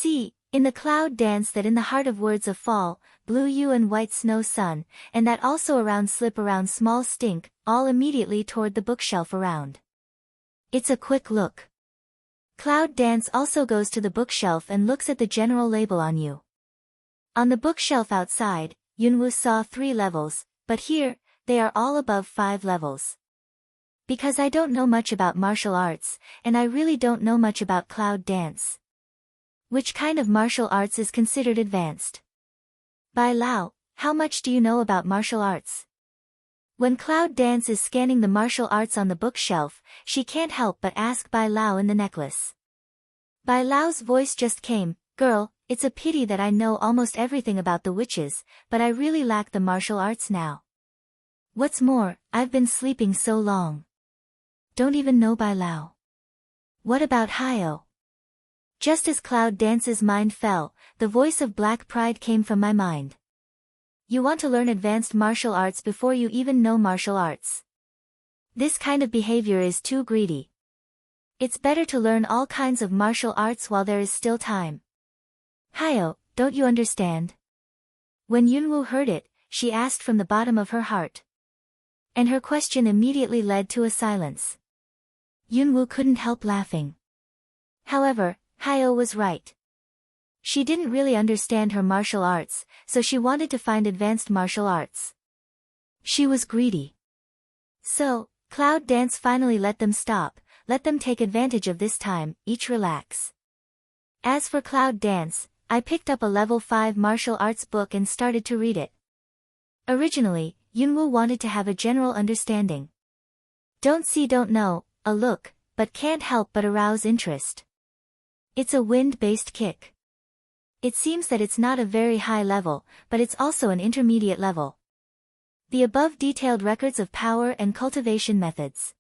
See, in the cloud dance that in the heart of words of fall, blue you and white snow sun, and that also around slip around small stink, all immediately toward the bookshelf around. It's a quick look. Cloud dance also goes to the bookshelf and looks at the general label on you. On the bookshelf outside, Yunwoo saw 3 levels, but here, they are all above 5 levels. Because I don't know much about martial arts, and I really don't know much about cloud dance. Which kind of martial arts is considered advanced? Bai Lao, how much do you know about martial arts? When Cloud Dance is scanning the martial arts on the bookshelf, she can't help but ask Bai Lao in the necklace. Bai Lao's voice just came, "Girl, it's a pity that I know almost everything about the witches, but I really lack the martial arts now. What's more, I've been sleeping so long." Don't even know Bai Lao. What about Hyo? Just as Cloud Dance's mind fell, the voice of Black Pride came from my mind. You want to learn advanced martial arts before you even know martial arts. This kind of behavior is too greedy. It's better to learn all kinds of martial arts while there is still time. Hyo, don't you understand? When Yunwoo heard it, she asked from the bottom of her heart. And her question immediately led to a silence. Yunwoo couldn't help laughing. However, Hyo was right. She didn't really understand her martial arts, so she wanted to find advanced martial arts. She was greedy. So, Cloud Dance finally let them stop, let them take advantage of this time, each relax. As for Cloud Dance, I picked up a level 5 martial arts book and started to read it. Originally, Yunwoo wanted to have a general understanding. Don't see don't know, a look, but can't help but arouse interest. It's a wind-based kick. It seems that it's not a very high level, but it's also an intermediate level. The above detailed records of power and cultivation methods.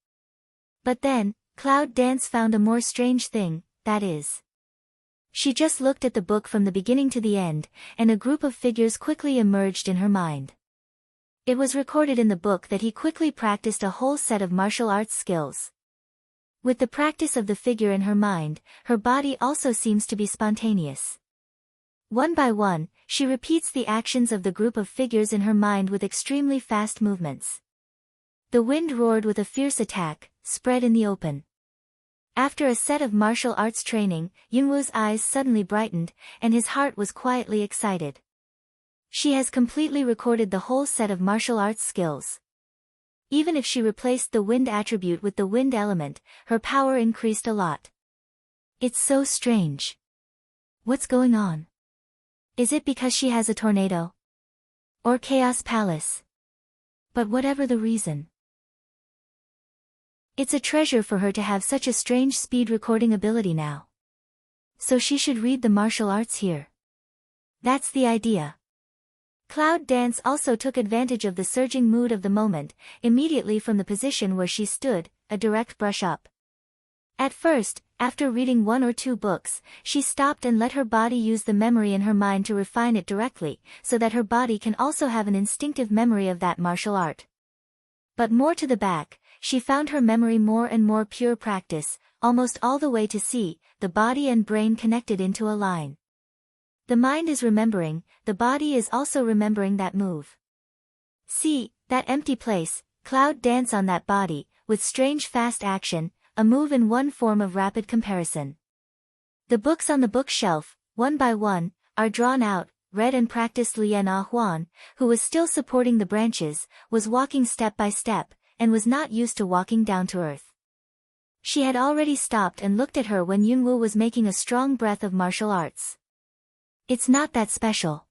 But then, Cloud Dance found a more strange thing, that is. She just looked at the book from the beginning to the end, and a group of figures quickly emerged in her mind. It was recorded in the book that he quickly practiced a whole set of martial arts skills. With the practice of the figure in her mind, her body also seems to be spontaneous. One by one, she repeats the actions of the group of figures in her mind with extremely fast movements. The wind roared with a fierce attack, spread in the open. After a set of martial arts training, Yunwoo's eyes suddenly brightened, and his heart was quietly excited. She has completely recorded the whole set of martial arts skills. Even if she replaced the wind attribute with the wind element, her power increased a lot. It's so strange. What's going on? Is it because she has a tornado? Or Chaos Palace? But whatever the reason, it's a treasure for her to have such a strange speed recording ability now. So she should read the martial arts here. That's the idea. Cloud Dance also took advantage of the surging mood of the moment, immediately from the position where she stood, a direct brush up. At first, after reading 1 or 2 books, she stopped and let her body use the memory in her mind to refine it directly, so that her body can also have an instinctive memory of that martial art. But more to the back, she found her memory more and more pure practice, almost all the way to see, the body and brain connected into a line. The mind is remembering, the body is also remembering that move. See, that empty place, Cloud Dance on that body, with strange fast action, a move in one form of rapid comparison. The books on the bookshelf, one by one, are drawn out, read and practiced. Lien Ah Huan, who was still supporting the branches, was walking step by step, and was not used to walking down to earth. She had already stopped and looked at her when Yunwoo was making a strong breath of martial arts. It's not that special.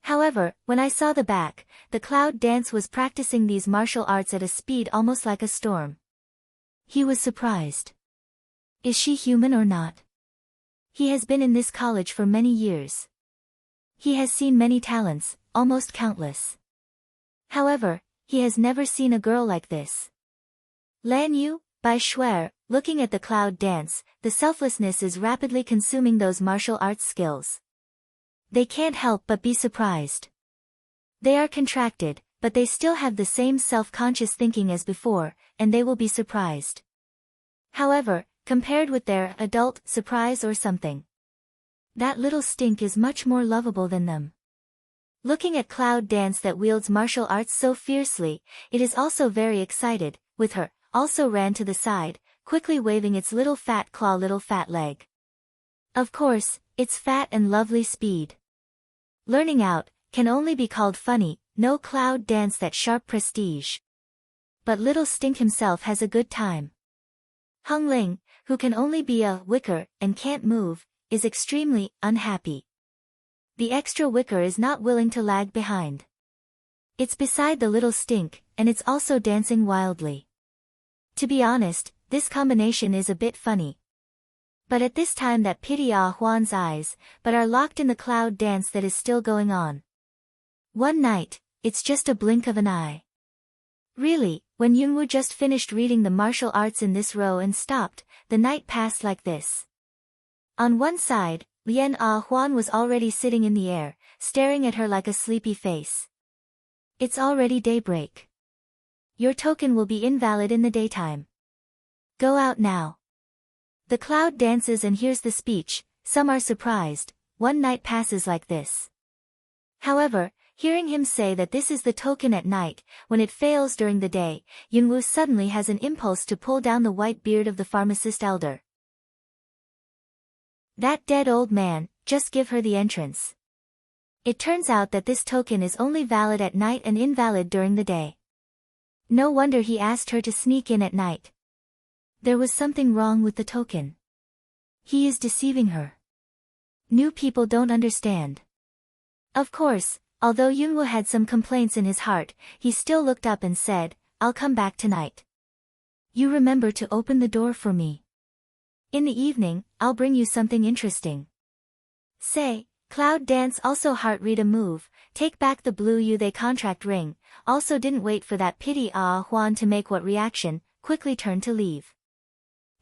However, when I saw the back, the Cloud Dance was practicing these martial arts at a speed almost like a storm. He was surprised. Is she human or not? He has been in this college for many years. He has seen many talents, almost countless. However, he has never seen a girl like this. Lan Yu, Bai Shuer, looking at the Cloud Dance, the selflessness is rapidly consuming those martial arts skills. They can't help but be surprised. They are contracted, but they still have the same self-conscious thinking as before, and they will be surprised. However, compared with their adult surprise or something, That little stink is much more lovable than them. Looking at Cloud dance that wields martial arts so fiercely, it is also very excited, with her, also ran to the side, quickly waving its little fat claw little fat leg. Of course, its fat and lovely speed. Learning out, can only be called funny, no Cloud dance that sharp prestige. But little stink himself has a good time. Hung Ling, who can only be a wicker and can't move, is extremely unhappy. The extra wicker is not willing to lag behind. It's beside the little stink, and it's also dancing wildly. To be honest, this combination is a bit funny. But at this time that pity Ah Huan's eyes, but are locked in the Cloud dance that is still going on. One night, it's just a blink of an eye. Really, when Yunwu just finished reading the martial arts in this row and stopped, the night passed like this. On one side, Lien Ah Huan was already sitting in the air, staring at her like a sleepy face. It's already daybreak. Your token will be invalid in the daytime. Go out now. The Cloud dances and hears the speech, some are surprised, one night passes like this. However, hearing him say that this is the token at night, when it fails during the day, Yunwu suddenly has an impulse to pull down the white beard of the pharmacist elder. That dead old man, just give her the entrance. It turns out that this token is only valid at night and invalid during the day. No wonder he asked her to sneak in at night. There was something wrong with the token. He is deceiving her. New people don't understand. Of course, although Yunwu had some complaints in his heart, he still looked up and said, I'll come back tonight. You remember to open the door for me. In the evening, I'll bring you something interesting. Say, Cloud dance also heart read a move, take back the blue you they contract ring, also didn't wait for that pity Ah Huan to make what reaction, quickly turned to leave.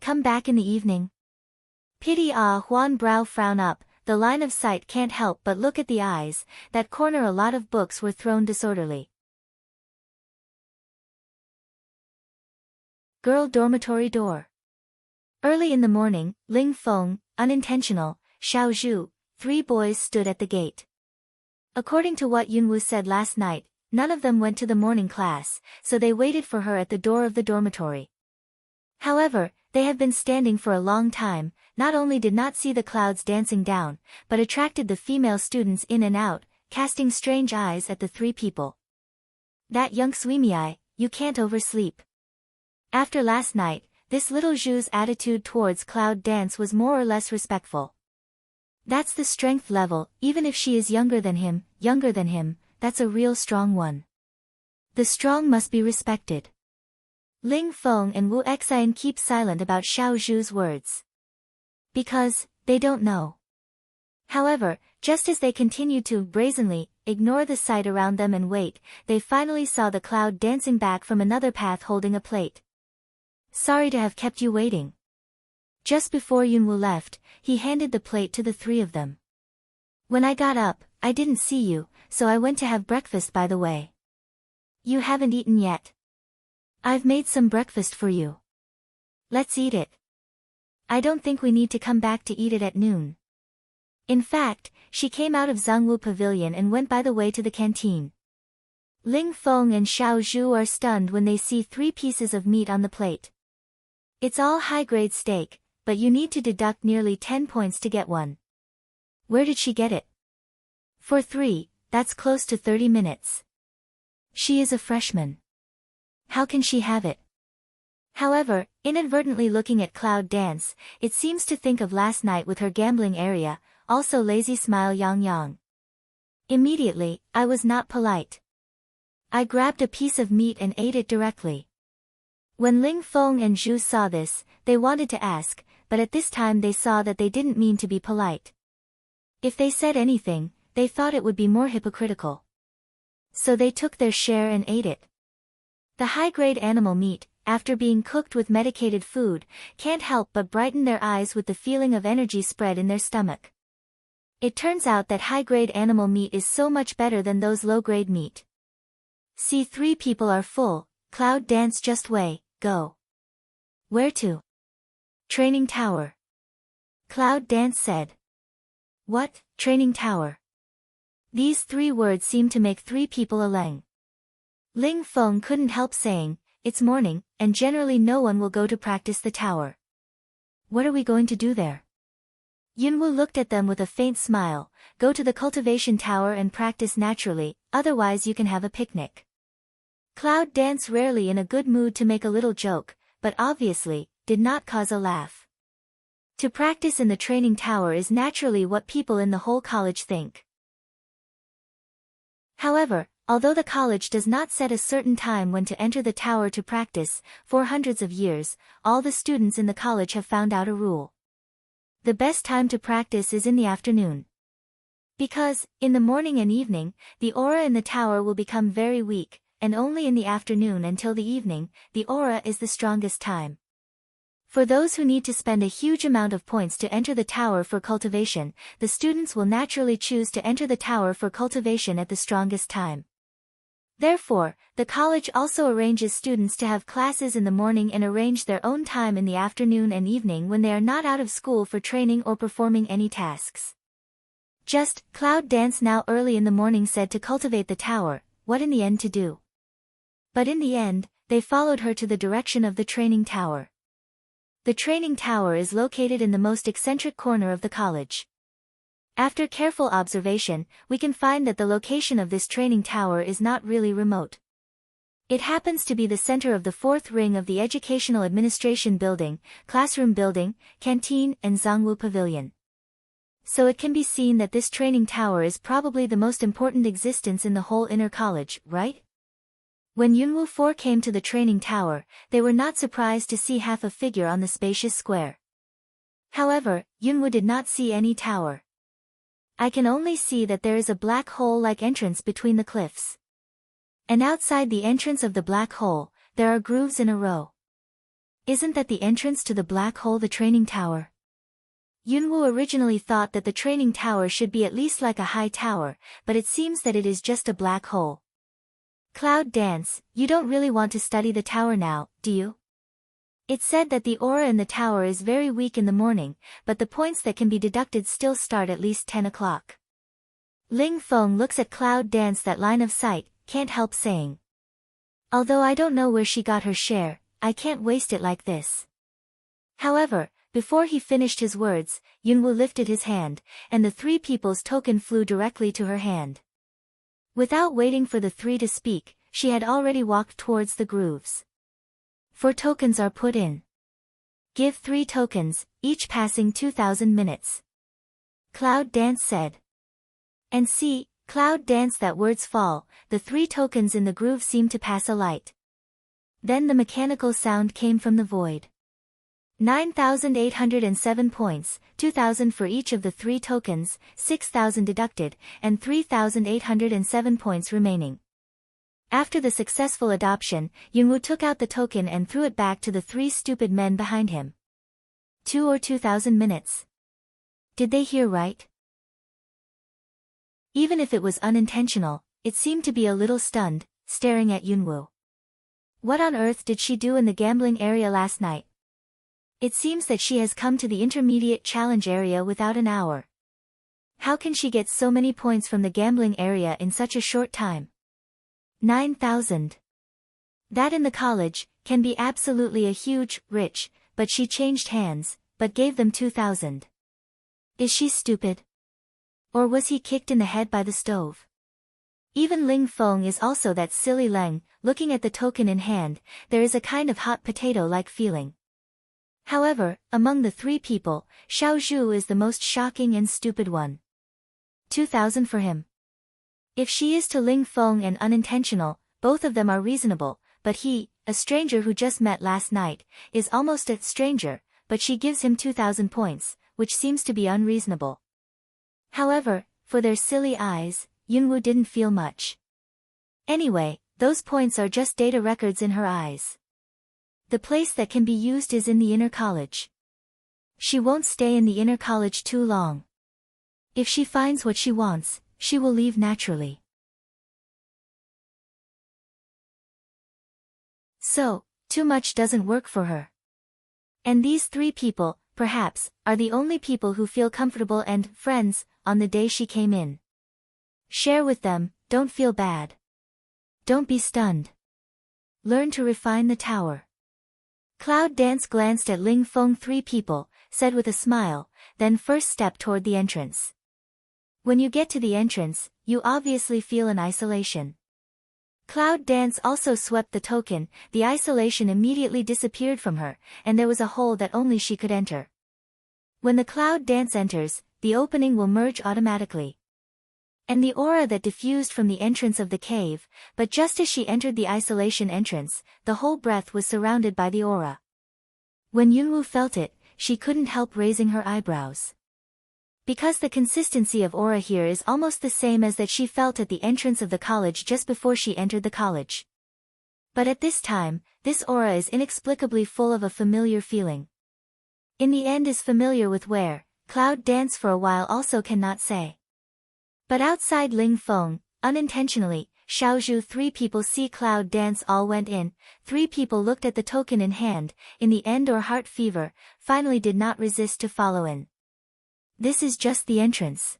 Come back in the evening. Pity Ah Huan brow frown up, the line of sight can't help but look at the eyes, that corner a lot of books were thrown disorderly. Girl dormitory door. Early in the morning, Ling Feng, unintentional, Xiao Zhu, 3 boys stood at the gate. According to what Yunwu said last night, none of them went to the morning class, so they waited for her at the door of the dormitory. However, they have been standing for a long time, not only did not see the Clouds dancing down, but attracted the female students in and out, casting strange eyes at the 3 people. That young Swimiai, you can't oversleep. After last night, this little Zhu's attitude towards Cloud dance was more or less respectful. That's the strength level, even if she is younger than him, that's a real strong one. The strong must be respected. Ling Feng and Wu Xian keep silent about Xiao Zhu's words. Because, they don't know. However, just as they continued to brazenly ignore the sight around them and wait, they finally saw the Cloud dancing back from another path holding a plate. Sorry to have kept you waiting. Just before Yunwu left, he handed the plate to the 3 of them. When I got up, I didn't see you, so I went to have breakfast by the way. You haven't eaten yet. I've made some breakfast for you. Let's eat it. I don't think we need to come back to eat it at noon. In fact, she came out of Zhongwu Pavilion and went by the way to the canteen. Ling Feng and Xiao Zhu are stunned when they see 3 pieces of meat on the plate. It's all high-grade steak, but you need to deduct nearly 10 points to get one. Where did she get it? For 3, that's close to 30 minutes. She is a freshman. How can she have it? However, inadvertently looking at Cloud dance, it seems to think of last night with her gambling area, also lazy smile Yang Yang. Immediately, I was not polite. I grabbed a piece of meat and ate it directly. When Ling Feng and Zhu saw this, they wanted to ask, but at this time they saw that they didn't mean to be polite. If they said anything, they thought it would be more hypocritical. So they took their share and ate it. The high-grade animal meat, after being cooked with medicated food, can't help but brighten their eyes with the feeling of energy spread in their stomach. It turns out that high-grade animal meat is so much better than those low-grade meat. See, 3 people are full, Cloud dance just way, go. Where to? Training tower. Cloud dance said. What, training tower? These three words seemed to make three people a Leng. Ling Feng couldn't help saying, it's morning, and generally no one will go to practice the tower. What are we going to do there? Yunwu looked at them with a faint smile. Go to the cultivation tower and practice naturally, otherwise you can have a picnic. Cloud Dance, rarely in a good mood to make a little joke, but obviously, did not cause a laugh. To practice in the training tower is naturally what people in the whole college think. However, although the college does not set a certain time when to enter the tower to practice, for hundreds of years, all the students in the college have found out a rule. The best time to practice is in the afternoon. Because, in the morning and evening, the aura in the tower will become very weak, and only in the afternoon until the evening, the aura is the strongest time. For those who need to spend a huge amount of points to enter the tower for cultivation, the students will naturally choose to enter the tower for cultivation at the strongest time. Therefore, the college also arranges students to have classes in the morning and arrange their own time in the afternoon and evening when they are not out of school for training or performing any tasks. Just, Cloud Dance now early in the morning said to cultivate the tower, what in the end to do? But in the end, they followed her to the direction of the training tower. The training tower is located in the most eccentric corner of the college. After careful observation, we can find that the location of this training tower is not really remote. It happens to be the center of the fourth ring of the Educational Administration Building, Classroom Building, Canteen, and Zhongwu Pavilion. So it can be seen that this training tower is probably the most important existence in the whole inner college, right? When Yunwu 4 came to the training tower, they were not surprised to see half a figure on the spacious square. However, Yunwu did not see any tower. I can only see that there is a black hole-like entrance between the cliffs. And outside the entrance of the black hole, there are grooves in a row. Isn't that the entrance to the black hole, the training tower? Yunwu originally thought that the training tower should be at least like a high tower, but it seems that it is just a black hole. Cloud Dance, you don't really want to study the tower now, do you? It's said that the aura in the tower is very weak in the morning, but the points that can be deducted still start at least 10 o'clock. Ling Feng looks at Cloud Dance, that line of sight, can't help saying. Although I don't know where she got her share, I can't waste it like this. However, before he finished his words, Yunwu lifted his hand, and the three people's token flew directly to her hand. Without waiting for the three to speak, she had already walked towards the grooves. 4 tokens are put in. Give 3 tokens, each passing 2,000 minutes. Cloud Dance said. And see, Cloud Dance, that words fall, the 3 tokens in the groove seemed to pass a light. Then the mechanical sound came from the void. 9,807 points, 2,000 for each of the 3 tokens, 6,000 deducted, and 3,807 points remaining. After the successful adoption, Yunwu took out the token and threw it back to the 3 stupid men behind him. 2 or 2,000 minutes. Did they hear right? Even if it was unintentional, it seemed to be a little stunned, staring at Yunwu. What on earth did she do in the gambling area last night? It seems that she has come to the intermediate challenge area without an hour. How can she get so many points from the gambling area in such a short time? 9,000. That in the college, can be absolutely a huge, rich, but she changed hands, but gave them 2,000. Is she stupid? Or was he kicked in the head by the stove? Even Ling Feng is also that silly Leng, looking at the token in hand, there is a kind of hot potato-like feeling. However, among the 3 people, Xiao Zhu is the most shocking and stupid one. 2,000 for him. If she is to Ling Feng and unintentional, both of them are reasonable, but he, a stranger who just met last night, is almost a stranger, but she gives him 2,000 points, which seems to be unreasonable. However, for their silly eyes, Yunwu didn't feel much. Anyway, those points are just data records in her eyes. The place that can be used is in the inner college. She won't stay in the inner college too long. If she finds what she wants, she will leave naturally. So, too much doesn't work for her. And these 3 people, perhaps, are the only people who feel comfortable and friends on the day she came in. Share with them, don't feel bad. Don't be stunned. Learn to refine the tower. Cloud Dance glanced at Ling Feng. 3 people, said with a smile, then first step toward the entrance. When you get to the entrance, you obviously feel an isolation. Cloud Dance also swept the token, the isolation immediately disappeared from her, and there was a hole that only she could enter. When the Cloud Dance enters, the opening will merge automatically. And the aura that diffused from the entrance of the cave, but just as she entered the isolation entrance, the whole breath was surrounded by the aura. When Yunwu felt it, she couldn't help raising her eyebrows. Because the consistency of aura here is almost the same as that she felt at the entrance of the college just before she entered the college. But at this time, this aura is inexplicably full of a familiar feeling. In the end is familiar with where, Cloud Dance for a while also cannot say. But outside Ling Feng, unintentionally, Xiaozhu 3 people see Cloud Dance all went in, 3 people looked at the token in hand, in the end or heart fever, finally did not resist to follow in. This is just the entrance.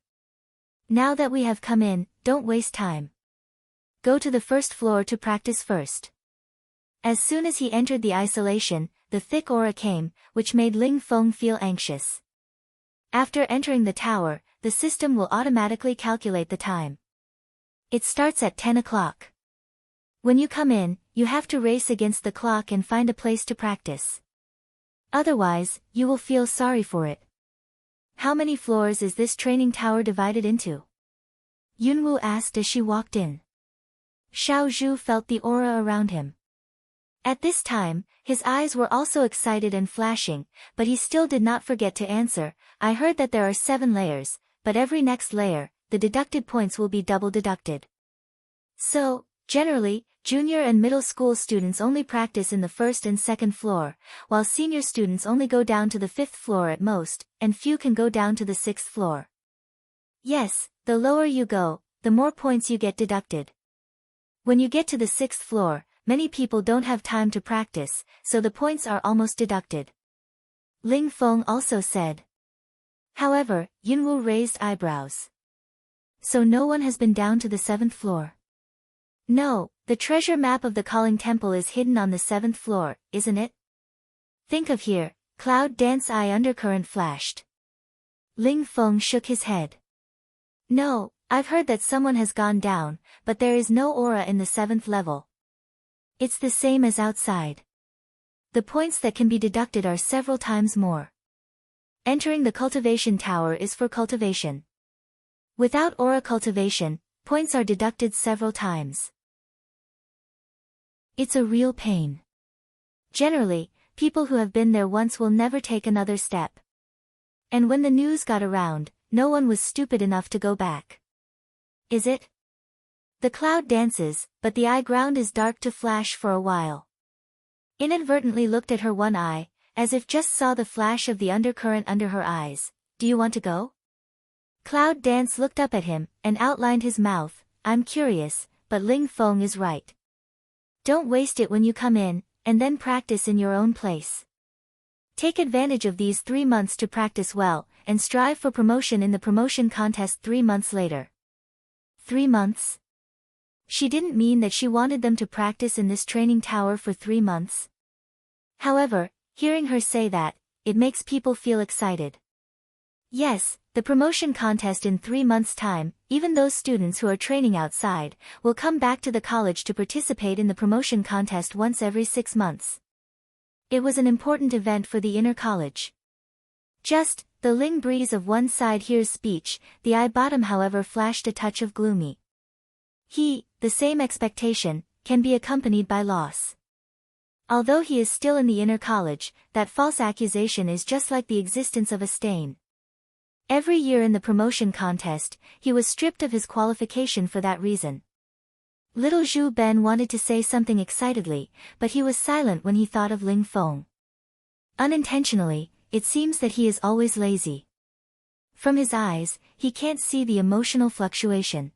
Now that we have come in, don't waste time. Go to the first floor to practice first. As soon as he entered the isolation, the thick aura came, which made Ling Feng feel anxious. After entering the tower, the system will automatically calculate the time. It starts at 10 o'clock. When you come in, you have to race against the clock and find a place to practice. Otherwise, you will feel sorry for it. How many floors is this training tower divided into? Yunwu asked as she walked in. Xiaozhu felt the aura around him. At this time, his eyes were also excited and flashing, but he still did not forget to answer, I heard that there are 7 layers, but every next layer, the deducted points will be double deducted. So, generally, junior and middle school students only practice in the first and second floor, while senior students only go down to the 5th floor at most, and few can go down to the 6th floor. Yes, the lower you go, the more points you get deducted. When you get to the 6th floor, many people don't have time to practice, so the points are almost deducted. Ling Feng also said. However, Yunwu raised eyebrows. So no one has been down to the 7th floor? No, the treasure map of the Calling Temple is hidden on the 7th floor, isn't it? Think of here, Cloud Dance eye undercurrent flashed. Ling Feng shook his head. No, I've heard that someone has gone down, but there is no aura in the 7th level. It's the same as outside. The points that can be deducted are several times more. Entering the cultivation tower is for cultivation. Without aura cultivation, points are deducted several times. It's a real pain. Generally, people who have been there once will never take another step. And when the news got around, no one was stupid enough to go back. Is it? The cloud dances, but the eye ground is dark to flash for a while. Inadvertently looked at her one eye, as if just saw the flash of the undercurrent under her eyes. Do you want to go? Cloud Dance looked up at him, and outlined his mouth. I'm curious, but Ling Feng is right. Don't waste it when you come in, and then practice in your own place. Take advantage of these 3 months to practice well, and strive for promotion in the promotion contest 3 months later. 3 months? She didn't mean that she wanted them to practice in this training tower for 3 months. However, hearing her say that, it makes people feel excited. Yes, the promotion contest in 3 months' time, even those students who are training outside, will come back to the college to participate in the promotion contest once every 6 months. It was an important event for the inner college. Just, the Ling breeze of one side hears speech, the eye bottom however flashed a touch of gloomy. The same expectation, can be accompanied by loss. Although he is still in the inner college, that false accusation is just like the existence of a stain. Every year in the promotion contest, he was stripped of his qualification for that reason. Little Zhu Ben wanted to say something excitedly, but he was silent when he thought of Ling Feng. Unintentionally, it seems that he is always lazy. From his eyes, he can't see the emotional fluctuation.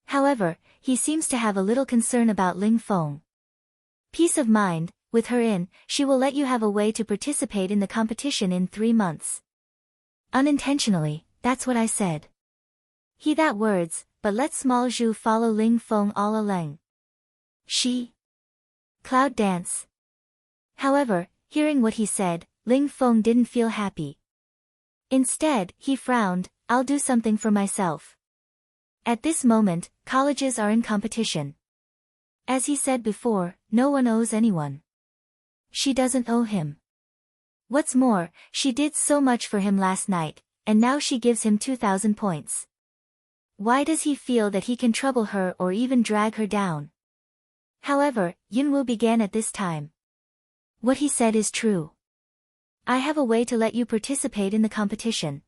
However, he seems to have a little concern about Ling Feng. Peace of mind, with her in, she will let you have a way to participate in the competition in 3 months. Unintentionally, that's what I said. He that words, but let small Zhu follow Ling Feng all along. She. Cloud dance. However, hearing what he said, Ling Feng didn't feel happy. Instead, he frowned, I'll do something for myself. At this moment, colleges are in competition. As he said before, no one owes anyone. She doesn't owe him. What's more, she did so much for him last night, and now she gives him 2,000 points. Why does he feel that he can trouble her or even drag her down? However, Yunwu began at this time. What he said is true. I have a way to let you participate in the competition.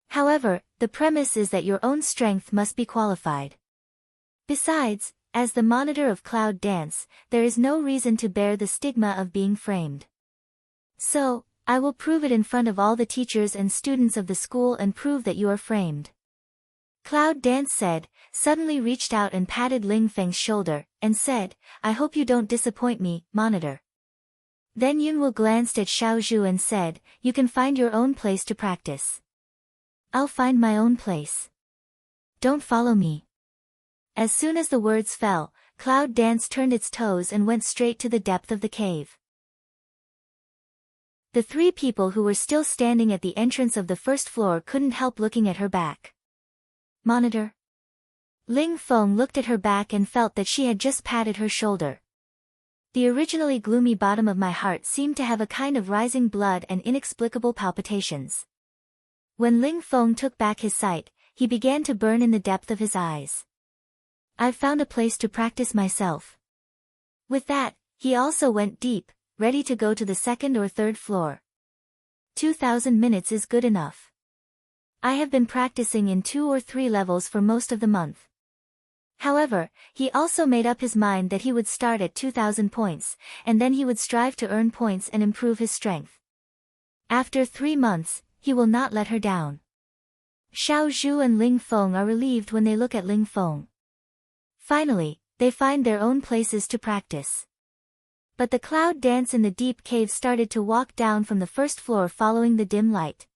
However, the premise is that your own strength must be qualified. Besides, as the monitor of Cloud Dance, there is no reason to bear the stigma of being framed. So, I will prove it in front of all the teachers and students of the school and prove that you are framed. Cloud Dance said, suddenly reached out and patted Ling Feng's shoulder, and said, I hope you don't disappoint me, monitor. Then Yunwu glanced at Xiao Zhu and said, you can find your own place to practice. I'll find my own place. Don't follow me. As soon as the words fell, Cloud Dance turned its toes and went straight to the depth of the cave. The 3 people who were still standing at the entrance of the first floor couldn't help looking at her back. Monitor. Ling Feng looked at her back and felt that she had just patted her shoulder. The originally gloomy bottom of my heart seemed to have a kind of rising blood and inexplicable palpitations. When Ling Feng took back his sight, he began to burn in the depth of his eyes. I've found a place to practice myself. With that, he also went deep, ready to go to the 2nd or 3rd floor. 2,000 minutes is good enough. I have been practicing in 2 or 3 levels for most of the month. However, he also made up his mind that he would start at 2,000 points, and then he would strive to earn points and improve his strength. After 3 months, he will not let her down. Xiao Zhu and Ling Feng are relieved when they look at Ling Feng. Finally, they find their own places to practice. But the Cloud Dance in the deep cave started to walk down from the 1st floor following the dim light.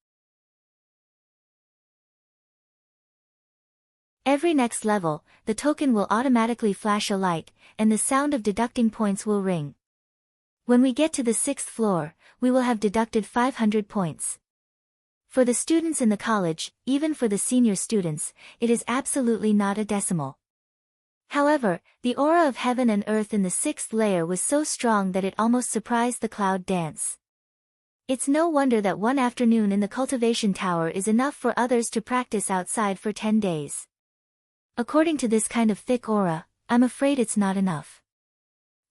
Every next level, the token will automatically flash a light, and the sound of deducting points will ring. When we get to the 6th floor, we will have deducted 500 points. For the students in the college, even for the senior students, it is absolutely not a decimal. However, the aura of heaven and earth in the 6th layer was so strong that it almost surprised the Cloud Dance. It's no wonder that one afternoon in the cultivation tower is enough for others to practice outside for 10 days. According to this kind of thick aura, I'm afraid it's not enough.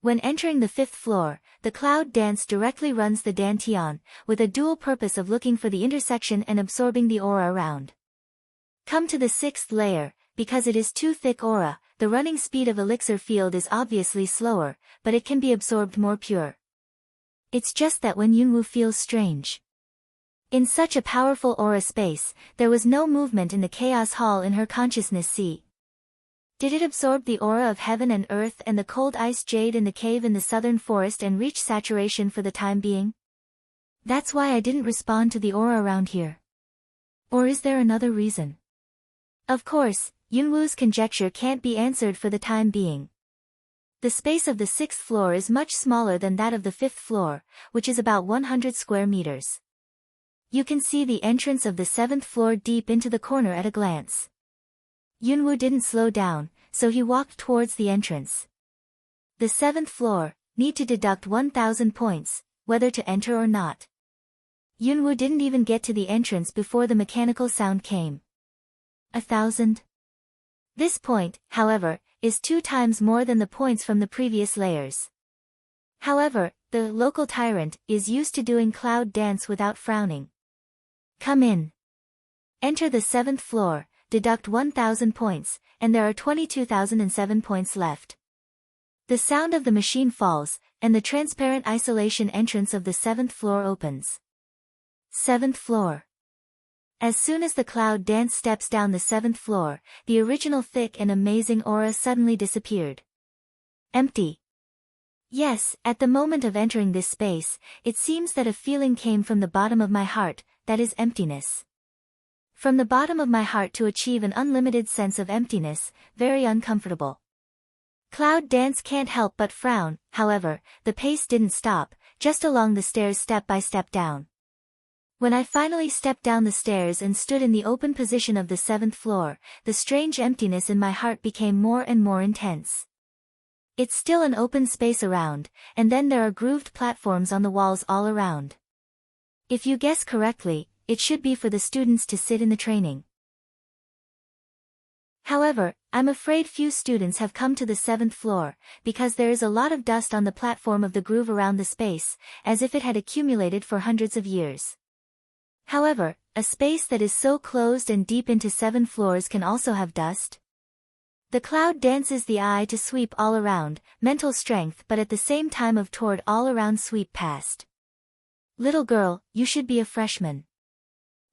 When entering the 5th floor, the Cloud Dance directly runs the Dantian, with a dual purpose of looking for the intersection and absorbing the aura around. Come to the 6th layer, because it is too thick aura, the running speed of elixir field is obviously slower, but it can be absorbed more pure. It's just that when Yunwu feels strange. In such a powerful aura space, there was no movement in the chaos hall in her consciousness sea. Did it absorb the aura of heaven and earth and the cold ice jade in the cave in the southern forest and reach saturation for the time being? That's why I didn't respond to the aura around here. Or is there another reason? Of course, Yunwu's conjecture can't be answered for the time being. The space of the 6th floor is much smaller than that of the 5th floor, which is about 100 square meters. You can see the entrance of the 7th floor deep into the corner at a glance. Yunwu didn't slow down, so he walked towards the entrance. The 7th floor, need to deduct 1,000 points, whether to enter or not. Yunwu didn't even get to the entrance before the mechanical sound came. 1,000. This point, however, is 2 times more than the points from the previous layers. However, the local tyrant is used to doing Cloud Dance without frowning. Come in. Enter the 7th floor, deduct 1,000 points, and there are 22,007 points left. The sound of the machine falls, and the transparent isolation entrance of the 7th floor opens. 7th floor. As soon as the Cloud Dance steps down the 7th floor, the original thick and amazing aura suddenly disappeared. Empty. Yes, at the moment of entering this space, it seems that a feeling came from the bottom of my heart, that is emptiness. From the bottom of my heart to achieve an unlimited sense of emptiness, very uncomfortable. Cloud Dance can't help but frown. However, the pace didn't stop, just along the stairs step by step down. When I finally stepped down the stairs and stood in the open position of the 7th floor, the strange emptiness in my heart became more and more intense. It's still an open space around, and then there are grooved platforms on the walls all around. If you guess correctly, it should be for the students to sit in the training. However, I'm afraid few students have come to the 7th floor, because there is a lot of dust on the platform of the groove around the space, as if it had accumulated for hundreds of years. However, a space that is so closed and deep into 7 floors can also have dust. The cloud dances the eye to sweep all around, mental strength but at the same time of toward all around sweep past. Little girl, you should be a freshman.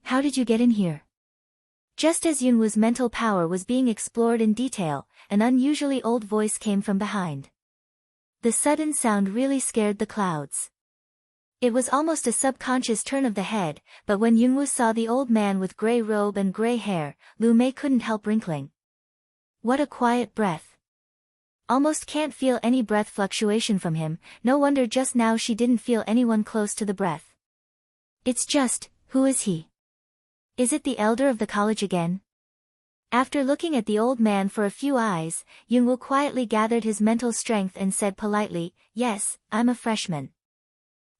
How did you get in here? Just as Yunwoo's mental power was being explored in detail, an unusually old voice came from behind. The sudden sound really scared the clouds. It was almost a subconscious turn of the head, but when Yunwoo saw the old man with gray robe and gray hair, Lu Mei couldn't help wrinkling. What a quiet breath. Almost can't feel any breath fluctuation from him, no wonder just now she didn't feel anyone close to the breath. It's just, who is he? Is it the elder of the college again? After looking at the old man for a few eyes, Yunwoo quietly gathered his mental strength and said politely, yes, I'm a freshman.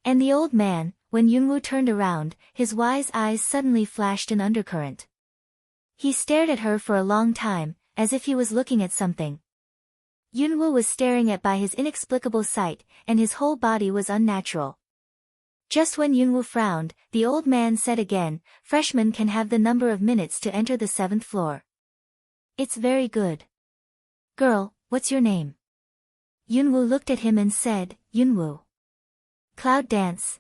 And the old man, when Yunwoo turned around, his wise eyes suddenly flashed an undercurrent. He stared at her for a long time, as if he was looking at something. Yunwoo was staring at by his inexplicable sight, and his whole body was unnatural. Just when Yunwoo frowned, the old man said again, freshmen can have the number of minutes to enter the 7th floor. It's very good. Girl, what's your name? Yunwoo looked at him and said, Yunwoo. Cloud Dance.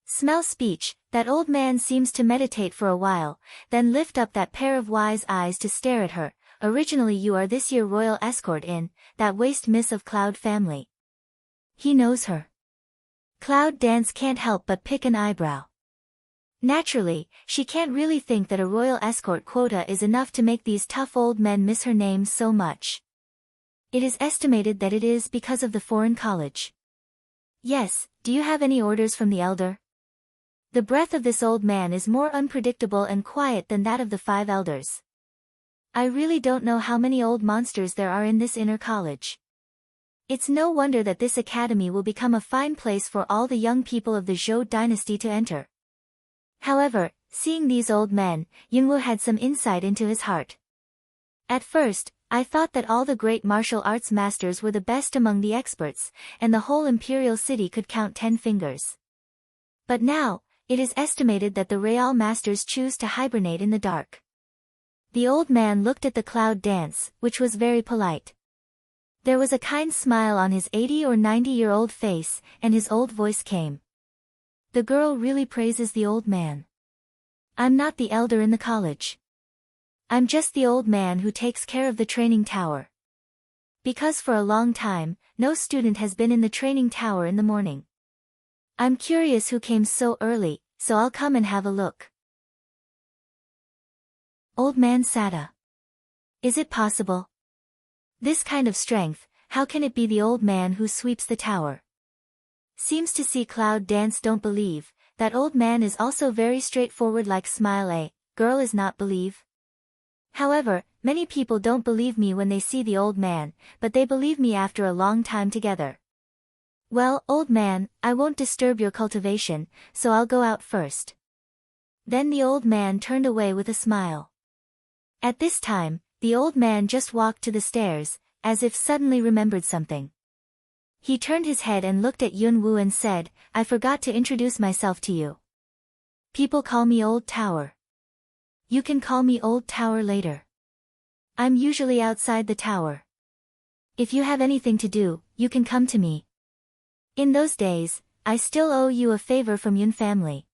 Smell speech, that old man seems to meditate for a while, then lift up that pair of wise eyes to stare at her. Originally you are this year royal escort in, that waste miss of Cloud family. He knows her. Cloud Dance can't help but pick an eyebrow. Naturally, she can't really think that a royal escort quota is enough to make these tough old men miss her name so much. It is estimated that it is because of the foreign college. Yes, do you have any orders from the elder? The breath of this old man is more unpredictable and quiet than that of the 5 elders. I really don't know how many old monsters there are in this inner college. It's no wonder that this academy will become a fine place for all the young people of the Zhou dynasty to enter. However, seeing these old men, Yunwoo had some insight into his heart. At first, I thought that all the great martial arts masters were the best among the experts, and the whole imperial city could count 10 fingers. But now, it is estimated that the Real masters choose to hibernate in the dark. The old man looked at the Cloud Dance, which was very polite. There was a kind smile on his 80 or 90-year-old face, and his old voice came. The girl really praises the old man. I'm not the elder in the college. I'm just the old man who takes care of the training tower. Because for a long time, no student has been in the training tower in the morning. I'm curious who came so early, so I'll come and have a look. Old man Sata. Is it possible? This kind of strength, how can it be the old man who sweeps the tower? Seems to see Cloud Dance don't believe, that old man is also very straightforward like smile girl is not believe. However, many people don't believe me when they see the old man, but they believe me after a long time together. Well, old man, I won't disturb your cultivation, so I'll go out first. Then the old man turned away with a smile. At this time, the old man just walked to the stairs, as if suddenly remembered something. He turned his head and looked at Yunwoo and said, I forgot to introduce myself to you. People call me Old Tower. You can call me Old Tower later. I'm usually outside the tower. If you have anything to do, you can come to me. In those days, I still owe you a favor from Yun family.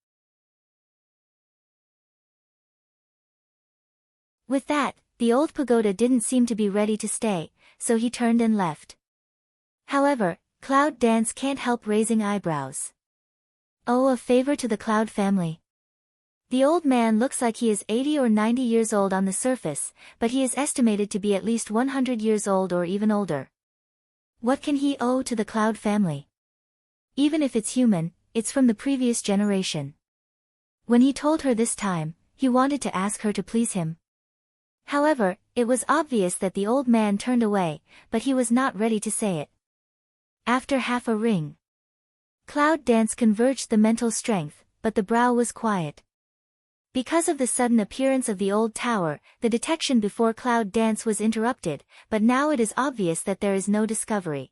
With that, the old pagoda didn't seem to be ready to stay, so he turned and left. However, Cloud Dance can't help raising eyebrows. Oh, a favor to the Cloud family. The old man looks like he is 80 or 90 years old on the surface, but he is estimated to be at least 100 years old or even older. What can he owe to the Cloud family? Even if it's human, it's from the previous generation. When he told her this time, he wanted to ask her to please him. However, it was obvious that the old man turned away, but he was not ready to say it. After half a ring, Cloud Dance converged the mental strength, but the brow was quiet. Because of the sudden appearance of the old tower, the detection before Cloud Dance was interrupted, but now it is obvious that there is no discovery.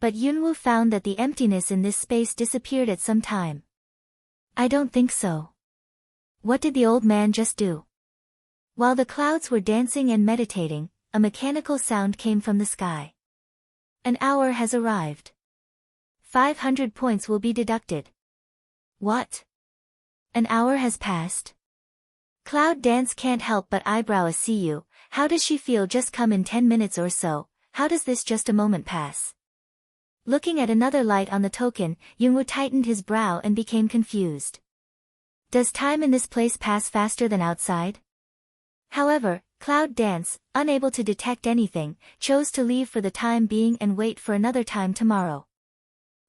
But Yunwoo found that the emptiness in this space disappeared at some time. I don't think so. What did the old man just do? While the clouds were dancing and meditating, a mechanical sound came from the sky. An hour has arrived. 500 points will be deducted. What? An hour has passed? Cloud Dance can't help but eyebrow a see you. How does she feel just come in 10 minutes or so? How does this just a moment pass? Looking at another light on the token, Yunwoo tightened his brow and became confused. Does time in this place pass faster than outside? However, Cloud Dance, unable to detect anything, chose to leave for the time being and wait for another time tomorrow.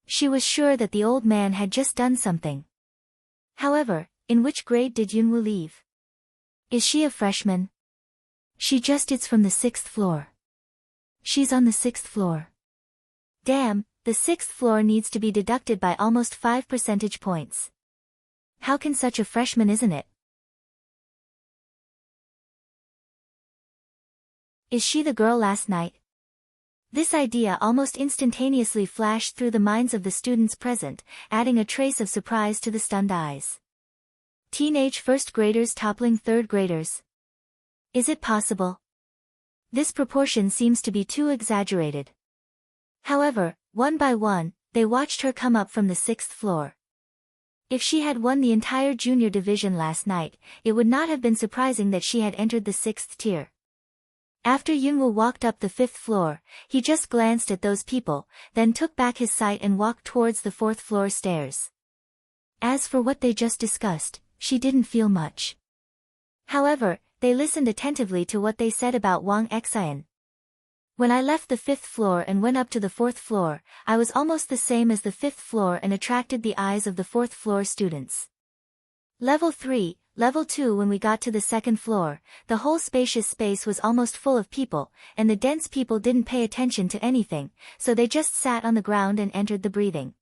She was sure that the old man had just done something. However, in which grade did Yunwoo leave? Is she a freshman? She just is from the 6th floor. She's on the 6th floor. Damn, the 6th floor needs to be deducted by almost 5 percentage points. How can such a freshman, isn't it? Is she the girl last night? This idea almost instantaneously flashed through the minds of the students present, adding a trace of surprise to the stunned eyes. Teenage first graders toppling third graders. Is it possible? This proportion seems to be too exaggerated. However, one by one, they watched her come up from the 6th floor. If she had won the entire junior division last night, it would not have been surprising that she had entered the 6th tier. After Yunwoo walked up the 5th floor, he just glanced at those people, then took back his sight and walked towards the 4th floor stairs. As for what they just discussed, she didn't feel much. However, they listened attentively to what they said about Wang Xian. When I left the 5th floor and went up to the 4th floor, I was almost the same as the 5th floor and attracted the eyes of the 4th floor students. Level 3, Level 2. When we got to the 2nd floor, the whole spacious space was almost full of people, and the dense people didn't pay attention to anything, so they just sat on the ground and entered the breathing.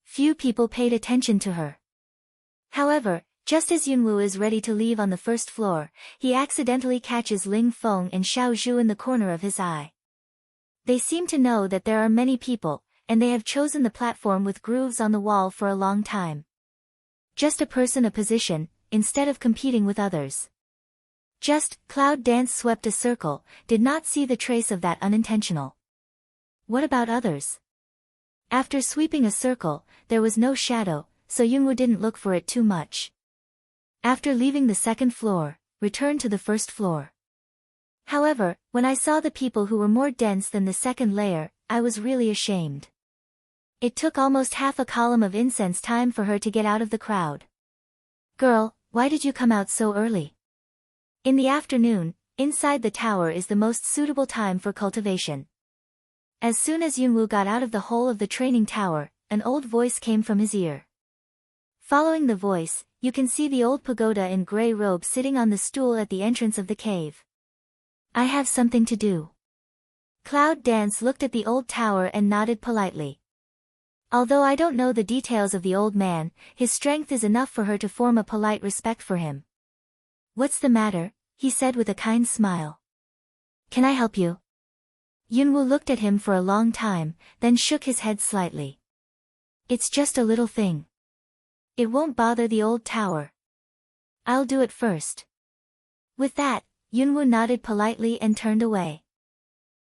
Few people paid attention to her. However, just as Yunwoo is ready to leave on the 1st floor, he accidentally catches Ling Feng and Xiao Zhu in the corner of his eye. They seem to know that there are many people, and they have chosen the platform with grooves on the wall for a long time. Just a person, a position, instead of competing with others. Cloud Dance swept a circle, did not see the trace of that unintentional. What about others? After sweeping a circle, there was no shadow, so Yunwoo didn't look for it too much. After leaving the 2nd floor, returned to the 1st floor. However, when I saw the people who were more dense than the 2nd layer, I was really ashamed. It took almost half a column of incense time for her to get out of the crowd. Girl, why did you come out so early? In the afternoon, inside the tower is the most suitable time for cultivation. As soon as Yunwoo got out of the hole of the training tower, an old voice came from his ear. Following the voice, you can see the old pagoda in grey robe sitting on the stool at the entrance of the cave. I have something to do. Cloud Dance looked at the old tower and nodded politely. Although I don't know the details of the old man, his strength is enough for her to form a polite respect for him. What's the matter? He said with a kind smile. Can I help you? Yunwoo looked at him for a long time, then shook his head slightly. It's just a little thing. It won't bother the old tower. I'll do it first. With that, Yunwoo nodded politely and turned away.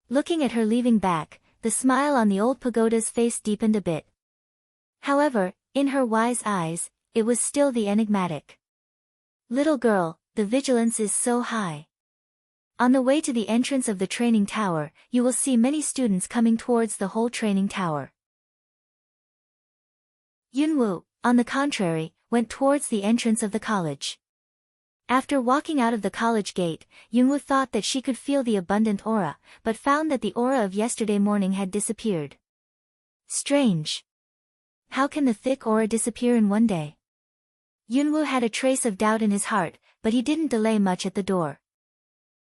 Looking at her leaving back, the smile on the old pagoda's face deepened a bit. However, in her wise eyes, it was still the enigmatic. Little girl, the vigilance is so high. On the way to the entrance of the training tower, you will see many students coming towards the whole training tower. Yunwoo, on the contrary, went towards the entrance of the college. After walking out of the college gate, Yunwoo thought that she could feel the abundant aura, but found that the aura of yesterday morning had disappeared. Strange. How can the thick aura disappear in one day? Yunwoo had a trace of doubt in his heart, but he didn't delay much at the door.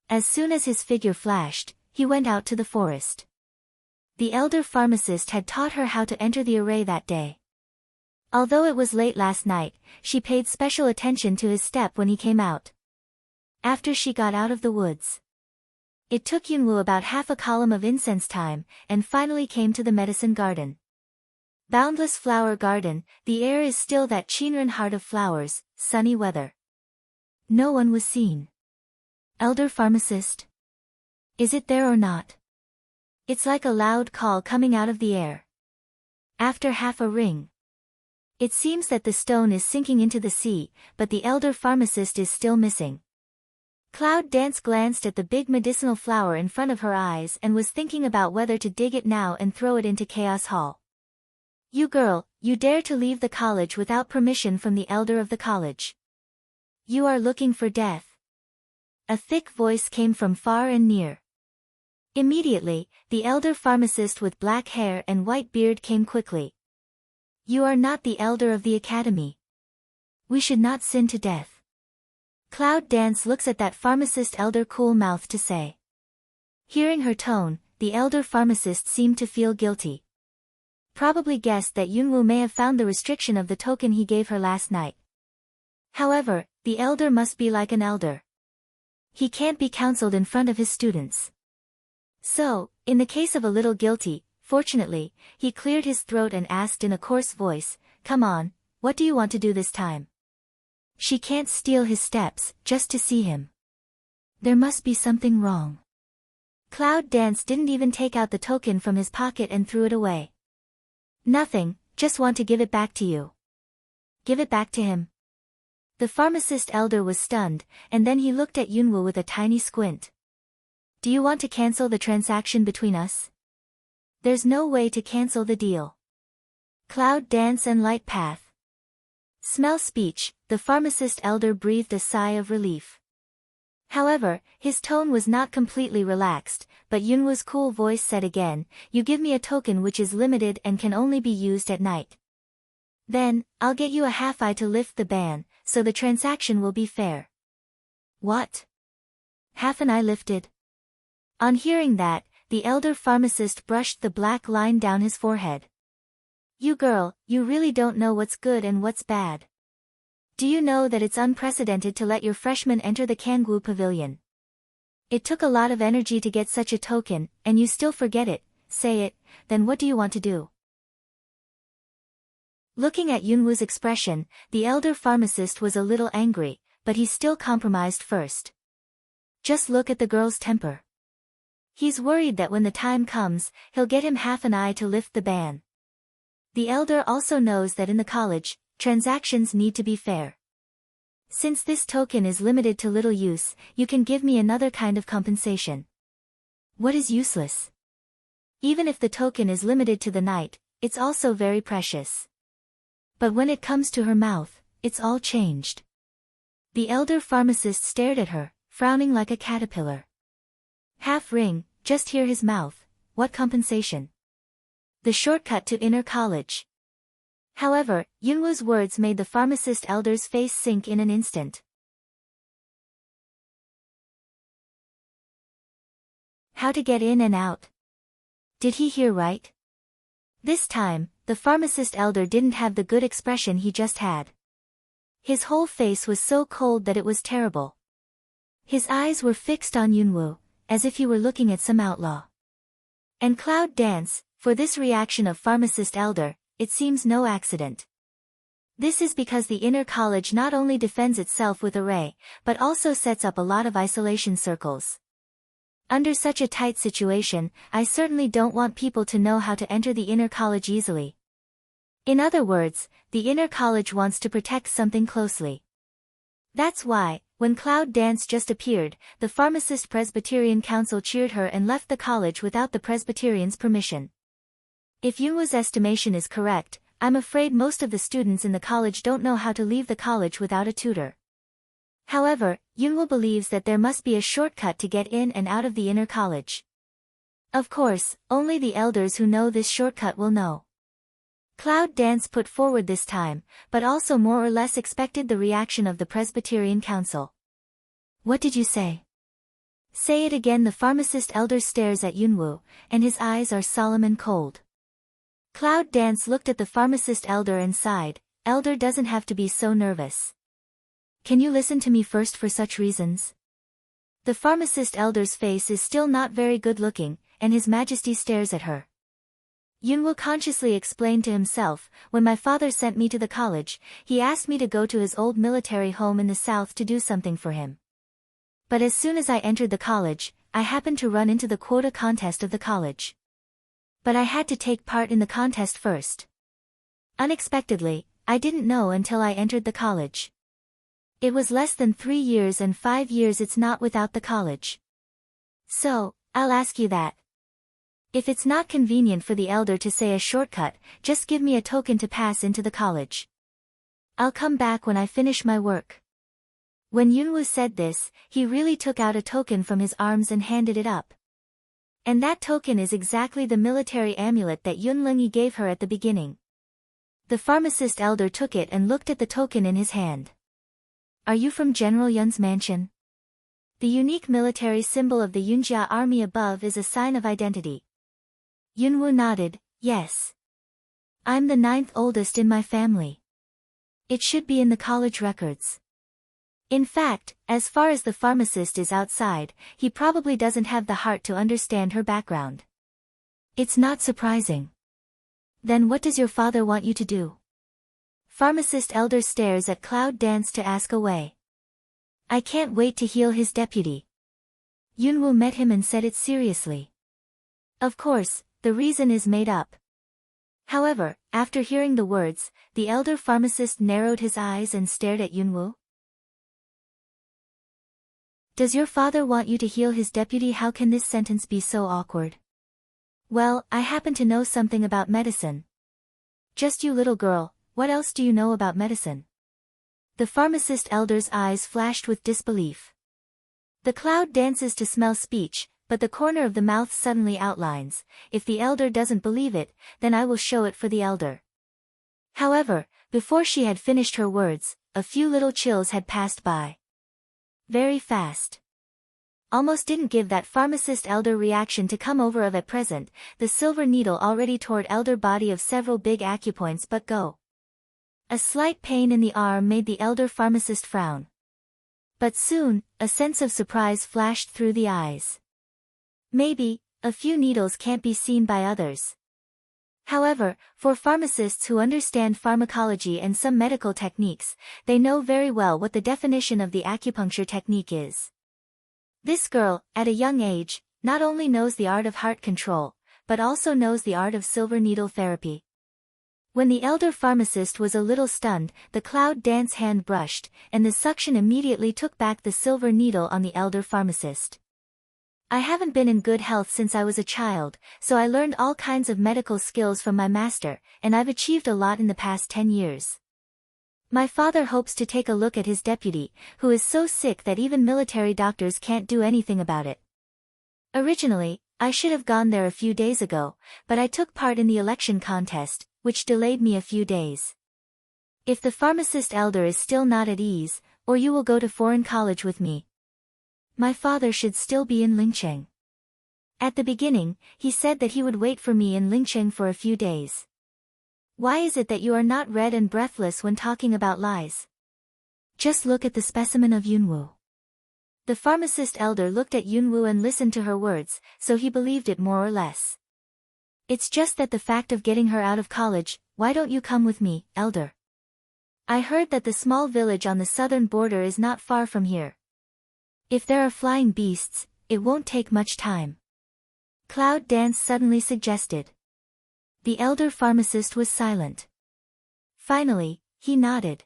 As soon as his figure flashed, he went out to the forest. The elder pharmacist had taught her how to enter the array that day. Although it was late last night, she paid special attention to his step when he came out. After she got out of the woods, it took Yunwoo about half a column of incense time, and finally came to the medicine garden. Boundless flower garden, the air is still that Chinran heart of flowers, sunny weather. No one was seen. Elder pharmacist? Is it there or not? It's like a loud call coming out of the air. After half a ring. It seems that the stone is sinking into the sea, but the elder pharmacist is still missing. Cloud Dance glanced at the big medicinal flower in front of her eyes and was thinking about whether to dig it now and throw it into Chaos Hall. You girl, you dare to leave the college without permission from the elder of the college. You are looking for death. A thick voice came from far and near. Immediately, the elder pharmacist with black hair and white beard came quickly. You are not the elder of the academy. We should not sin to death. Cloud Dance looks at that pharmacist elder cool-mouthed to say. Hearing her tone, the elder pharmacist seemed to feel guilty. Probably guessed that Yunwoo may have found the restriction of the token he gave her last night. However, the elder must be like an elder. He can't be counseled in front of his students. So, in the case of a little guilty, fortunately, he cleared his throat and asked in a coarse voice, Come on, what do you want to do this time? She can't steal his steps, just to see him. There must be something wrong. Cloud Dance didn't even take out the token from his pocket and threw it away. Nothing, just want to give it back to you. Give it back to him. The pharmacist elder was stunned, and then he looked at Yunwoo with a tiny squint. Do you want to cancel the transaction between us? There's no way to cancel the deal. Cloud Dance and Light Path. Smell speech, the pharmacist elder breathed a sigh of relief. However, his tone was not completely relaxed, but Yunwoo's cool voice said again, You give me a token which is limited and can only be used at night. Then, I'll get you a half-eye to lift the ban, so the transaction will be fair. What? Half an eye lifted? On hearing that, the elder pharmacist brushed the black line down his forehead. You girl, you really don't know what's good and what's bad. Do you know that it's unprecedented to let your freshmen enter the Kangwoo Pavilion? It took a lot of energy to get such a token, and you still forget it, say it, then what do you want to do? Looking at Yunwoo's expression, the elder pharmacist was a little angry, but he still compromised first. Just look at the girl's temper. He's worried that when the time comes, he'll get him half an eye to lift the ban. The elder also knows that in the college, transactions need to be fair. Since this token is limited to little use, you can give me another kind of compensation. What is useless? Even if the token is limited to the night, it's also very precious. But when it comes to her mouth, it's all changed. The elder pharmacist stared at her, frowning like a caterpillar. Half ring, just hear his mouth, what compensation? The shortcut to inner college. However, Yunwoo's words made the pharmacist elder's face sink in an instant. How to get in and out? Did he hear right? This time, the pharmacist elder didn't have the good expression he just had. His whole face was so cold that it was terrible. His eyes were fixed on Yunwoo, as if he were looking at some outlaw. And Cloud Dance, for this reaction of pharmacist elder, it seems no accident. This is because the inner college not only defends itself with array, but also sets up a lot of isolation circles. Under such a tight situation, I certainly don't want people to know how to enter the inner college easily. In other words, the inner college wants to protect something closely. That's why, When Cloud Dance just appeared, the Pharmacist Presbyterian Council cheered her and left the college without the Presbyterians' permission. If Yunwoo's estimation is correct, I'm afraid most of the students in the college don't know how to leave the college without a tutor. However, Yunwoo believes that there must be a shortcut to get in and out of the inner college. Of course, only the elders who know this shortcut will know. Cloud Dance put forward this time, but also more or less expected the reaction of the Presbyterian Council. What did you say? Say it again. The pharmacist elder stares at Yunwoo, and his eyes are solemn and cold. Cloud Dance looked at the pharmacist elder and sighed. Elder doesn't have to be so nervous. Can you listen to me first for such reasons? The pharmacist elder's face is still not very good looking, and his majesty stares at her. Yunwoo consciously explained to himself, when my father sent me to the college, he asked me to go to his old military home in the south to do something for him. But as soon as I entered the college, I happened to run into the quota contest of the college. But I had to take part in the contest first. Unexpectedly, I didn't know until I entered the college. It was less than 3 years and 5 years it's not without the college. So, I'll ask you that. If it's not convenient for the elder to say a shortcut, just give me a token to pass into the college. I'll come back when I finish my work. When Yunwoo said this, he really took out a token from his arms and handed it up. And that token is exactly the military amulet that Yunlungi gave her at the beginning. The pharmacist elder took it and looked at the token in his hand. Are you from General Yun's mansion? The unique military symbol of the Yunjia army above is a sign of identity. Yunwoo nodded, yes. I'm the 9th oldest in my family. It should be in the college records. In fact, as far as the pharmacist is outside, he probably doesn't have the heart to understand her background. It's not surprising. Then what does your father want you to do? Pharmacist elder stares at Cloud Dance to ask away. I can't wait to heal his deputy. Yunwoo met him and said it seriously. Of course, the reason is made up. However, after hearing the words, the elder pharmacist narrowed his eyes and stared at Yunwoo. Does your father want you to heal his deputy? How can this sentence be so awkward? Well, I happen to know something about medicine. Just you little girl, what else do you know about medicine? The pharmacist elder's eyes flashed with disbelief. The Cloud Dances to smell speech, but the corner of the mouth suddenly outlines. If the elder doesn't believe it, then I will show it for the elder. However, before she had finished her words, a few little chills had passed by. Very fast. Almost didn't give that pharmacist elder reaction to come over of at present, the silver needle already toward elder body of several big acupoints but go. A slight pain in the arm made the elder pharmacist frown. But soon, a sense of surprise flashed through the eyes. Maybe, a few needles can't be seen by others. However, for pharmacists who understand pharmacology and some medical techniques, they know very well what the definition of the acupuncture technique is. This girl, at a young age, not only knows the art of heart control, but also knows the art of silver needle therapy. When the elder pharmacist was a little stunned, the Cloud Dance hand brushed, and the suction immediately took back the silver needle on the elder pharmacist. I haven't been in good health since I was a child, so I learned all kinds of medical skills from my master, and I've achieved a lot in the past 10 years. My father hopes to take a look at his deputy, who is so sick that even military doctors can't do anything about it. Originally, I should have gone there a few days ago, but I took part in the election contest, which delayed me a few days. If the pharmacist elder is still not at ease, or you will go to foreign college with me. My father should still be in Lingcheng. At the beginning, he said that he would wait for me in Lingcheng for a few days. Why is it that you are not red and breathless when talking about lies? Just look at the specimen of Yunwoo. The pharmacist elder looked at Yunwoo and listened to her words, so he believed it more or less. It's just that the fact of getting her out of college. Why don't you come with me, elder? I heard that the small village on the southern border is not far from here. If there are flying beasts, it won't take much time. Cloud Dance suddenly suggested. The elder pharmacist was silent. Finally, he nodded.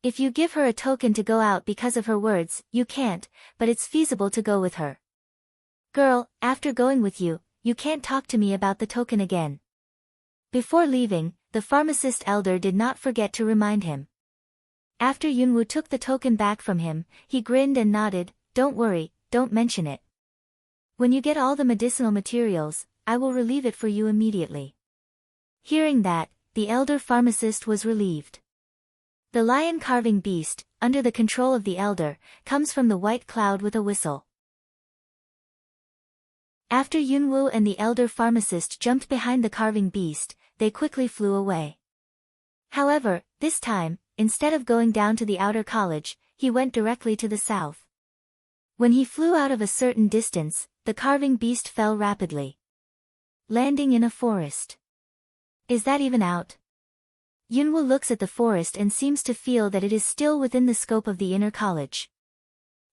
If you give her a token to go out because of her words, you can't, but it's feasible to go with her. Girl, after going with you, you can't talk to me about the token again. Before leaving, the pharmacist elder did not forget to remind him. After Yunwoo took the token back from him, he grinned and nodded, "Don't worry, don't mention it. When you get all the medicinal materials, I will relieve it for you immediately." Hearing that, the elder pharmacist was relieved. The lion-carving beast, under the control of the elder, comes from the white cloud with a whistle. After Yunwoo and the elder pharmacist jumped behind the carving beast, they quickly flew away. However, this time, instead of going down to the outer college, he went directly to the south. When he flew out of a certain distance, the carving beast fell rapidly, landing in a forest. Is that even out? Yunwoo looks at the forest and seems to feel that it is still within the scope of the inner college.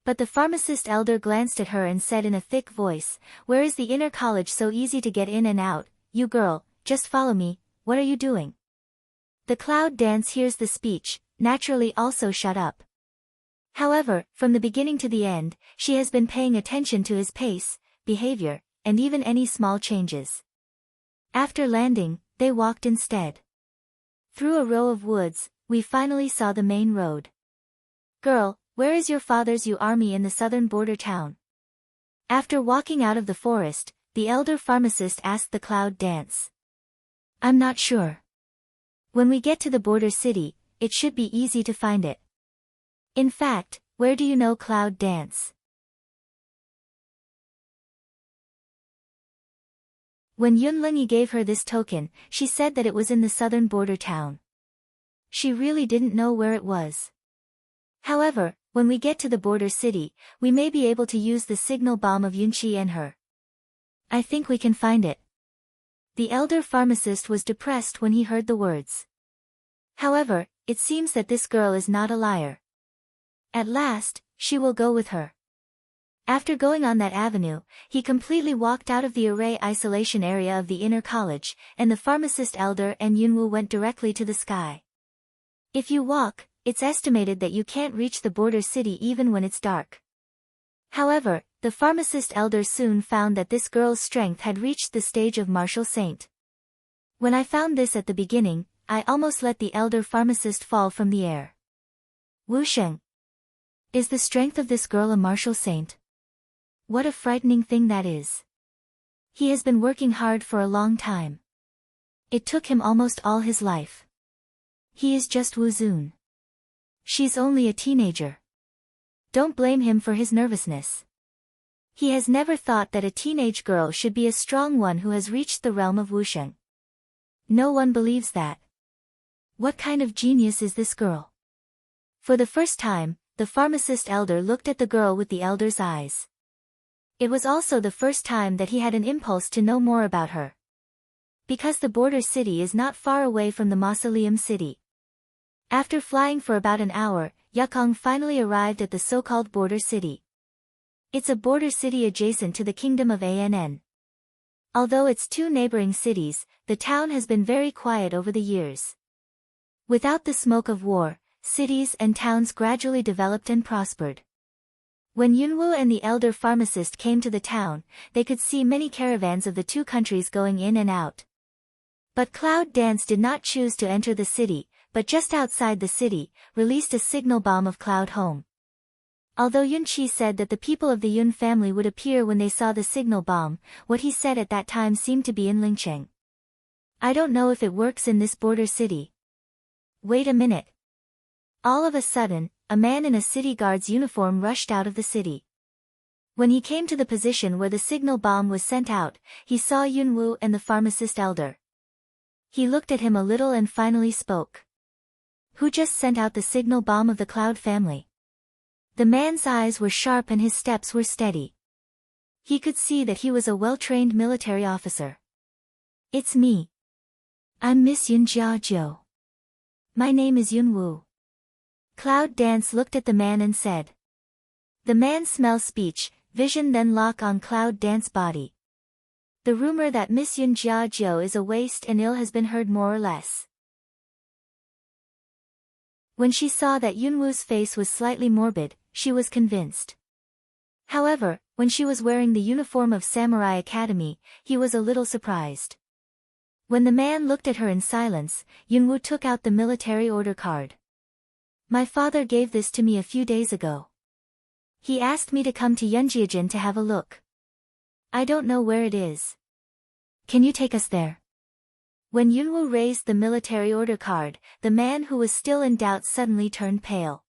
But the pharmacist elder glanced at her and said in a thick voice, "Where is the inner college so easy to get in and out? You girl, just follow me, what are you doing?" The cloud dance hears the speech, naturally also shut up. However, from the beginning to the end, she has been paying attention to his pace, behavior, and even any small changes. After landing, they walked instead. Through a row of woods, we finally saw the main road. "Girl, where is your father's army in the southern border town?" After walking out of the forest, the elder pharmacist asked the cloud dance. "I'm not sure. When we get to the border city, it should be easy to find it." "In fact, where do you know cloud dance?" When Yunlin gave her this token, she said that it was in the southern border town. She really didn't know where it was. However, when we get to the border city, we may be able to use the signal bomb of Yunqi and her. "I think we can find it." The elder pharmacist was depressed when he heard the words. However, it seems that this girl is not a liar. At last, she will go with her. After going on that avenue, he completely walked out of the array isolation area of the inner college, and the pharmacist elder and Yunwoo went directly to the sky. If you walk, it's estimated that you can't reach the border city even when it's dark. However, the pharmacist elder soon found that this girl's strength had reached the stage of martial saint. When I found this at the beginning, I almost let the elder pharmacist fall from the air. Wu Sheng. Is the strength of this girl a martial saint? What a frightening thing that is. He has been working hard for a long time. It took him almost all his life. He is just Wu Zun. She's only a teenager. Don't blame him for his nervousness. He has never thought that a teenage girl should be a strong one who has reached the realm of Wusheng. No one believes that. What kind of genius is this girl? For the first time, the pharmacist elder looked at the girl with the elder's eyes. It was also the first time that he had an impulse to know more about her. Because the border city is not far away from the mausoleum city. After flying for about an hour, Yukong finally arrived at the so-called border city. It's a border city adjacent to the kingdom of Ann. Although it's two neighboring cities, the town has been very quiet over the years. Without the smoke of war, cities and towns gradually developed and prospered. When Yunwoo and the elder pharmacist came to the town, they could see many caravans of the two countries going in and out. But Cloud Dance did not choose to enter the city, but just outside the city, released a signal bomb of Cloud Home. Although Yunqi said that the people of the Yun family would appear when they saw the signal bomb, what he said at that time seemed to be in Lingcheng. I don't know if it works in this border city. Wait a minute. All of a sudden, a man in a city guard's uniform rushed out of the city. When he came to the position where the signal bomb was sent out, he saw Yunwoo and the pharmacist elder. He looked at him a little and finally spoke. Who just sent out the signal bomb of the Cloud family? The man's eyes were sharp and his steps were steady. He could see that he was a well-trained military officer. It's me. I'm Miss Yun Jiajiu. My name is Yunwoo. Cloud Dance looked at the man and said. The man smells speech, vision then lock on Cloud Dance body. The rumor that Miss Yun Jiajiu is a waste and ill has been heard more or less. When she saw that Yunwoo's face was slightly morbid, she was convinced. However, when she was wearing the uniform of Samurai Academy, he was a little surprised. When the man looked at her in silence, Yunwoo took out the military order card. My father gave this to me a few days ago. He asked me to come to Yunjiajin to have a look. I don't know where it is. Can you take us there? When Yunwoo raised the military order card, the man who was still in doubt suddenly turned pale.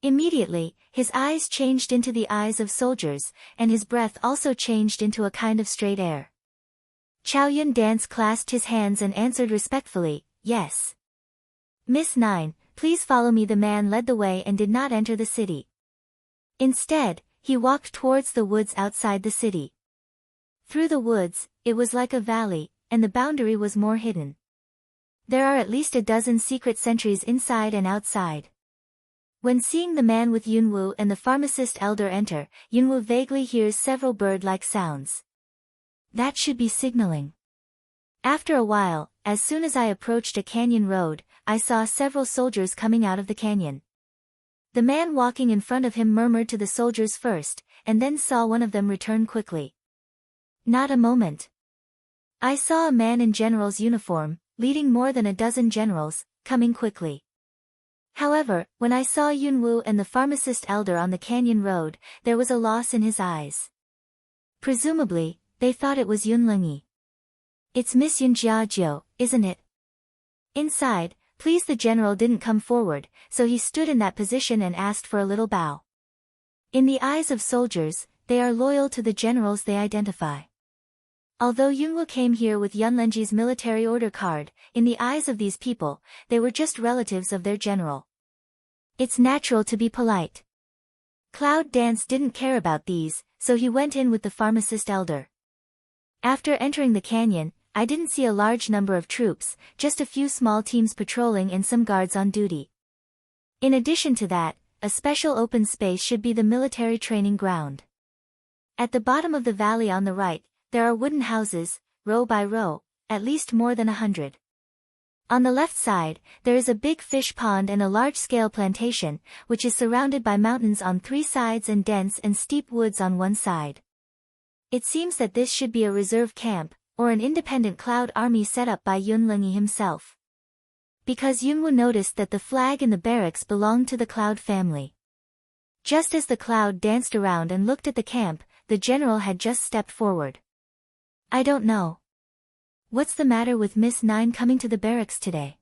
Immediately, his eyes changed into the eyes of soldiers, and his breath also changed into a kind of straight air. Chow Yun Dance clasped his hands and answered respectfully, yes. Miss Nine, please follow me. The man led the way and did not enter the city. Instead, he walked towards the woods outside the city. Through the woods, it was like a valley, and the boundary was more hidden. There are at least a dozen secret sentries inside and outside. When seeing the man with Yunwoo and the pharmacist elder enter, Yunwoo vaguely hears several bird-like sounds. That should be signaling. After a while, as soon as I approached a canyon road, I saw several soldiers coming out of the canyon. The man walking in front of him murmured to the soldiers first, and then saw one of them return quickly. Not a moment. I saw a man in general's uniform, leading more than a dozen generals, coming quickly. However, when I saw Yunwoo and the pharmacist elder on the canyon road, there was a loss in his eyes. Presumably, they thought it was Yunlingyi. It's Miss Yunjiajio, isn't it? Inside, please. The general didn't come forward, so he stood in that position and asked for a little bow. In the eyes of soldiers, they are loyal to the generals they identify. Although Yunwoo came here with Yunlingyi's military order card, in the eyes of these people, they were just relatives of their general. It's natural to be polite. Cloud Dance didn't care about these, so he went in with the pharmacist elder. After entering the canyon, I didn't see a large number of troops, just a few small teams patrolling and some guards on duty. In addition to that, a special open space should be the military training ground. At the bottom of the valley on the right, there are wooden houses, row by row, at least more than 100. On the left side, there is a big fish pond and a large-scale plantation, which is surrounded by mountains on 3 sides and dense and steep woods on 1 side. It seems that this should be a reserve camp, or an independent cloud army set up by Yunlingyi himself. Because Yunwoo noticed that the flag in the barracks belonged to the Cloud family. Just as the Cloud danced around and looked at the camp, the general had just stepped forward. I don't know. What's the matter with Miss Nine coming to the barracks today?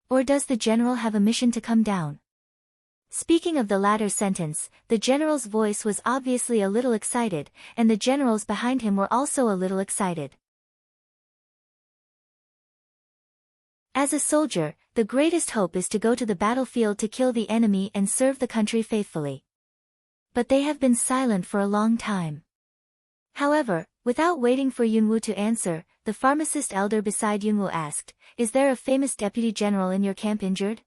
Or does the general have a mission to come down? Speaking of the latter sentence, the general's voice was obviously a little excited, and the generals behind him were also a little excited. As a soldier, the greatest hope is to go to the battlefield to kill the enemy and serve the country faithfully. But they have been silent for a long time. However, without waiting for Yunwoo to answer, the pharmacist elder beside Yunwoo asked, is there a famous deputy general in your camp injured?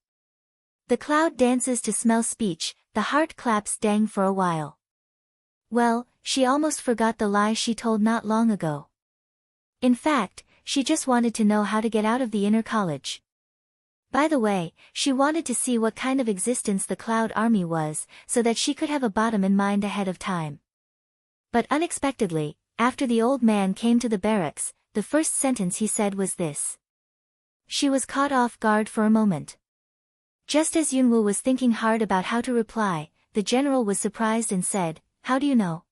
The Cloud dances to smell speech, the heart claps dang for a while. Well, she almost forgot the lie she told not long ago. In fact, she just wanted to know how to get out of the inner college. By the way, she wanted to see what kind of existence the Cloud army was, so that she could have a bottom in mind ahead of time. But unexpectedly, after the old man came to the barracks, the first sentence he said was this. She was caught off guard for a moment. Just as Yunwoo was thinking hard about how to reply, the general was surprised and said, how do you know?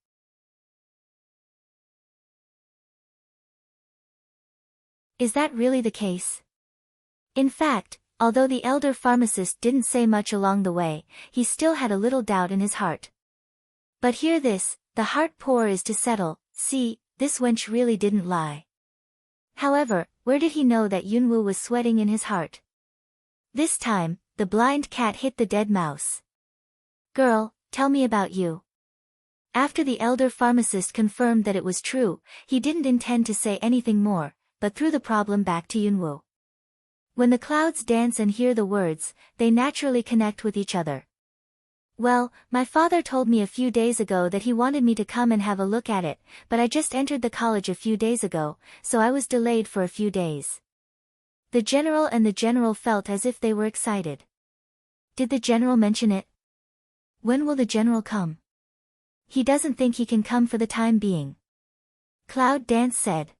Is that really the case? In fact, although the elder pharmacist didn't say much along the way, he still had a little doubt in his heart. But hear this, the heart pour is to settle, see, this wench really didn't lie. However, where did he know that Yunwoo was sweating in his heart? This time, the blind cat hit the dead mouse. Girl, tell me about you. After the elder pharmacist confirmed that it was true, he didn't intend to say anything more, but threw the problem back to Yunwoo. When the Clouds dance and hear the words, they naturally connect with each other. Well, my father told me a few days ago that he wanted me to come and have a look at it, but I just entered the college a few days ago, so I was delayed for a few days. The general and the general felt as if they were excited. Did the general mention it? When will the general come? He doesn't think he can come for the time being. Cloud Dance said.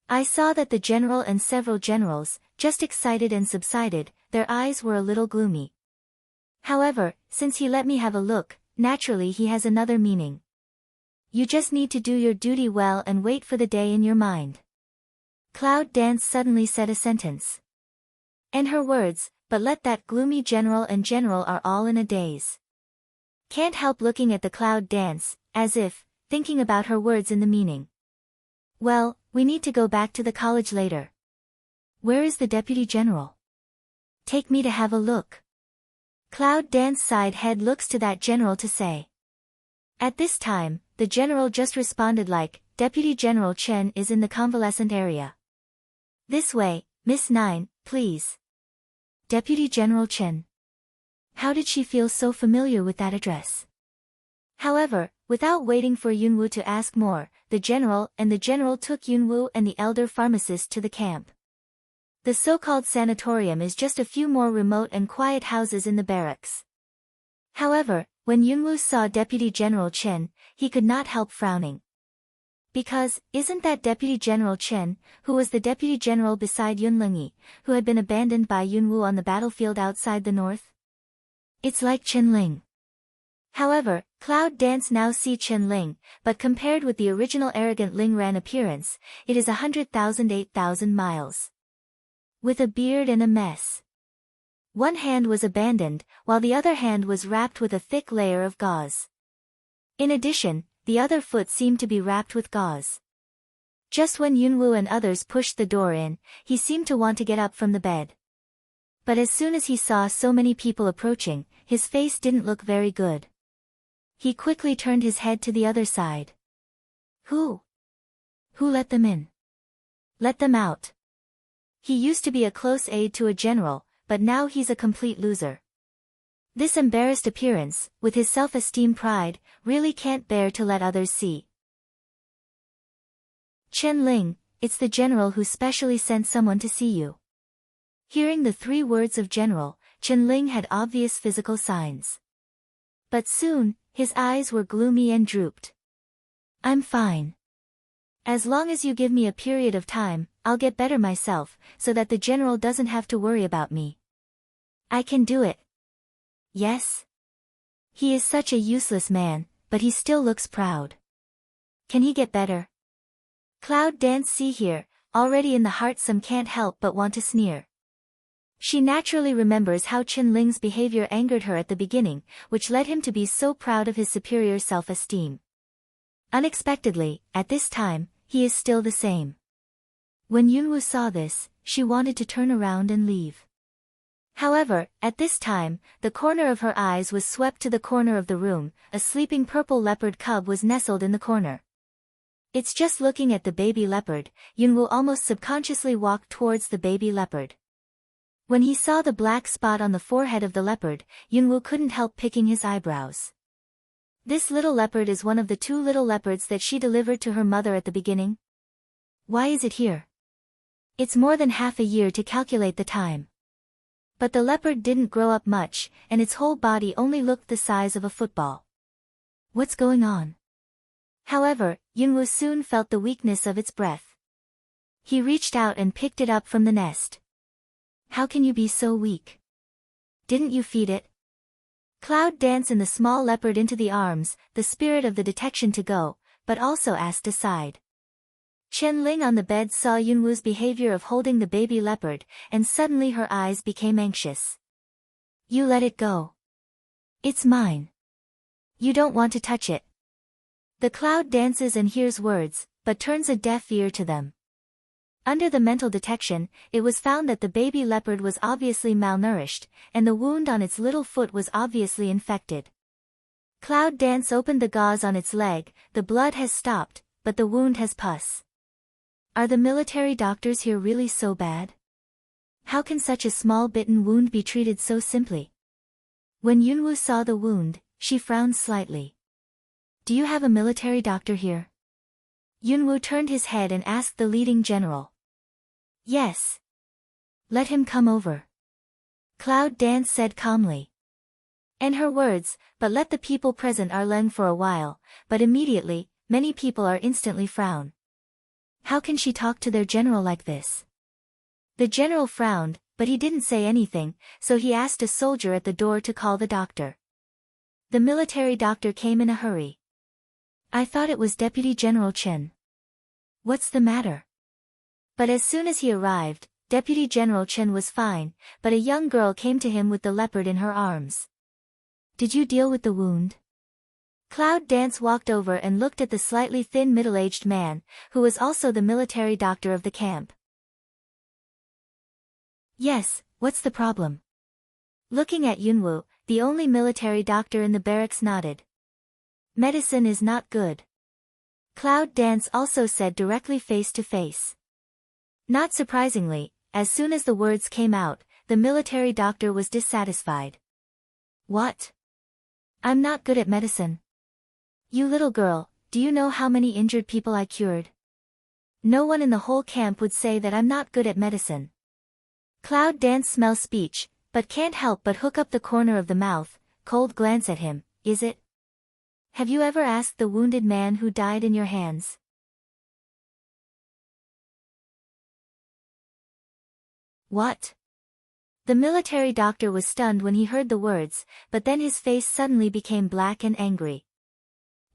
I saw that the general and several generals, just excited and subsided, their eyes were a little gloomy. However, since he let me have a look, naturally he has another meaning. You just need to do your duty well and wait for the day in your mind. Cloud Dance suddenly said a sentence. And her words, but let that gloomy general and general are all in a daze. Can't help looking at the Cloud Dance, as if, thinking about her words in the meaning. Well, we need to go back to the college later. Where is the deputy general? Take me to have a look. Cloud Dance side head looks to that general to say. At this time, the general just responded like, Deputy General Chen is in the convalescent area. This way, Miss 9, please. Deputy General Chen. How did she feel so familiar with that address? However, without waiting for Yunwoo to ask more, the general took Yunwoo and the elder pharmacist to the camp. The so-called sanatorium is just a few more remote and quiet houses in the barracks. However, when Yunwoo saw Deputy General Chen, he could not help frowning. Because, isn't that Deputy General Chen, who was the Deputy General beside Yunlingyi, who had been abandoned by Yunwoo on the battlefield outside the north? It's like Chen Ling. However, Cloud Dance now see Chen Ling, but compared with the original arrogant Ling Ran appearance, it is 8,000 miles. With a beard and a mess. One hand was abandoned, while the other hand was wrapped with a thick layer of gauze. In addition, the other foot seemed to be wrapped with gauze. Just when Yunwoo and others pushed the door in, he seemed to want to get up from the bed. But as soon as he saw so many people approaching, his face didn't look very good. He quickly turned his head to the other side. Who let them in? Let them out. He used to be a close aide to a general, but now he's a complete loser. This embarrassed appearance, with his self-esteem pride, really can't bear to let others see. Chen Ling, it's the general who specially sent someone to see you. Hearing the 3 words of general, Chen Ling had obvious physical signs. But soon, his eyes were gloomy and drooped. I'm fine. As long as you give me a period of time, I'll get better myself, so that the general doesn't have to worry about me. I can do it. Yes? He is such a useless man, but he still looks proud. Can he get better? Cloud Dance see here, already in the heart some can't help but want to sneer. She naturally remembers how Chen Ling's behavior angered her at the beginning, which led him to be so proud of his superior self-esteem. Unexpectedly, at this time, he is still the same. When Yunwoo saw this, she wanted to turn around and leave. However, at this time, the corner of her eyes was swept to the corner of the room, a sleeping purple leopard cub was nestled in the corner. It's just looking at the baby leopard, Yunwoo almost subconsciously walked towards the baby leopard. When he saw the black spot on the forehead of the leopard, Yunwoo couldn't help picking his eyebrows. This little leopard is one of the 2 little leopards that she delivered to her mother at the beginning. Why is it here? It's more than half a year to calculate the time. But the leopard didn't grow up much, and its whole body only looked the size of a football. What's going on? However, Yunwoo soon felt the weakness of its breath. He reached out and picked it up from the nest. How can you be so weak? Didn't you feed it? Cloud Dance in the small leopard into the arms, the spirit of the detection to go, but also asked aside. Chen Ling on the bed saw Yunwoo's behavior of holding the baby leopard, and suddenly her eyes became anxious. You let it go. It's mine. You don't want to touch it. The Cloud dances and hears words, but turns a deaf ear to them. Under the mental detection, it was found that the baby leopard was obviously malnourished, and the wound on its little foot was obviously infected. Cloud Dance opened the gauze on its leg, the blood has stopped, but the wound has pus. Are the military doctors here really so bad? How can such a small bitten wound be treated so simply? When Yunwoo saw the wound, she frowned slightly. Do you have a military doctor here? Yunwoo turned his head and asked the leading general. Yes. Let him come over. Cloud Dance said calmly. And her words, but let the people present are leng for a while, but immediately, many people are instantly frown. How can she talk to their general like this? The general frowned, but he didn't say anything, so he asked a soldier at the door to call the doctor. The military doctor came in a hurry. I thought it was Deputy General Chen. What's the matter? But as soon as he arrived, Deputy General Chen was fine, but a young girl came to him with the leopard in her arms. Did you deal with the wound? Cloud Dance walked over and looked at the slightly thin middle-aged man, who was also the military doctor of the camp. Yes, what's the problem? Looking at Yunwu, the only military doctor in the barracks nodded. Medicine is not good. Cloud Dance also said directly face to face. Not surprisingly, as soon as the words came out, the military doctor was dissatisfied. What? I'm not good at medicine. You little girl, do you know how many injured people I cured? No one in the whole camp would say that I'm not good at medicine. Cloud Dance smells speech, but can't help but hook up the corner of the mouth, cold glance at him, is it? Have you ever asked the wounded man who died in your hands? What? The military doctor was stunned when he heard the words, but then his face suddenly became black and angry.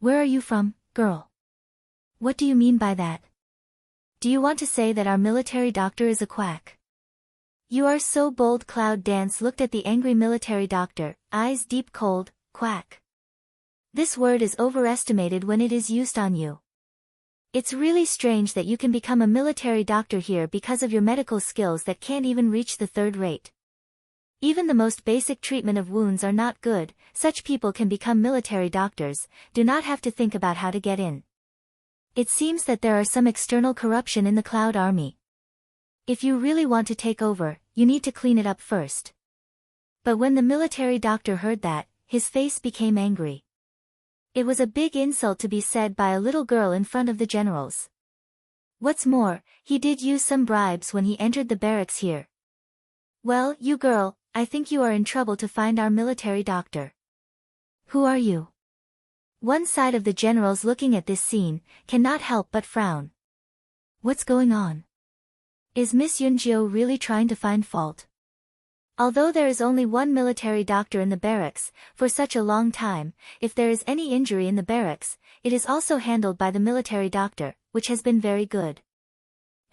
Where are you from, girl? What do you mean by that? Do you want to say that our military doctor is a quack? You are so bold. Cloud Dance looked at the angry military doctor, eyes deep cold, quack. This word is overestimated when it is used on you. It's really strange that you can become a military doctor here because of your medical skills that can't even reach the third rate. Even the most basic treatment of wounds are not good. Such people can become military doctors, do not have to think about how to get in. It seems that there are some external corruption in the Cloud Army. If you really want to take over, you need to clean it up first. But when the military doctor heard that, his face became angry. It was a big insult to be said by a little girl in front of the generals. What's more, he did use some bribes when he entered the barracks here. Well, you girl, I think you are in trouble to find our military doctor. Who are you? One side of the generals looking at this scene, cannot help but frown. What's going on? Is Miss Yunjiu really trying to find fault? Although there is only one military doctor in the barracks, for such a long time, if there is any injury in the barracks, it is also handled by the military doctor, which has been very good.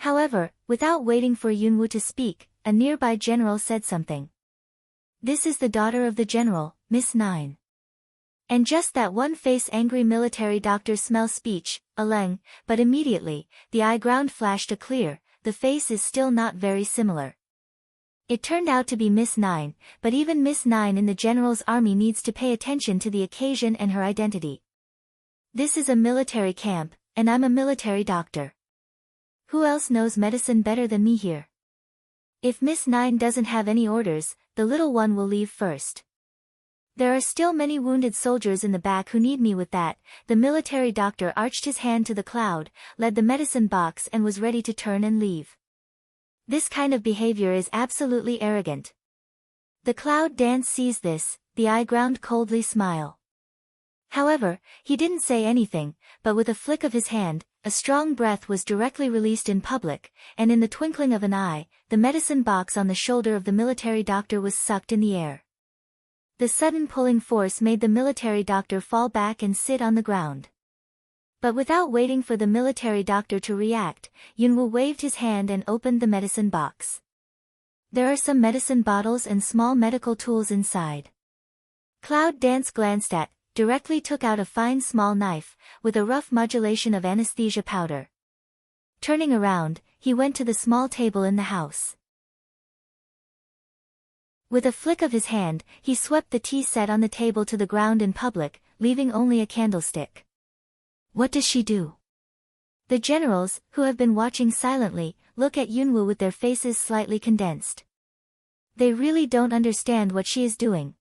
However, without waiting for Yunwu to speak, a nearby general said something. This is the daughter of the general, Miss Nine. And just that one face angry military doctor smells speech, Aleng, but immediately, the eye ground flashed a clear, the face is still not very similar. It turned out to be Miss Nine, but even Miss Nine in the general's army needs to pay attention to the occasion and her identity. This is a military camp, and I'm a military doctor. Who else knows medicine better than me here? If Miss Nine doesn't have any orders, the little one will leave first. There are still many wounded soldiers in the back who need me with that. The military doctor arched his hand to the cloud, led the medicine box and was ready to turn and leave. This kind of behavior is absolutely arrogant. The Cloud Dance sees this, the eye ground coldly smile. However, he didn't say anything, but with a flick of his hand, a strong breath was directly released in public, and in the twinkling of an eye, the medicine box on the shoulder of the military doctor was sucked in the air. The sudden pulling force made the military doctor fall back and sit on the ground. But without waiting for the military doctor to react, Yunwu waved his hand and opened the medicine box. There are some medicine bottles and small medical tools inside. Cloud Dance glanced at, directly took out a fine small knife, with a rough modulation of anesthesia powder. Turning around, he went to the small table in the house. With a flick of his hand, he swept the tea set on the table to the ground in public, leaving only a candlestick. What does she do? The generals, who have been watching silently, look at Yunwu with their faces slightly condensed. They really don't understand what she is doing.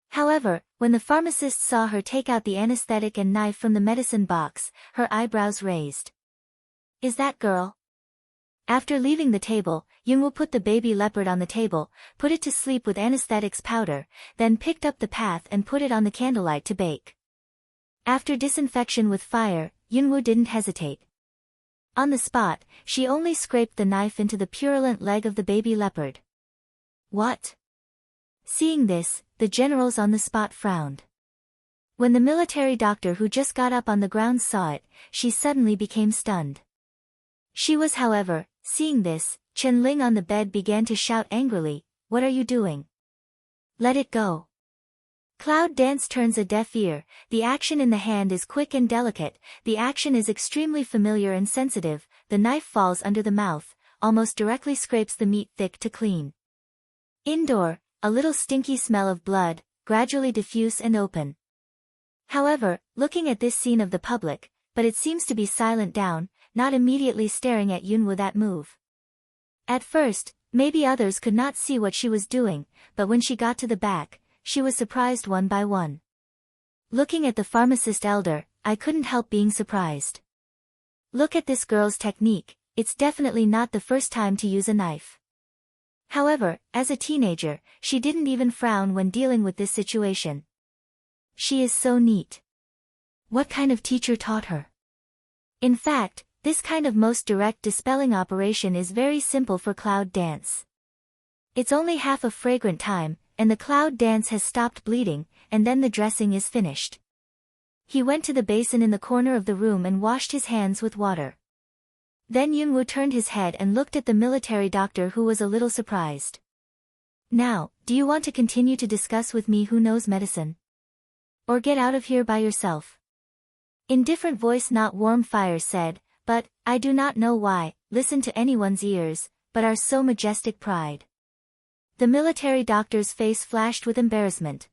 However, when the pharmacist saw her take out the anesthetic and knife from the medicine box, her eyebrows raised. Is that girl? After leaving the table, Yunwoo put the baby leopard on the table, put it to sleep with anesthetics powder, then picked up the path and put it on the candlelight to bake. After disinfection with fire, Yunwoo didn't hesitate. On the spot, she only scraped the knife into the purulent leg of the baby leopard. What? Seeing this, the generals on the spot frowned. When the military doctor who just got up on the ground saw it, she suddenly became stunned. She was, however, seeing this, Chen Ling on the bed began to shout angrily, "What are you doing? Let it go." Cloud dance turns a deaf ear, the action in the hand is quick and delicate, the action is extremely familiar and sensitive, the knife falls under the mouth, almost directly scrapes the meat thick to clean. Indoor, a little stinky smell of blood, gradually diffuse and open. However, looking at this scene of the public, but it seems to be silent down, not immediately staring at Yunwoo that move. At first, maybe others could not see what she was doing, but when she got to the back, she was surprised one by one. Looking at the pharmacist elder, I couldn't help being surprised. Look at this girl's technique, it's definitely not the first time to use a knife. However, as a teenager, she didn't even frown when dealing with this situation. She is so neat. What kind of teacher taught her? In fact, this kind of most direct dispelling operation is very simple for cloud dance. It's only half a fragrant time, and the cloud dance has stopped bleeding, and then the dressing is finished. He went to the basin in the corner of the room and washed his hands with water. Then Yunwoo turned his head and looked at the military doctor, who was a little surprised. "Now, do you want to continue to discuss with me who knows medicine? Or get out of here by yourself?" In different voice, not warm fire said, "But, I do not know why, listen to anyone's ears, but are so majestic pride." The military doctor's face flashed with embarrassment.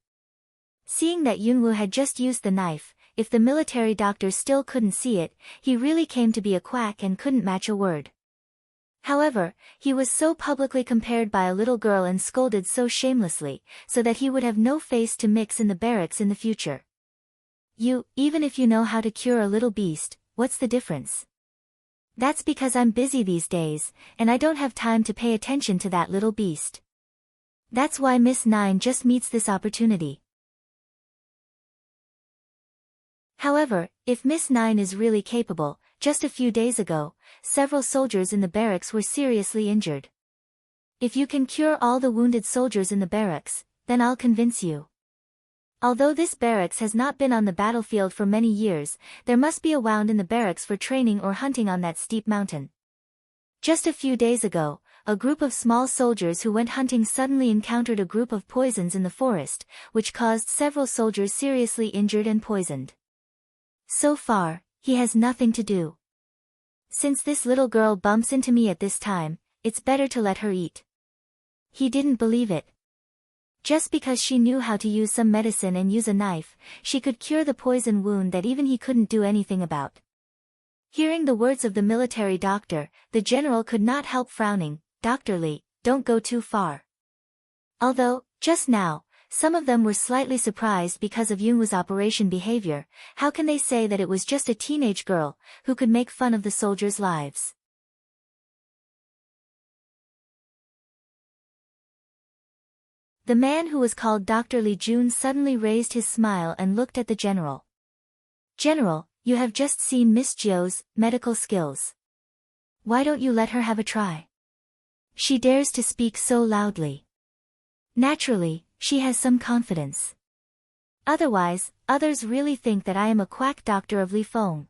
Seeing that Yunwoo had just used the knife, if the military doctor still couldn't see it, he really came to be a quack and couldn't match a word. However, he was so publicly compared by a little girl and scolded so shamelessly, so that he would have no face to mix in the barracks in the future. Even if you know how to cure a little beast, what's the difference? That's because I'm busy these days, and I don't have time to pay attention to that little beast. That's why Miss Nine just meets this opportunity. However, if Miss Nine is really capable, just a few days ago, several soldiers in the barracks were seriously injured. If you can cure all the wounded soldiers in the barracks, then I'll convince you. Although this barracks has not been on the battlefield for many years, there must be a wound in the barracks for training or hunting on that steep mountain. Just a few days ago, a group of small soldiers who went hunting suddenly encountered a group of poisons in the forest, which caused several soldiers seriously injured and poisoned. So far, he has nothing to do. Since this little girl bumps into me at this time, it's better to let her eat. He didn't believe it. Just because she knew how to use some medicine and use a knife, she could cure the poison wound that even he couldn't do anything about. Hearing the words of the military doctor, the general could not help frowning. "Dr. Lee, don't go too far." Although, just now, some of them were slightly surprised because of Yunwoo's operation behavior, how can they say that it was just a teenage girl, who could make fun of the soldiers' lives? The man who was called Dr. Lee Jun suddenly raised his smile and looked at the general. "General, you have just seen Miss Jio's medical skills. Why don't you let her have a try? She dares to speak so loudly. Naturally, she has some confidence. Otherwise, others really think that I am a quack doctor of Li Feng.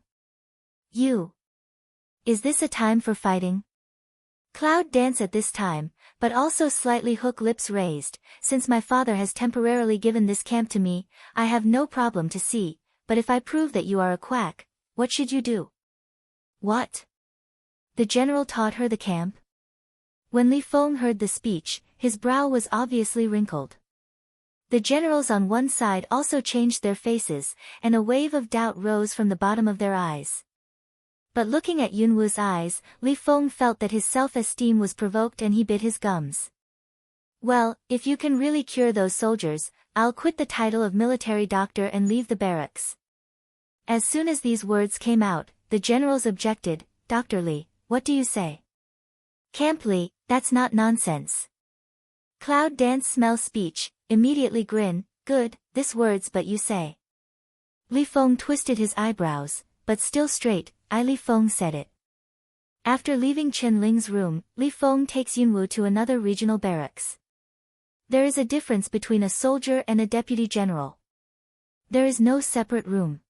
Is this a time for fighting?" Cloud dance at this time, but also slightly hook lips raised. "Since my father has temporarily given this camp to me, I have no problem to see, but if I prove that you are a quack, what should you do?" "What?" The general taught her the camp? When Li Feng heard the speech, his brow was obviously wrinkled. The generals on one side also changed their faces, and a wave of doubt rose from the bottom of their eyes. But looking at Yunwoo's eyes, Li Feng felt that his self-esteem was provoked and he bit his gums. "Well, if you can really cure those soldiers, I'll quit the title of military doctor and leave the barracks." As soon as these words came out, the generals objected. "Dr. Li, what do you say? Camp Li, that's not nonsense. Cloud Dance smell speech, immediately grin, good, this words but you say. Li Feng twisted his eyebrows, but still straight, Li Feng said it. After leaving Chen Ling's room, Li Feng takes Yunwu to another regional barracks. There is a difference between a soldier and a deputy general. There is no separate room.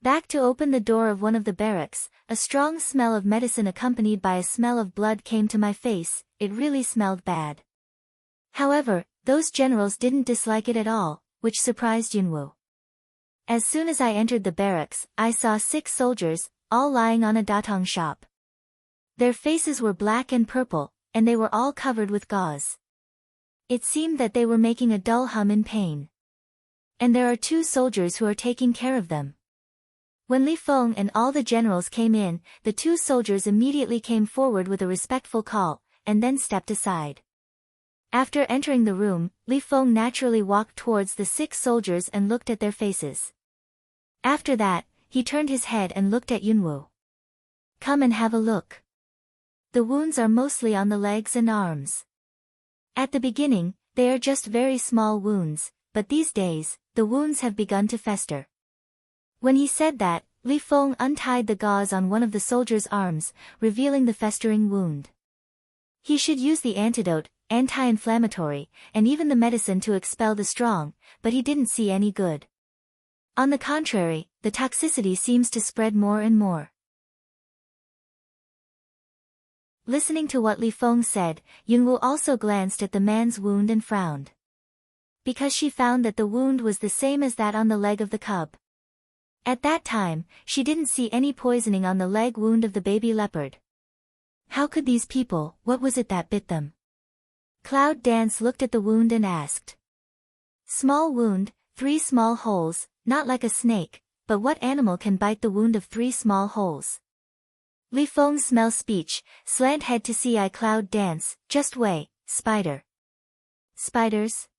Back to open the door of one of the barracks, a strong smell of medicine accompanied by a smell of blood came to my face, it really smelled bad. However, those generals didn't dislike it at all, which surprised Yunwu. As soon as I entered the barracks, I saw 6 soldiers, all lying on a datong shop. Their faces were black and purple, and they were all covered with gauze. It seemed that they were making a dull hum in pain. And there are 2 soldiers who are taking care of them. When Li Feng and all the generals came in, the 2 soldiers immediately came forward with a respectful call, and then stepped aside. After entering the room, Li Feng naturally walked towards the 6 soldiers and looked at their faces. After that, he turned his head and looked at Yunwu. Come and have a look. The wounds are mostly on the legs and arms. At the beginning, they are just very small wounds, but these days, the wounds have begun to fester. When he said that, Li Feng untied the gauze on one of the soldier's arms, revealing the festering wound. He should use the antidote, anti-inflammatory, and even the medicine to expel the strong, but he didn't see any good. On the contrary, the toxicity seems to spread more and more. Listening to what Li Feng said, Yunwu also glanced at the man's wound and frowned. Because she found that the wound was the same as that on the leg of the cub. At that time, she didn't see any poisoning on the leg wound of the baby leopard. How could these people, what was it that bit them? Cloud Dance looked at the wound and asked. Small wound, 3 small holes, not like a snake, but what animal can bite the wound of 3 small holes? Li Feng smell speech, slant head to see eye Cloud Dance, just way, spider. Spiders?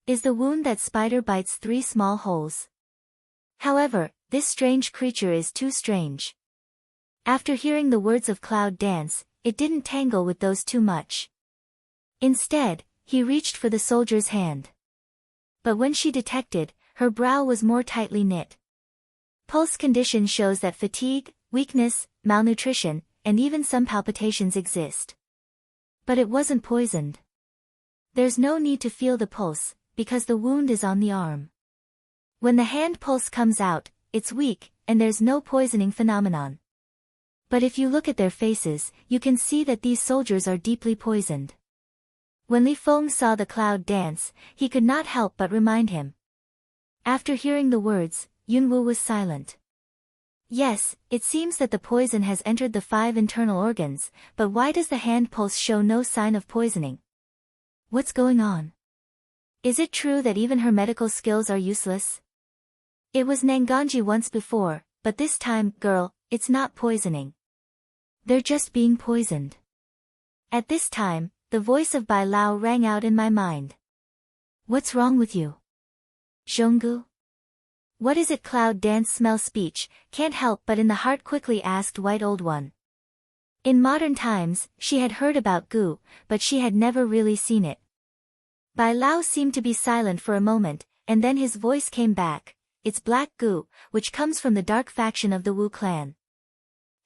Is the wound that spider bites 3 small holes? However, this strange creature is too strange. After hearing the words of Cloud Dance, it didn't tangle with those too much. Instead, he reached for the soldier's hand. But when she detected, her brow was more tightly knit. Pulse condition shows that fatigue, weakness, malnutrition, and even some palpitations exist. But it wasn't poisoned. There's no need to feel the pulse, because the wound is on the arm. When the hand pulse comes out, it's weak, and there's no poisoning phenomenon. But if you look at their faces, you can see that these soldiers are deeply poisoned. When Li Feng saw the Cloud Dance, he could not help but remind him. After hearing the words, Yunwu was silent. Yes, it seems that the poison has entered the 5 internal organs, but why does the hand pulse show no sign of poisoning? What's going on? Is it true that even her medical skills are useless? It was Nanganji once before, but this time, girl, it's not poisoning. They're just being poisoned. At this time, the voice of Bai Lao rang out in my mind. What's wrong with you? Zhonggu? What is it? Cloud Dance smell speech, can't help but in the heart quickly asked White Old One. In modern times, she had heard about Gu, but she had never really seen it. Bai Lao seemed to be silent for a moment, and then his voice came back. It's Black Gu, which comes from the dark faction of the Wu clan.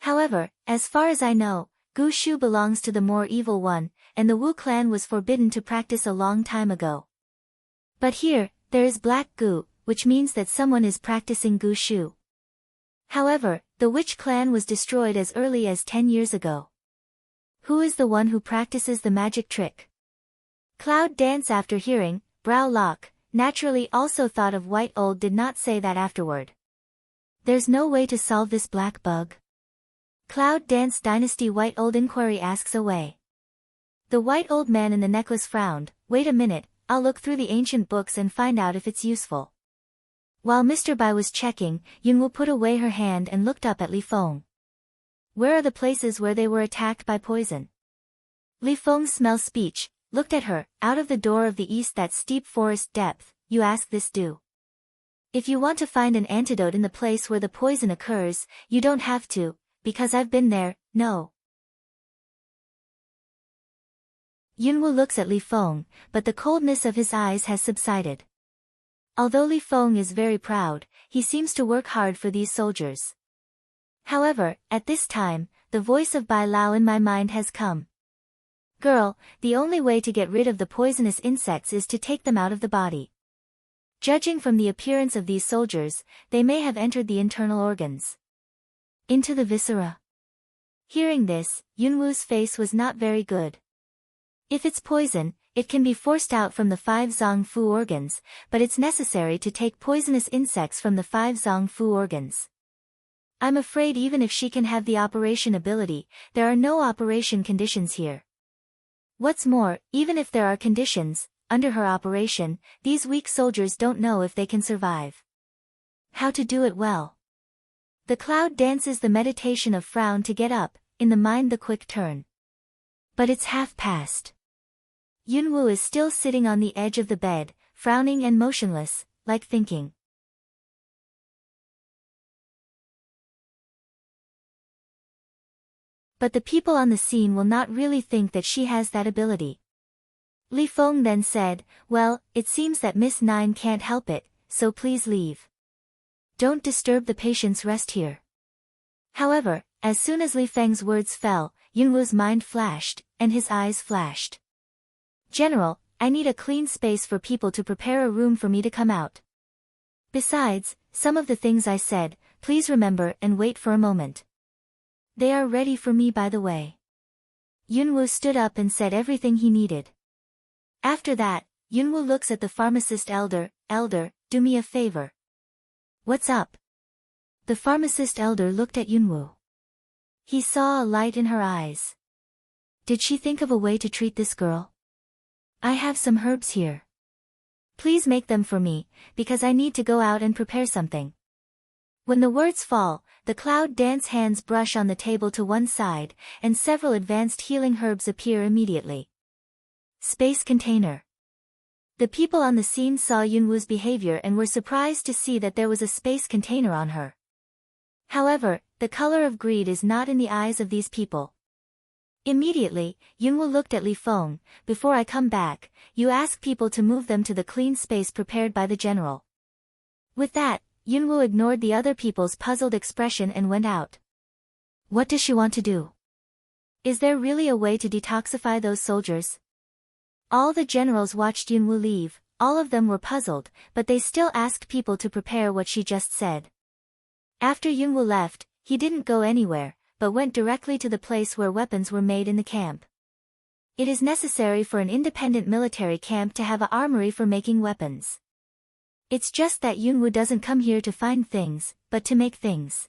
However, as far as I know, Gu Shu belongs to the more evil one, and the Wu clan was forbidden to practice a long time ago. But here, there is Black Gu, which means that someone is practicing Gu Shu. However, the witch clan was destroyed as early as 10 years ago. Who is the one who practices the magic trick? Cloud Dance, after hearing, brow lock, naturally also thought of White Old did not say that afterward. There's no way to solve this black bug? Cloud Dance Dynasty White Old inquiry asks away. The White Old man in the necklace frowned. Wait a minute, I'll look through the ancient books and find out if it's useful. While Mr. Bai was checking, Yunwu put away her hand and looked up at Li Feng. Where are the places where they were attacked by poison? Li Feng smells speech, looked at her, out of the door of the east, that steep forest depth. You ask this do. If you want to find an antidote in the place where the poison occurs, you don't have to, because I've been there, no. Yunwoo looks at Li Feng, but the coldness of his eyes has subsided. Although Li Feng is very proud, he seems to work hard for these soldiers. However, at this time, the voice of Bai Lao in my mind has come. Girl, the only way to get rid of the poisonous insects is to take them out of the body. Judging from the appearance of these soldiers, they may have entered the internal organs. Into the viscera. Hearing this, Yunwoo's face was not very good. If it's poison, it can be forced out from the 5 Zong Fu organs, but it's necessary to take poisonous insects from the 5 Zong Fu organs. I'm afraid even if she can have the operation ability, there are no operation conditions here. What's more, even if there are conditions, under her operation, these weak soldiers don't know if they can survive. How to do it well. The cloud dances the meditation of frown to get up, in the mind the quick turn. But it's half past. Yunwoo is still sitting on the edge of the bed, frowning and motionless, like thinking. But the people on the scene will not really think that she has that ability. Li Feng then said, well, it seems that Miss Nine can't help it, so please leave. Don't disturb the patient's rest here. However, as soon as Li Feng's words fell, Yunwoo's mind flashed, and his eyes flashed. General, I need a clean space for people to prepare a room for me to come out. Besides, some of the things I said, please remember and wait for a moment. They are ready for me by the way. Yunwoo stood up and said everything he needed. After that, Yunwoo looks at the pharmacist elder, do me a favor. What's up? The pharmacist elder looked at Yunwoo. He saw a light in her eyes. Did she think of a way to treat this girl? I have some herbs here. Please make them for me, because I need to go out and prepare something. When the words fall, the cloud dance hands brush on the table to one side, and several advanced healing herbs appear immediately. Space container. The people on the scene saw Yunwoo's behavior and were surprised to see that there was a space container on her. However, the color of greed is not in the eyes of these people. Immediately, Yunwoo looked at Li Feng. Before I come back, you ask people to move them to the clean space prepared by the general. With that, Yunwoo ignored the other people's puzzled expression and went out. What does she want to do? Is there really a way to detoxify those soldiers? All the generals watched Yunwoo leave. All of them were puzzled, but they still asked people to prepare what she just said. After Yunwoo left, he didn't go anywhere, but went directly to the place where weapons were made in the camp. It is necessary for an independent military camp to have an armory for making weapons. It's just that Yunwoo doesn't come here to find things, but to make things.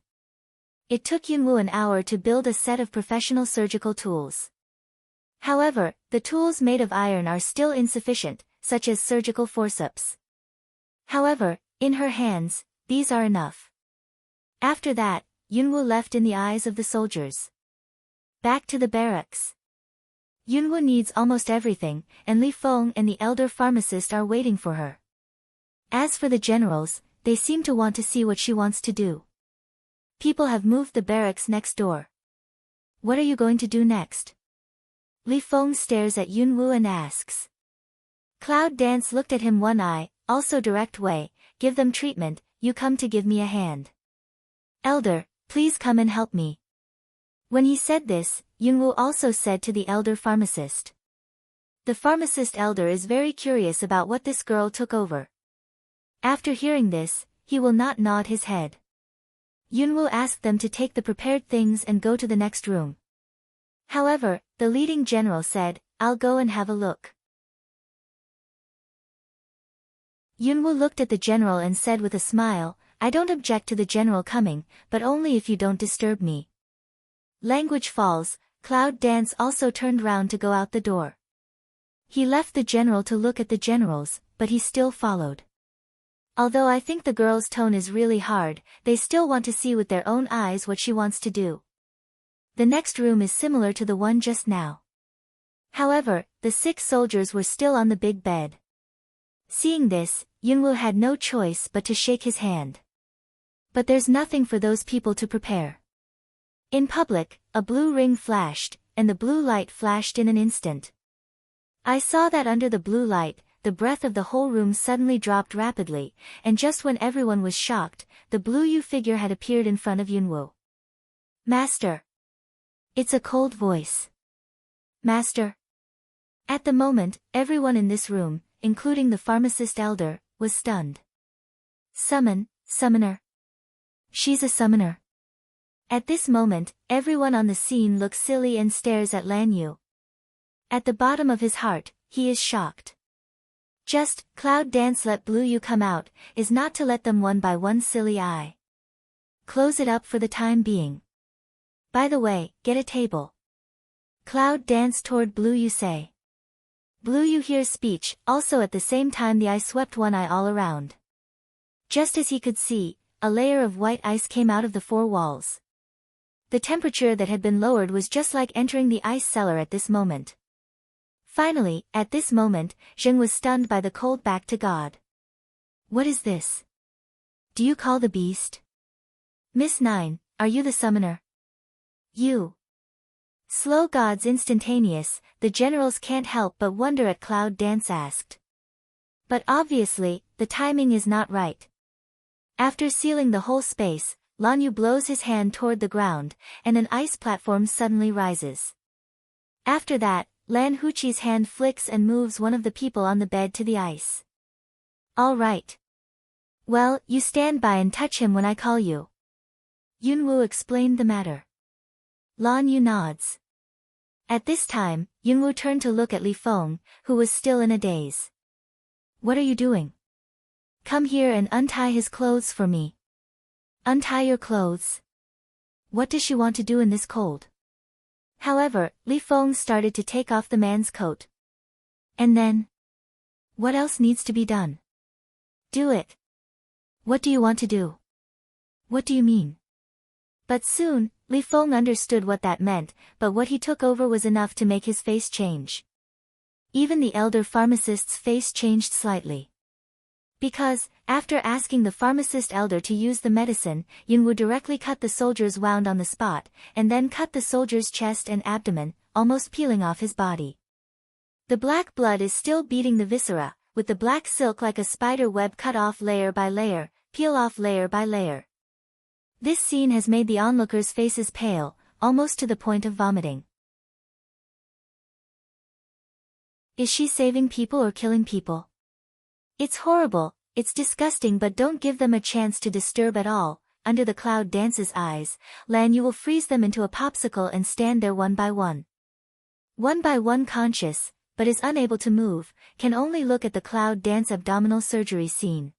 It took Yunwoo an hour to build a set of professional surgical tools. However, the tools made of iron are still insufficient, such as surgical forceps. However, in her hands, these are enough. After that, Yunwoo left in the eyes of the soldiers. Back to the barracks. Yunwoo needs almost everything, and Li Feng and the elder pharmacist are waiting for her. As for the generals, they seem to want to see what she wants to do. People have moved the barracks next door. What are you going to do next? Li Feng stares at Yunwoo and asks. Cloud Dance looked at him one eye, also direct way, give them treatment, you come to give me a hand. Elder, please come and help me. When he said this, Yunwoo also said to the elder pharmacist. The pharmacist elder is very curious about what this girl took over. After hearing this, he will not nod his head. Yunwoo asked them to take the prepared things and go to the next room. However, the leading general said, I'll go and have a look. Yunwoo looked at the general and said with a smile, I don't object to the general coming, but only if you don't disturb me. Language falls, Cloud Dance also turned round to go out the door. He left the general to look at the generals, but he still followed. Although I think the girl's tone is really hard, they still want to see with their own eyes what she wants to do. The next room is similar to the one just now. However, the 6 soldiers were still on the big bed. Seeing this, Yunwoo had no choice but to shake his hand. But there's nothing for those people to prepare. In public, a blue ring flashed, and the blue light flashed in an instant. I saw that under the blue light, the breath of the whole room suddenly dropped rapidly, and just when everyone was shocked, the blue Yu figure had appeared in front of Yunwoo. Master. It's a cold voice. Master. At the moment, everyone in this room, including the pharmacist elder, was stunned. Summoner. She's a summoner. At this moment, everyone on the scene looks silly and stares at Lan Yu. At the bottom of his heart, he is shocked. Just, Cloud Dance let Blue Yu come out, is not to let them one by one silly eye. Close it up for the time being. By the way, get a table. Cloud Dance toward Blue Yu say. Blue Yu hears speech, also at the same time the ice swept one eye all around. Just as he could see, a layer of white ice came out of the four walls. The temperature that had been lowered was just like entering the ice cellar at this moment. Finally, at this moment, Zheng was stunned by the cold back to God. What is this? Do you call the beast? Miss Nine, are you the summoner? You. Slow gods instantaneous, the generals can't help but wonder at Cloud Dance asked. But obviously, the timing is not right. After sealing the whole space, Lan Yu blows his hand toward the ground, and an ice platform suddenly rises. After that, Lan Huqi's hand flicks and moves one of the people on the bed to the ice. All right. Well, you stand by and touch him when I call you. Yunwoo explained the matter. Lan Yu nods. At this time, Yunwoo turned to look at Li Feng, who was still in a daze. What are you doing? Come here and untie his clothes for me. Untie your clothes? What does she want to do in this cold? However, Li Feng started to take off the man's coat. And then? What else needs to be done? Do it. What do you want to do? What do you mean? But soon, Li Feng understood what that meant, but what he took over was enough to make his face change. Even the elder pharmacist's face changed slightly. Because, after asking the pharmacist elder to use the medicine, Yunwoo directly cut the soldier's wound on the spot, and then cut the soldier's chest and abdomen, almost peeling off his body. The black blood is still beating the viscera, with the black silk like a spider web cut off layer by layer, peel off layer by layer. This scene has made the onlookers' faces pale, almost to the point of vomiting. Is she saving people or killing people? It's horrible, it's disgusting, but don't give them a chance to disturb at all. Under the Cloud Dance's eyes, Lan Yu will freeze them into a popsicle and stand there one by one. One by one conscious, but is unable to move, can only look at the Cloud Dance abdominal surgery scene.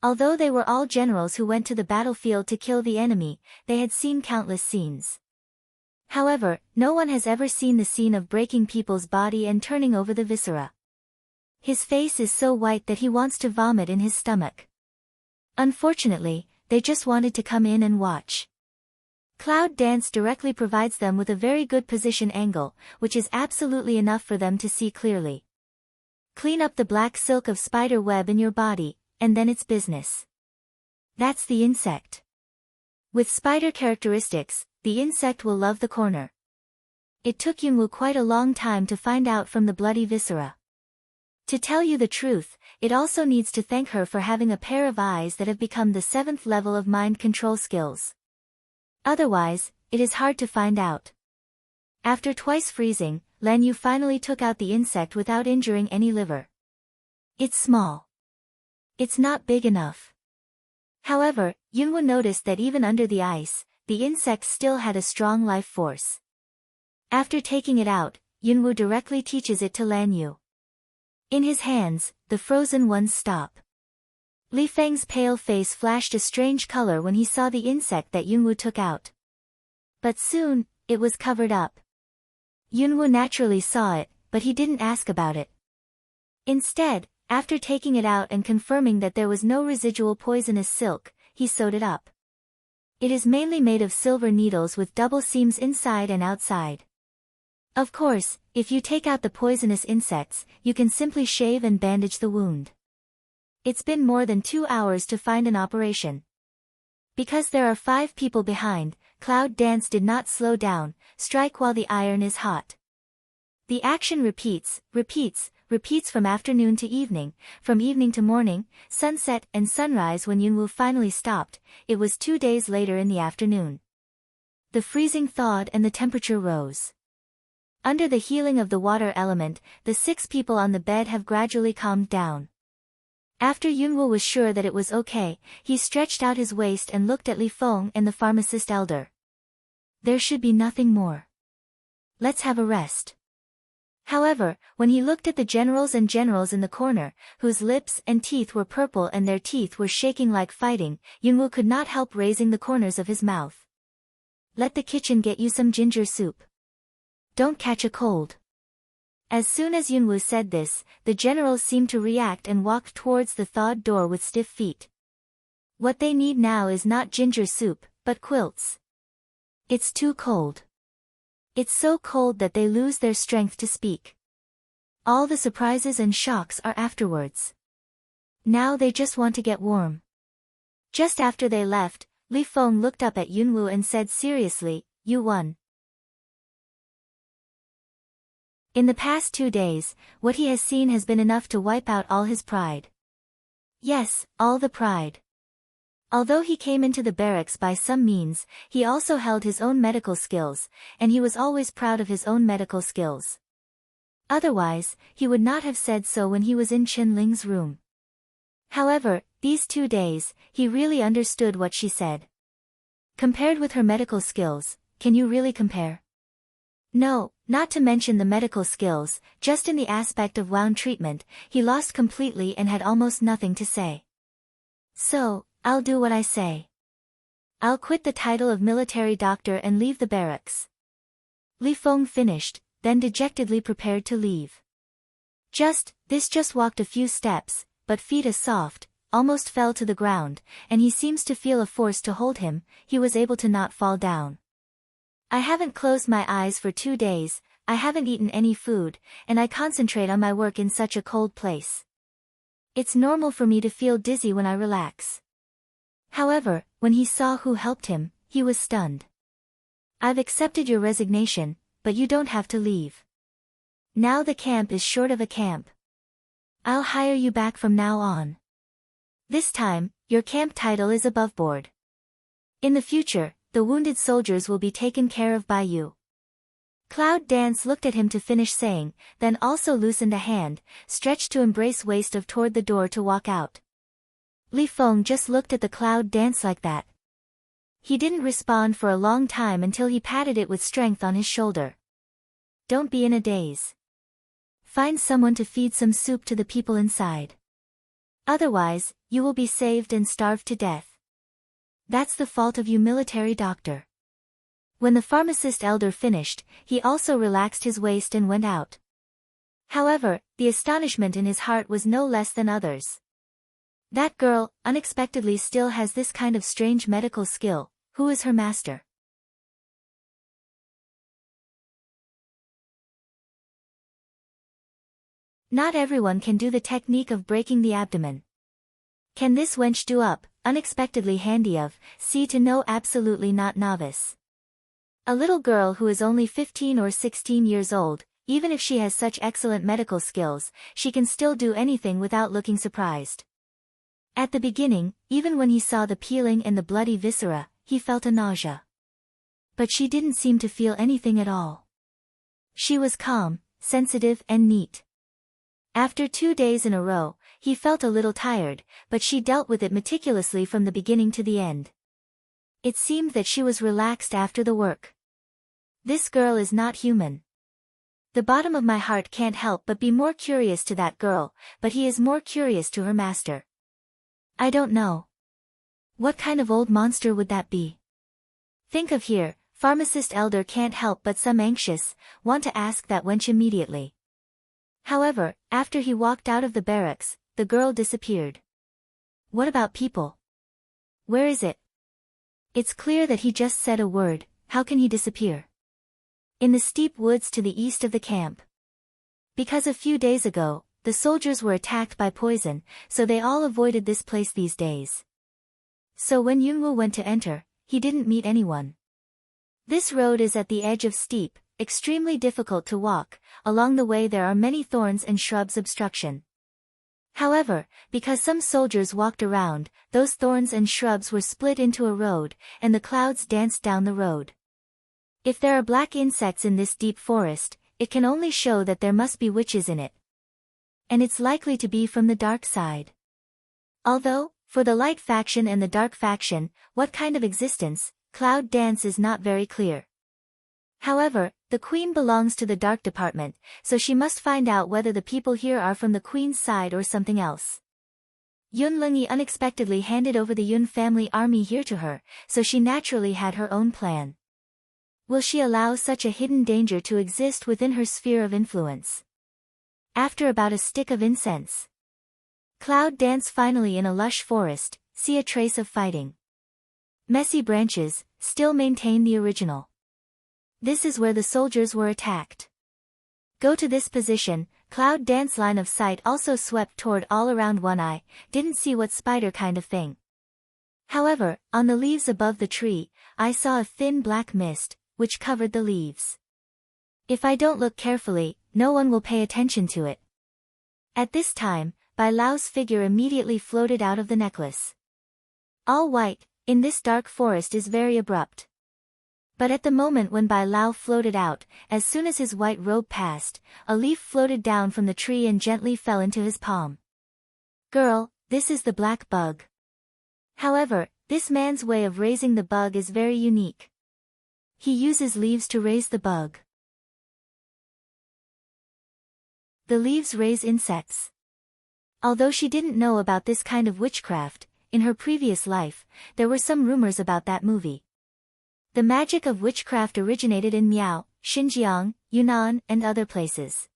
Although they were all generals who went to the battlefield to kill the enemy, they had seen countless scenes. However, no one has ever seen the scene of breaking people's body and turning over the viscera. His face is so white that he wants to vomit in his stomach. Unfortunately, they just wanted to come in and watch. Cloud Dance directly provides them with a very good position angle, which is absolutely enough for them to see clearly. Clean up the black silk of spider web in your body, and then it's business. That's the insect. With spider characteristics, the insect will love the corner. It took Yunwoo quite a long time to find out from the bloody viscera. To tell you the truth, it also needs to thank her for having a pair of eyes that have become the 7th level of mind control skills. Otherwise, it is hard to find out. After twice freezing, Lan Yu finally took out the insect without injuring any liver. It's small. It's not big enough. However, Yunwoo noticed that even under the ice, the insect still had a strong life force. After taking it out, Yunwoo directly teaches it to Lan Yu. In his hands, the frozen ones stop. Li Feng's pale face flashed a strange color when he saw the insect that Yunwoo took out. But soon, it was covered up. Yunwoo naturally saw it, but he didn't ask about it. Instead, after taking it out and confirming that there was no residual poisonous silk, he sewed it up. It is mainly made of silver needles with double seams inside and outside. Of course, if you take out the poisonous insects, you can simply shave and bandage the wound. It's been more than 2 hours to find an operation. Because there are 5 people behind, Cloud Dance did not slow down, strike while the iron is hot. The action repeats from afternoon to evening, from evening to morning, sunset and sunrise. When Yunwoo finally stopped, it was 2 days later in the afternoon. The freezing thawed and the temperature rose. Under the healing of the water element, the 6 people on the bed have gradually calmed down. After Yunwoo was sure that it was okay, he stretched out his waist and looked at Li Feng and the pharmacist elder. There should be nothing more. Let's have a rest. However, when he looked at the generals in the corner, whose lips and teeth were purple and their teeth were shaking like fighting, Yunwoo could not help raising the corners of his mouth. Let the kitchen get you some ginger soup. Don't catch a cold. As soon as Yunwoo said this, the generals seemed to react and walked towards the thawed door with stiff feet. What they need now is not ginger soup, but quilts. It's too cold. It's so cold that they lose their strength to speak. All the surprises and shocks are afterwards. Now they just want to get warm. Just after they left, Li Feng looked up at Yunwoo and said seriously, "You won." In the past 2 days, what he has seen has been enough to wipe out all his pride. Yes, all the pride. Although he came into the barracks by some means, he also held his own medical skills, and he was always proud of his own medical skills. Otherwise, he would not have said so when he was in Chen Ling's room. However, these 2 days, he really understood what she said. Compared with her medical skills, can you really compare? No, not to mention the medical skills, just in the aspect of wound treatment, he lost completely and had almost nothing to say. So, I'll do what I say. I'll quit the title of military doctor and leave the barracks. Li Feng finished, then dejectedly prepared to leave. Just walked a few steps, but feet as soft, almost fell to the ground, and he seems to feel a force to hold him. He was able to not fall down. I haven't closed my eyes for 2 days, I haven't eaten any food, and I concentrate on my work in such a cold place. It's normal for me to feel dizzy when I relax. However, when he saw who helped him, he was stunned. I've accepted your resignation, but you don't have to leave. Now the camp is short of a camp. I'll hire you back from now on. This time, your camp title is above board. In the future, the wounded soldiers will be taken care of by you. Cloud Dance looked at him to finish saying, then also loosened a hand, stretched to embrace waist of toward the door to walk out. Li Feng just looked at the Cloud Dance like that. He didn't respond for a long time until he patted it with strength on his shoulder. Don't be in a daze. Find someone to feed some soup to the people inside. Otherwise, you will be saved and starved to death. That's the fault of you military doctor. When the pharmacist elder finished, he also relaxed his waist and went out. However, the astonishment in his heart was no less than others. That girl, unexpectedly still has this kind of strange medical skill. Who is her master? Not everyone can do the technique of breaking the abdomen. Can this wench do up, unexpectedly handy of, see to know absolutely not novice. A little girl who is only 15 or 16 years old, even if she has such excellent medical skills, she can still do anything without looking surprised. At the beginning, even when he saw the peeling and the bloody viscera, he felt a nausea. But she didn't seem to feel anything at all. She was calm, sensitive and neat. After 2 days in a row, he felt a little tired, but she dealt with it meticulously from the beginning to the end. It seemed that she was relaxed after the work. This girl is not human. The bottom of my heart can't help but be more curious to that girl, but he is more curious to her master. I don't know. What kind of old monster would that be? Think of here, pharmacist elder can't help but some anxious, want to ask that wench immediately. However, after he walked out of the barracks, the girl disappeared. What about people? Where is it? It's clear that he just said a word, how can he disappear? In the steep woods to the east of the camp. Because a few days ago, the soldiers were attacked by poison, so they all avoided this place these days. So when Yunwoo went to enter, he didn't meet anyone. This road is at the edge of steep, extremely difficult to walk. Along the way there are many thorns and shrubs obstruction. However, because some soldiers walked around, those thorns and shrubs were split into a road, and the clouds danced down the road. If there are black insects in this deep forest, it can only show that there must be witches in it. And it's likely to be from the dark side. Although, for the light faction and the dark faction, what kind of existence, Cloud Dance is not very clear. However, the queen belongs to the dark department, so she must find out whether the people here are from the queen's side or something else. Yun Lungi unexpectedly handed over the Yun family army here to her, so she naturally had her own plan. Will she allow such a hidden danger to exist within her sphere of influence? After about a stick of incense, Cloud Dance finally in a lush forest, see a trace of fighting. Messy branches, still maintain the original. This is where the soldiers were attacked. Go to this position. Cloud Dance line of sight also swept toward all around one eye, didn't see what spider kind of thing. However, on the leaves above the tree, I saw a thin black mist, which covered the leaves. If I don't look carefully, no one will pay attention to it. At this time, Bai Lao's figure immediately floated out of the necklace. All white, in this dark forest is very abrupt. But at the moment when Bai Lao floated out, as soon as his white robe passed, a leaf floated down from the tree and gently fell into his palm. Girl, this is the black bug. However, this man's way of raising the bug is very unique. He uses leaves to raise the bug. The leaves raise insects. Although she didn't know about this kind of witchcraft, in her previous life, there were some rumors about that movie. The magic of witchcraft originated in Miao, Xinjiang, Yunnan, and other places.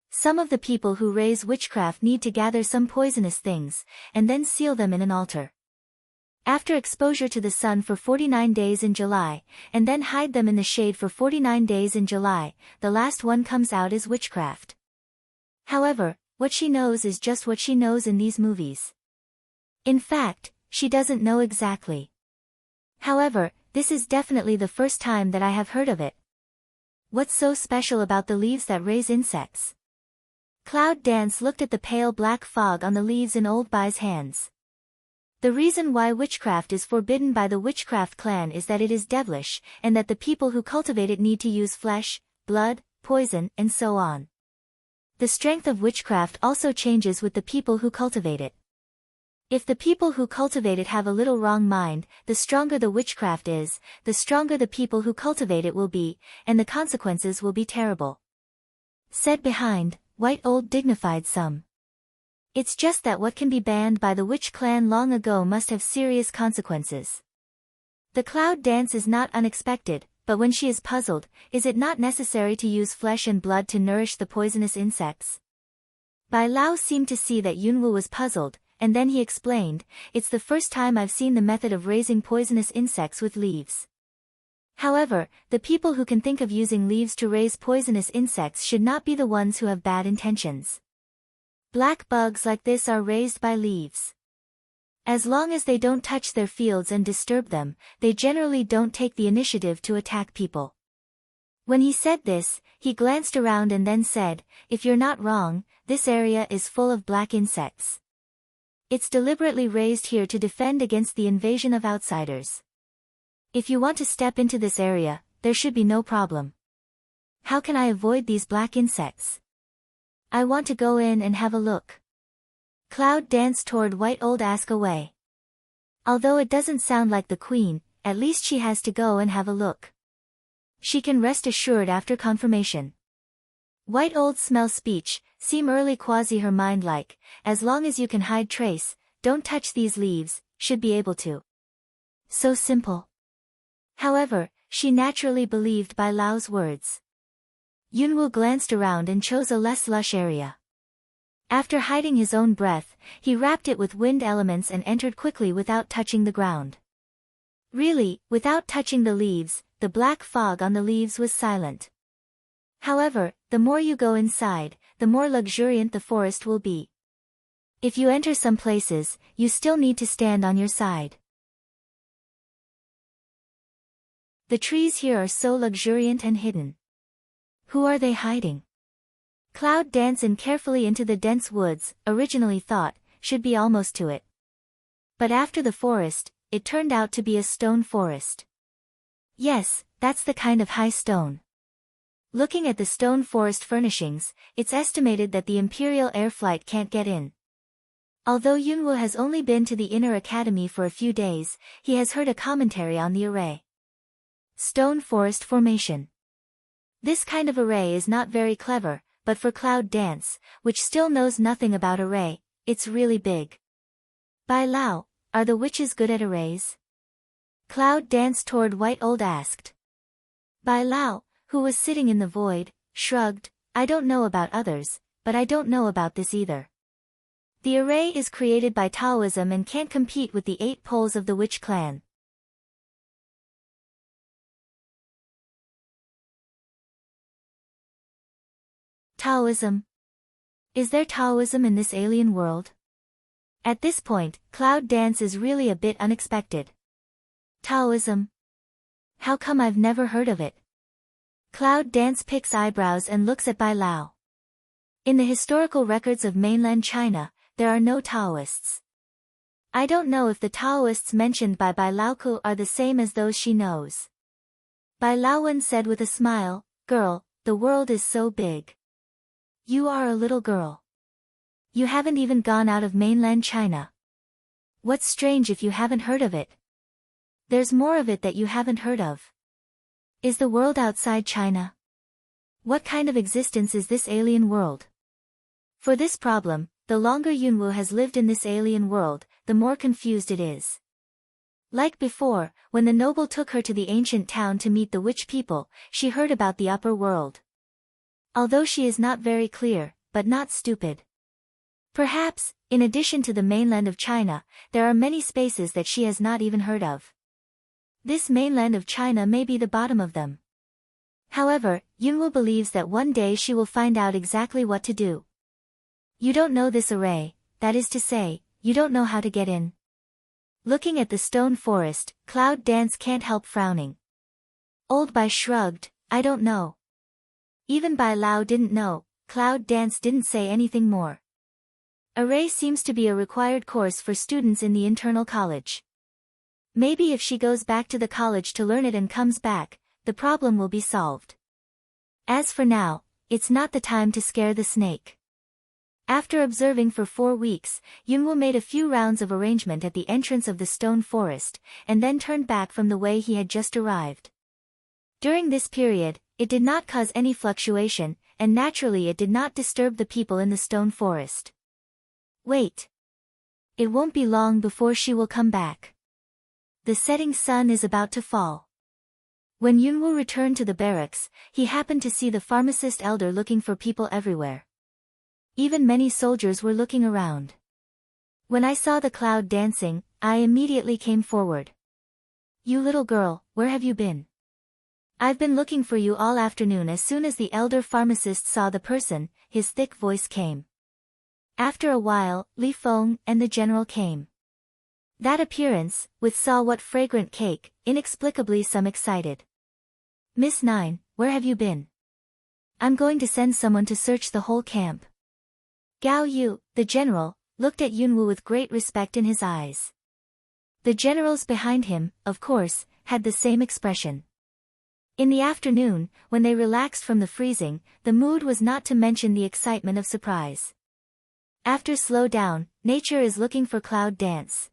Some of the people who raise witchcraft need to gather some poisonous things, and then seal them in an altar. After exposure to the sun for 49 days in July, and then hide them in the shade for 49 days in July, the last one comes out is witchcraft. However, what she knows is just what she knows in these movies. In fact, she doesn't know exactly. However, this is definitely the first time that I have heard of it. What's so special about the leaves that raise insects? Cloud Dance looked at the pale black fog on the leaves in Old Bai's hands. The reason why witchcraft is forbidden by the witchcraft clan is that it is devilish, and that the people who cultivate it need to use flesh, blood, poison, and so on. The strength of witchcraft also changes with the people who cultivate it. If the people who cultivate it have a little wrong mind, the stronger the witchcraft is, the stronger the people who cultivate it will be, and the consequences will be terrible. Said behind, white old dignified some. It's just that what can be banned by the witch clan long ago must have serious consequences. The Cloud Dance is not unexpected, but when she is puzzled, is it not necessary to use flesh and blood to nourish the poisonous insects? Bai Lao seemed to see that Yunwu was puzzled, and then he explained, it's the first time I've seen the method of raising poisonous insects with leaves. However, the people who can think of using leaves to raise poisonous insects should not be the ones who have bad intentions. Black bugs like this are raised by leaves. As long as they don't touch their fields and disturb them, they generally don't take the initiative to attack people. When he said this, he glanced around and then said, if you're not wrong, this area is full of black insects. It's deliberately raised here to defend against the invasion of outsiders. If you want to step into this area, there should be no problem. How can I avoid these black insects? I want to go in and have a look. Cloud danced toward White Old Ask away. Although it doesn't sound like the queen, at least she has to go and have a look. She can rest assured after confirmation. White Old smell speech, seem early quasi her mind like, as long as you can hide trace, don't touch these leaves, should be able to. So simple. However, she naturally believed Bai Lao's words. Yunwu glanced around and chose a less lush area. After hiding his own breath, he wrapped it with wind elements and entered quickly without touching the ground. Really, without touching the leaves, the black fog on the leaves was silent. However, the more you go inside, the more luxuriant the forest will be. If you enter some places, you still need to stand on your side. The trees here are so luxuriant and hidden. Who are they hiding? Cloud danced in carefully into the dense woods, originally thought, should be almost to it. But after the forest, it turned out to be a stone forest. Yes, that's the kind of high stone. Looking at the stone forest furnishings, it's estimated that the Imperial Air Flight can't get in. Although Yunwoo has only been to the inner academy for a few days, he has heard a commentary on the array. Stone forest formation. This kind of array is not very clever, but for Cloud Dance, which still knows nothing about array, it's really big. Bai Lao, are the witches good at arrays? Cloud Dance toward White Old asked. Bai Lao, who was sitting in the void, shrugged, I don't know about others, but I don't know about this either. The array is created by Taoism and can't compete with the 8 poles of the witch clan. Taoism. Is there Taoism in this alien world? At this point, Cloud Dance is really a bit unexpected. Taoism? How come I've never heard of it? Cloud Dance picks eyebrows and looks at Bai Lao. In the historical records of mainland China, there are no Taoists. I don't know if the Taoists mentioned by Bai Laoku are the same as those she knows. Bai Laowen said with a smile, Girl, the world is so big. You are a little girl. You haven't even gone out of mainland China. What's strange if you haven't heard of it? There's more of it that you haven't heard of. Is the world outside China? What kind of existence is this alien world? For this problem, the longer Yunwoo has lived in this alien world, the more confused it is. Like before, when the noble took her to the ancient town to meet the witch people, she heard about the upper world. Although she is not very clear, but not stupid. Perhaps, in addition to the mainland of China, there are many spaces that she has not even heard of. This mainland of China may be the bottom of them. However, Yunwoo believes that one day she will find out exactly what to do. You don't know this array, that is to say, you don't know how to get in. Looking at the stone forest, Cloud Dance can't help frowning. Old Bai shrugged, I don't know. Even Bai Lao didn't know, Cloud Dance didn't say anything more. Array seems to be a required course for students in the internal college. Maybe if she goes back to the college to learn it and comes back, the problem will be solved. As for now, it's not the time to scare the snake. After observing for 4 weeks, Yunwoo made a few rounds of arrangement at the entrance of the stone forest, and then turned back from the way he had just arrived. During this period, it did not cause any fluctuation, and naturally it did not disturb the people in the stone forest. Wait. It won't be long before she will come back. The setting sun is about to fall. When Yunwoo returned to the barracks, he happened to see the pharmacist elder looking for people everywhere. Even many soldiers were looking around. When I saw the Cloud dancing, I immediately came forward. You little girl, where have you been? I've been looking for you all afternoon. As soon as the elder pharmacist saw the person, his thick voice came. After a while, Li Feng and the general came. That appearance, with saw what fragrant cake, inexplicably some excited. Miss Nine, where have you been? I'm going to send someone to search the whole camp. Gao Yu, the general, looked at Yunwoo with great respect in his eyes. The generals behind him, of course, had the same expression. In the afternoon, when they relaxed from the freezing, the mood was not to mention the excitement of surprise. After slow down, nature is looking for Cloud Dance.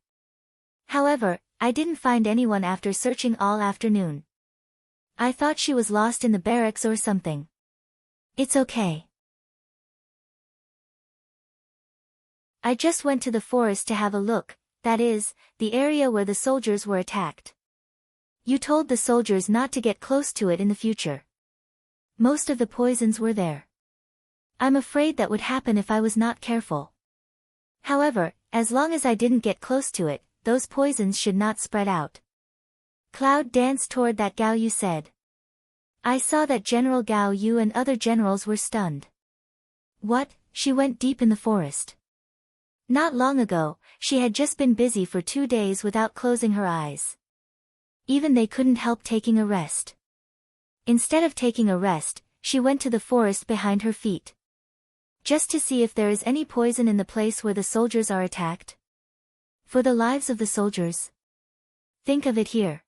However, I didn't find anyone after searching all afternoon. I thought she was lost in the barracks or something. It's okay. I just went to the forest to have a look, that is, the area where the soldiers were attacked. You told the soldiers not to get close to it in the future. Most of the poisons were there. I'm afraid that would happen if I was not careful. However, as long as I didn't get close to it, those poisons should not spread out. Cloud danced toward that Gao Yu said. I saw that General Gao Yu and other generals were stunned. What, she went deep in the forest. Not long ago, she had just been busy for 2 days without closing her eyes. Even they couldn't help taking a rest. Instead of taking a rest, she went to the forest behind her feet. Just to see if there is any poison in the place where the soldiers are attacked. For the lives of the soldiers. Think of it here.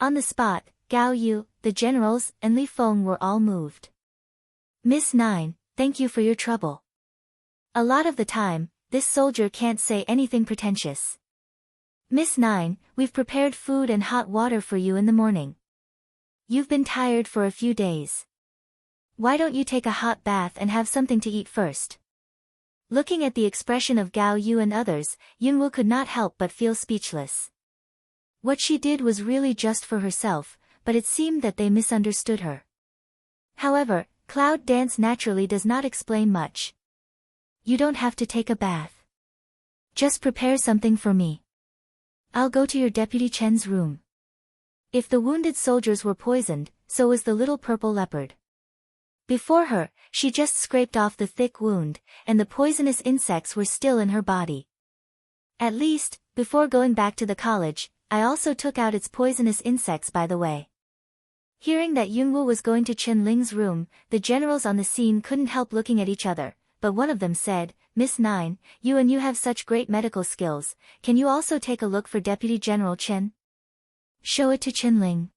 On the spot, Gao Yu, the generals, and Li Feng were all moved. Miss Nine, thank you for your trouble. A lot of the time, this soldier can't say anything pretentious. Miss Nine, we've prepared food and hot water for you in the morning. You've been tired for a few days. Why don't you take a hot bath and have something to eat first? Looking at the expression of Gao Yu and others, Yunwu could not help but feel speechless. What she did was really just for herself, but it seemed that they misunderstood her. However, Cloud Dance naturally does not explain much. You don't have to take a bath. Just prepare something for me. I'll go to your Deputy Chen's room. If the wounded soldiers were poisoned, so was the little purple leopard. Before her, she just scraped off the thick wound, and the poisonous insects were still in her body. At least, before going back to the college, I also took out its poisonous insects by the way. Hearing that Yunwu was going to Chen Ling's room, the generals on the scene couldn't help looking at each other, but one of them said, Miss Nine, you have such great medical skills, can you also take a look for Deputy General Chen? Show it to Chen Ling.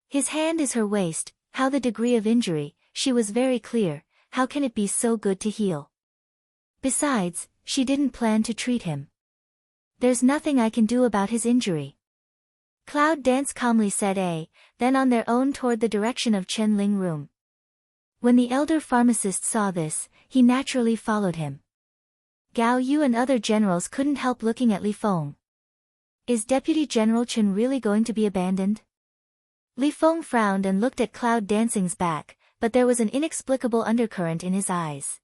His hand is her waist, how the degree of injury, she was very clear, how can it be so good to heal? Besides, she didn't plan to treat him. There's nothing I can do about his injury. Cloud Dance calmly said then on their own toward the direction of Chen Ling room. When the elder pharmacist saw this, he naturally followed him. Gao Yu and other generals couldn't help looking at Li Feng. Is Deputy General Chen really going to be abandoned? Li Feng frowned and looked at Cloud Dancing's back, but there was an inexplicable undercurrent in his eyes.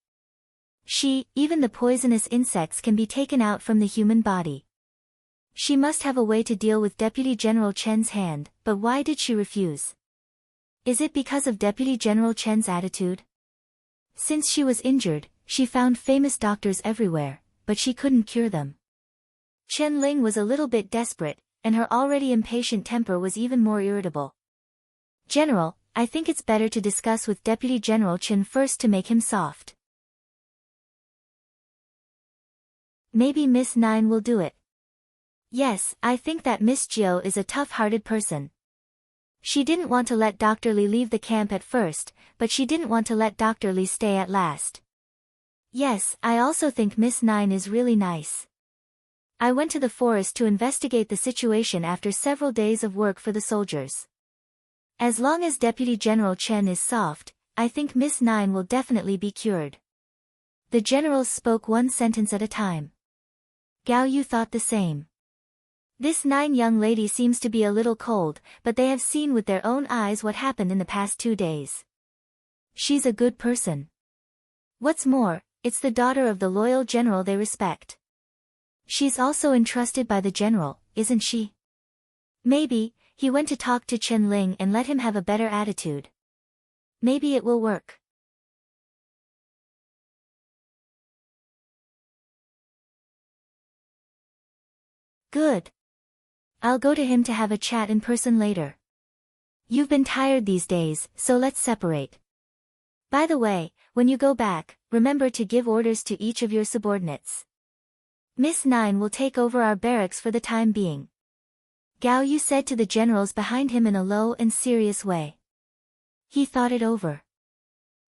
Even the poisonous insects can be taken out from the human body. She must have a way to deal with Deputy General Chen's hand, but why did she refuse? Is it because of Deputy General Chen's attitude? Since she was injured, she found famous doctors everywhere, but she couldn't cure them. Chen Ling was a little bit desperate, and her already impatient temper was even more irritable. General, I think it's better to discuss with Deputy General Chen first to make him soft. Maybe Miss Nine will do it. Yes, I think that Miss Jiu is a tough-hearted person. She didn't want to let Dr. Li leave the camp at first, but she didn't want to let Dr. Li stay at last. Yes, I also think Miss Nine is really nice. I went to the forest to investigate the situation after several days of work for the soldiers. As long as Deputy General Chen is soft, I think Miss Nine will definitely be cured. The generals spoke one sentence at a time. Gao Yu thought the same. This Nine young lady seems to be a little cold, but they have seen with their own eyes what happened in the past 2 days. She's a good person. What's more, it's the daughter of the loyal general they respect. She's also entrusted by the general, isn't she? Maybe, he went to talk to Chen Ling and let him have a better attitude. Maybe it will work. Good. I'll go to him to have a chat in person later. You've been tired these days, so let's separate. By the way, when you go back, remember to give orders to each of your subordinates. Miss Nine will take over our barracks for the time being. Gao Yu said to the generals behind him in a low and serious way. He thought it over.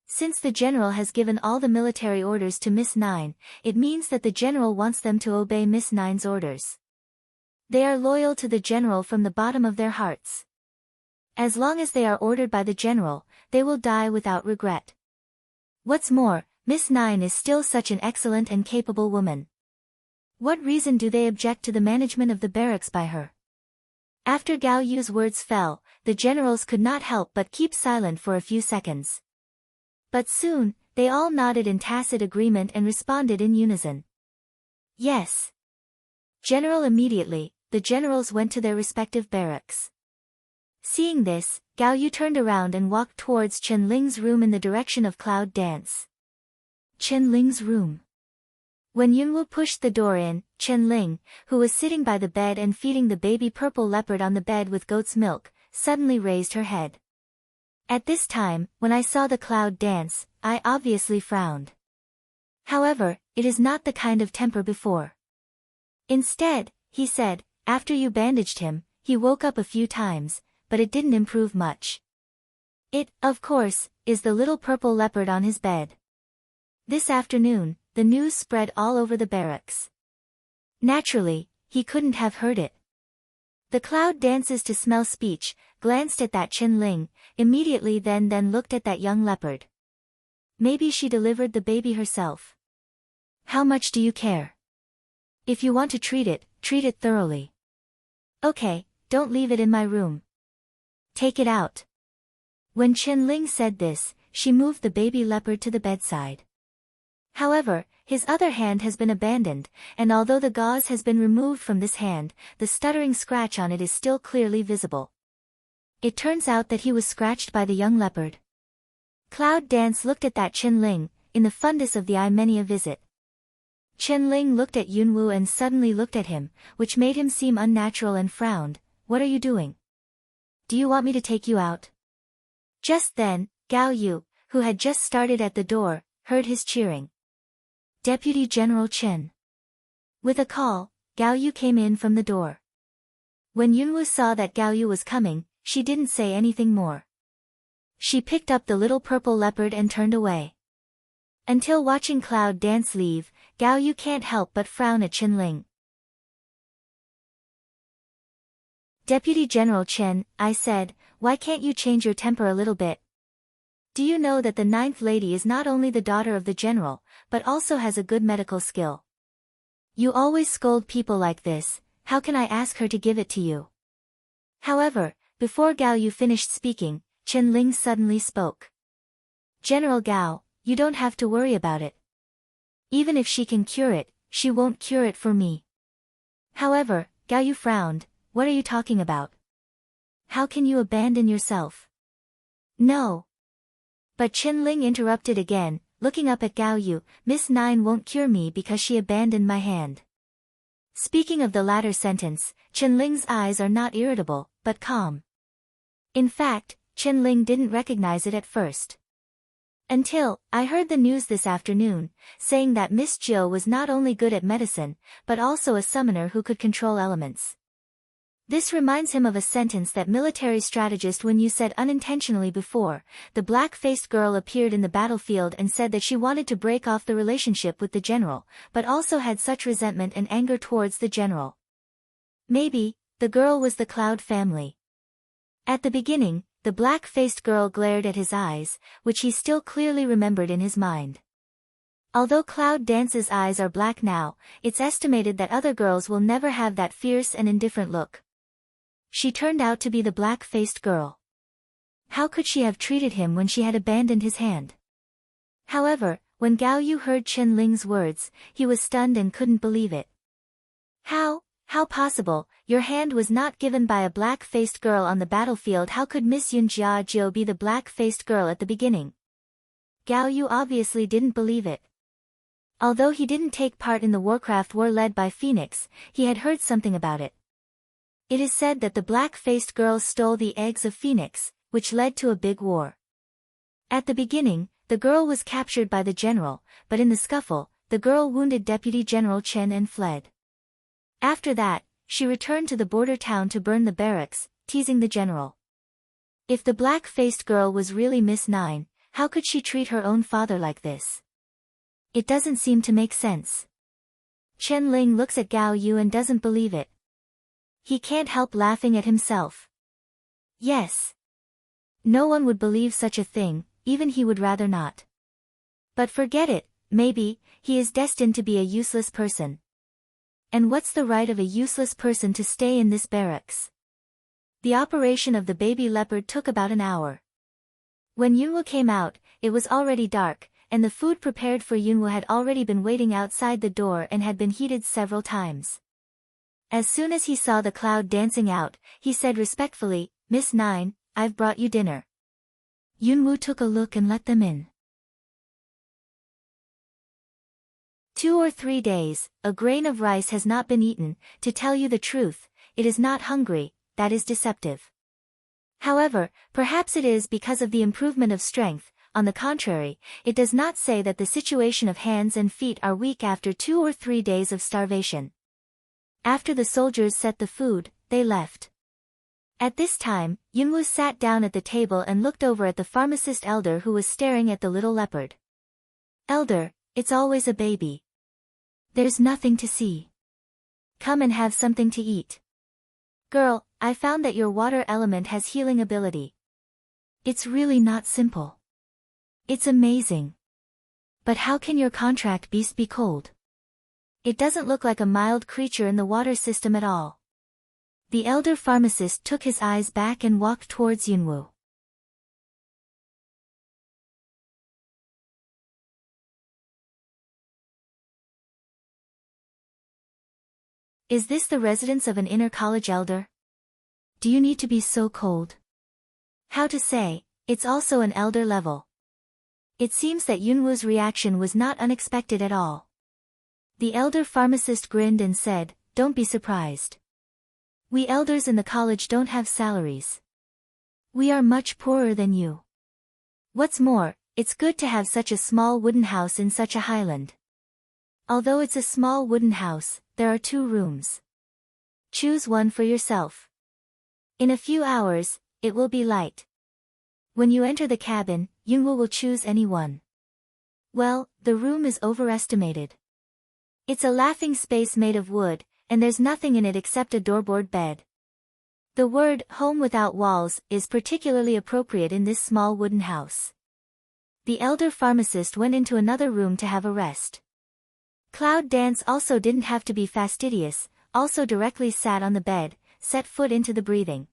Since the general has given all the military orders to Miss Nine, it means that the general wants them to obey Miss Nine's orders. They are loyal to the general from the bottom of their hearts. As long as they are ordered by the general, they will die without regret. What's more, Miss Nine is still such an excellent and capable woman. What reason do they object to the management of the barracks by her? After Gao Yu's words fell, the generals could not help but keep silent for a few seconds. But soon, they all nodded in tacit agreement and responded in unison. Yes. General. Immediately, the generals went to their respective barracks. Seeing this, Gao Yu turned around and walked towards Chen Ling's room in the direction of Cloud Dance. Chen Ling's room. When Yunwoo pushed the door in, Chen Ling, who was sitting by the bed and feeding the baby purple leopard on the bed with goat's milk, suddenly raised her head. At this time, when I saw the cloud dance, I obviously frowned. However, it is not the kind of temper before. Instead, he said, after you bandaged him, he woke up a few times, but it didn't improve much. It, of course, is the little purple leopard on his bed. This afternoon, the news spread all over the barracks. Naturally, he couldn't have heard it. The cloud dances to smell speech, glanced at that Chen Ling, immediately then looked at that young leopard. Maybe she delivered the baby herself. How much do you care? If you want to treat it thoroughly. Okay, don't leave it in my room. Take it out. When Chen Ling said this, she moved the baby leopard to the bedside. However, his other hand has been abandoned, and although the gauze has been removed from this hand, the stuttering scratch on it is still clearly visible. It turns out that he was scratched by the young leopard. Cloud Dance looked at that Chen Ling, in the fundus of the eye many a visit. Chen Ling looked at Yunwoo and suddenly looked at him, which made him seem unnatural and frowned. What are you doing? Do you want me to take you out? Just then, Gao Yu, who had just started at the door, heard his cheering. Deputy General Chen. With a call, Gao Yu came in from the door. When Yunwoo saw that Gao Yu was coming, she didn't say anything more. She picked up the little purple leopard and turned away. Until watching Cloud Dance leave, Gao Yu can't help but frown at Chen Ling. Deputy General Chen, I said, why can't you change your temper a little bit? Do you know that the ninth lady is not only the daughter of the general, but also has a good medical skill? You always scold people like this, how can I ask her to give it to you? However, before Gao Yu finished speaking, Chen Ling suddenly spoke. General Gao, you don't have to worry about it. Even if she can cure it, she won't cure it for me. However, Gao Yu frowned, what are you talking about? How can you abandon yourself? No. But Chen Ling interrupted again, looking up at Gao Yu, Miss Nine won't cure me because she abandoned my hand. Speaking of the latter sentence, Chen Ling's eyes are not irritable, but calm. In fact, Chen Ling didn't recognize it at first. Until, I heard the news this afternoon, saying that Miss Jiu was not only good at medicine, but also a summoner who could control elements. This reminds him of a sentence that military strategist Wen Yu said unintentionally before. The black-faced girl appeared in the battlefield and said that she wanted to break off the relationship with the general, but also had such resentment and anger towards the general. Maybe, the girl was the Cloud family. At the beginning, the black-faced girl glared at his eyes, which he still clearly remembered in his mind. Although Cloud Dance's eyes are black now, it's estimated that other girls will never have that fierce and indifferent look. She turned out to be the black-faced girl. How could she have treated him when she had abandoned his hand? However, when Gao Yu heard Chen Ling's words, he was stunned and couldn't believe it. How possible? Your hand was not given by a black-faced girl on the battlefield. How could Miss Yun Jia Jiu be the black-faced girl at the beginning? Gao Yu obviously didn't believe it. Although he didn't take part in the Warcraft war led by Phoenix, he had heard something about it. It is said that the black-faced girls stole the eggs of Phoenix, which led to a big war. At the beginning, the girl was captured by the general, but in the scuffle, the girl wounded Deputy General Chen and fled. After that, she returned to the border town to burn the barracks, teasing the general. If the black-faced girl was really Miss Nine, how could she treat her own father like this? It doesn't seem to make sense. Chen Ling looks at Gao Yu and doesn't believe it. He can't help laughing at himself. Yes. No one would believe such a thing, even he would rather not. But forget it, maybe, he is destined to be a useless person. And what's the right of a useless person to stay in this barracks? The operation of the baby leopard took about an hour. When Yunwoo came out, it was already dark, and the food prepared for Yunwoo had already been waiting outside the door and had been heated several times. As soon as he saw the Cloud dancing out, he said respectfully, Miss Nine, I've brought you dinner. Yunwoo took a look and let them in. 2 or 3 days, a grain of rice has not been eaten. To tell you the truth, it is not hungry, that is deceptive. However, perhaps it is because of the improvement of strength. On the contrary, it does not say that the situation of hands and feet are weak after 2 or 3 days of starvation. After the soldiers set the food, they left. At this time, Yunwoo sat down at the table and looked over at the pharmacist elder who was staring at the little leopard. Elder, it's always a baby. There's nothing to see. Come and have something to eat. Girl, I found that your water element has healing ability. It's really not simple. It's amazing. But how can your contract beast be cold? It doesn't look like a mild creature in the water system at all. The elder pharmacist took his eyes back and walked towards Yunwoo. Is this the residence of an inner college elder? Do you need to be so cold? How to say, it's also an elder level. It seems that Yunwoo's reaction was not unexpected at all. The elder pharmacist grinned and said, don't be surprised. We elders in the college don't have salaries. We are much poorer than you. What's more, it's good to have such a small wooden house in such a highland. Although it's a small wooden house, there are 2 rooms. Choose one for yourself. In a few hours, it will be light. When you enter the cabin, Yunwoo will choose any one. Well, the room is overestimated. It's a laughing space made of wood, and there's nothing in it except a doorboard bed. The word home without walls is particularly appropriate in this small wooden house. The elder pharmacist went into another room to have a rest. Cloud Dance also didn't have to be fastidious, also directly sat on the bed, set foot into the breathing.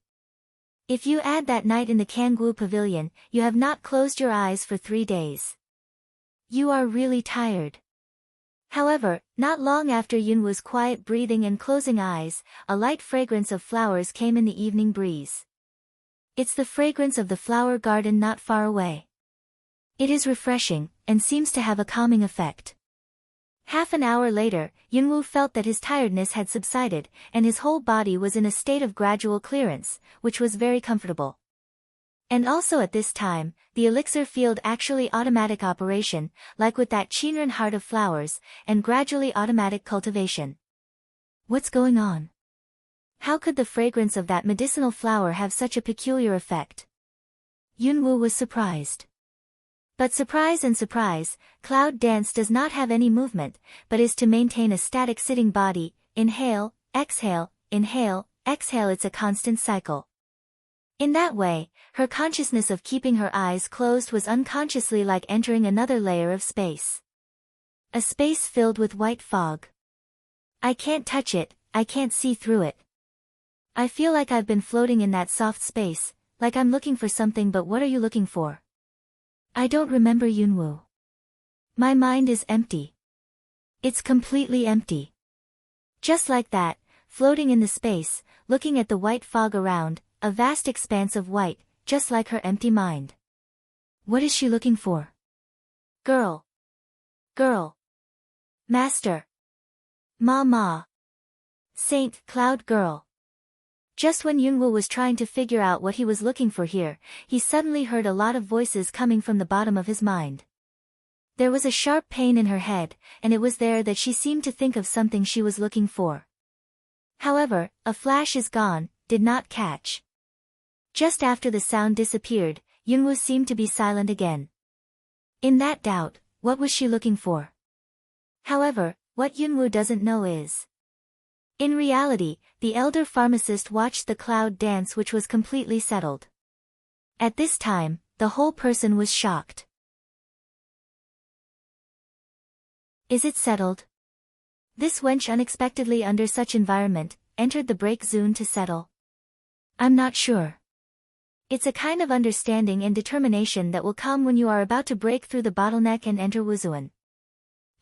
If you add that night in the Kangwoo Pavilion, you have not closed your eyes for 3 days. You are really tired. However, not long after Yunwoo's quiet breathing and closing eyes, a light fragrance of flowers came in the evening breeze. It's the fragrance of the flower garden not far away. It is refreshing, and seems to have a calming effect. Half an hour later, Yunwoo felt that his tiredness had subsided, and his whole body was in a state of gradual clearance, which was very comfortable. And also at this time, the elixir field actually automatic operation, like with that Chinran heart of flowers, and gradually automatic cultivation. What's going on? How could the fragrance of that medicinal flower have such a peculiar effect? Yunwoo was surprised. But surprise and surprise, Cloud Dance does not have any movement, but is to maintain a static sitting body, inhale, exhale, it's a constant cycle. In that way, her consciousness of keeping her eyes closed was unconsciously like entering another layer of space. A space filled with white fog. I can't touch it, I can't see through it. I feel like I've been floating in that soft space, like I'm looking for something, but what are you looking for? I don't remember Yunwoo. My mind is empty. It's completely empty. Just like that, floating in the space, looking at the white fog around, a vast expanse of white, just like her empty mind. What is she looking for? Girl. Girl. Master. Ma. Saint, Cloud Girl. Just when Yunwoo was trying to figure out what he was looking for here, he suddenly heard a lot of voices coming from the bottom of his mind. There was a sharp pain in her head, and it was there that she seemed to think of something she was looking for. However, a flash is gone, did not catch. Just after the sound disappeared, Yunwoo seemed to be silent again. In that doubt, what was she looking for? However, what Yunwoo doesn't know is, in reality, the elder pharmacist watched the Cloud Dance, which was completely settled. At this time, the whole person was shocked. Is it settled? This wench unexpectedly under such environment, entered the break zone to settle. I'm not sure. It's a kind of understanding and determination that will come when you are about to break through the bottleneck and enter Wuzuan.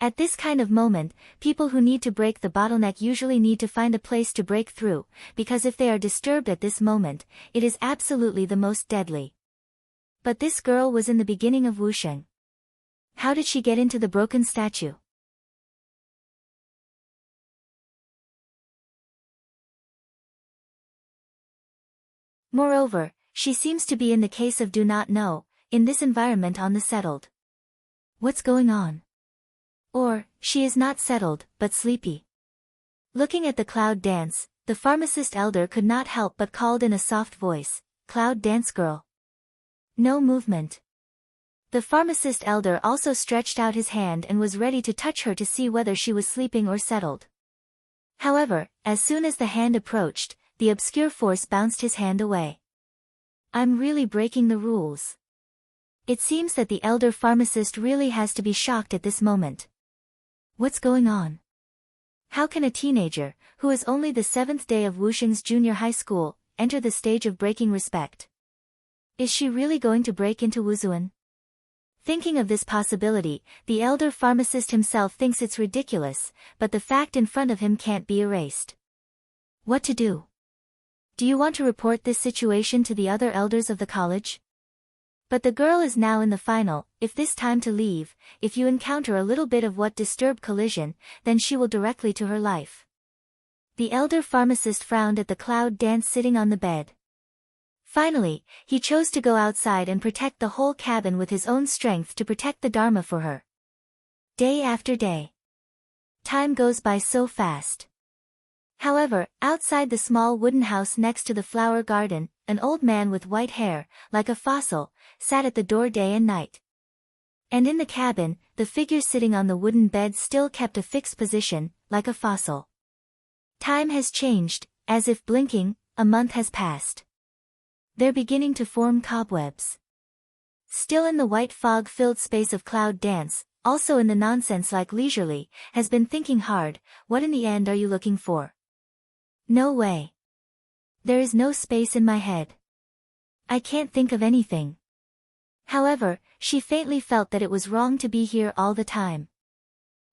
At this kind of moment, people who need to break the bottleneck usually need to find a place to break through, because if they are disturbed at this moment, it is absolutely the most deadly. But this girl was in the beginning of Wusheng. How did she get into the broken statue? Moreover, she seems to be in the case of do not know, in this environment on the settled. What's going on? Or, she is not settled, but sleepy. Looking at the cloud dance, the pharmacist elder could not help but called in a soft voice, "Cloud dance girl." No movement. The pharmacist elder also stretched out his hand and was ready to touch her to see whether she was sleeping or settled. However, as soon as the hand approached, the obscure force bounced his hand away. I'm really breaking the rules. It seems that the elder pharmacist really has to be shocked at this moment. What's going on? How can a teenager, who is only the 7th day of Wuxing's junior high school, enter the stage of breaking respect? Is she really going to break into Wuzuan? Thinking of this possibility, the elder pharmacist himself thinks it's ridiculous, but the fact in front of him can't be erased. What to do? Do you want to report this situation to the other elders of the college? But the girl is now in the final, if this time to leave, if you encounter a little bit of what disturbed collision, then she will directly to her life. The elder pharmacist frowned at the cloud dance sitting on the bed. Finally, he chose to go outside and protect the whole cabin with his own strength to protect the Dharma for her. Day after day. Time goes by so fast. However, outside the small wooden house next to the flower garden, an old man with white hair, like a fossil, sat at the door day and night. And in the cabin, the figure sitting on the wooden bed still kept a fixed position, like a fossil. Time has changed, as if blinking, a month has passed. They're beginning to form cobwebs. Still in the white fog-filled space of cloud dance, also in the nonsense-like leisurely, has been thinking hard, what in the end are you looking for? No way. There is no space in my head. I can't think of anything. However, she faintly felt that it was wrong to be here all the time.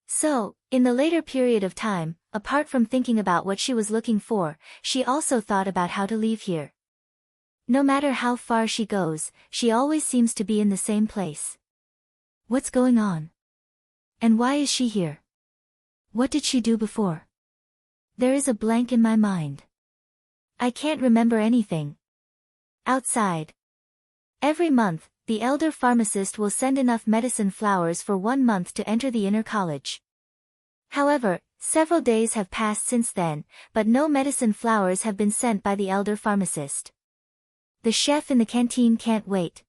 So, in the later period of time, apart from thinking about what she was looking for, she also thought about how to leave here. No matter how far she goes, she always seems to be in the same place. What's going on? And why is she here? What did she do before? There is a blank in my mind. I can't remember anything. Outside. Every month, the elder pharmacist will send enough medicine flowers for 1 month to enter the inner college. However, several days have passed since then, but no medicine flowers have been sent by the elder pharmacist. The chef in the canteen can't wait.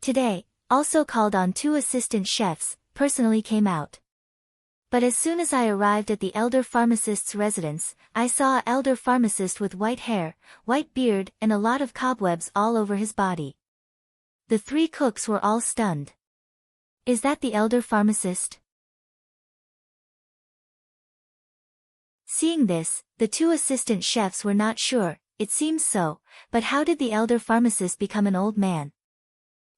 Today, also called on 2 assistant chefs, personally came out. But as soon as I arrived at the elder pharmacist's residence, I saw an elder pharmacist with white hair, white beard and a lot of cobwebs all over his body. The 3 cooks were all stunned. Is that the elder pharmacist? Seeing this, the 2 assistant chefs were not sure. It seems so, but how did the elder pharmacist become an old man?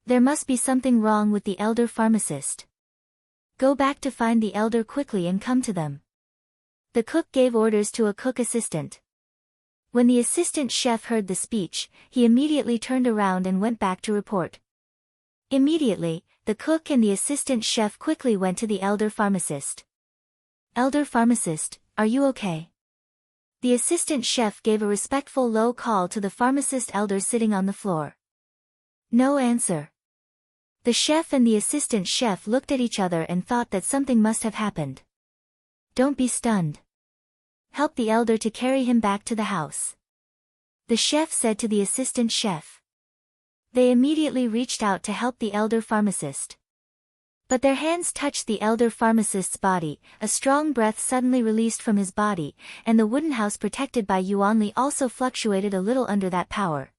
There must be something wrong with the elder pharmacist. Go back to find the elder quickly and come to them. The cook gave orders to a cook assistant. When the assistant chef heard the speech, he immediately turned around and went back to report. Immediately, the cook and the assistant chef quickly went to the elder pharmacist. Elder pharmacist, are you okay? The assistant chef gave a respectful low call to the pharmacist elder sitting on the floor. No answer. The chef and the assistant chef looked at each other and thought that something must have happened. Don't be stunned. Help the elder to carry him back to the house. The chef said to the assistant chef. They immediately reached out to help the elder pharmacist. But their hands touched the elder pharmacist's body, a strong breath suddenly released from his body, and the wooden house protected by Yuanli also fluctuated a little under that power.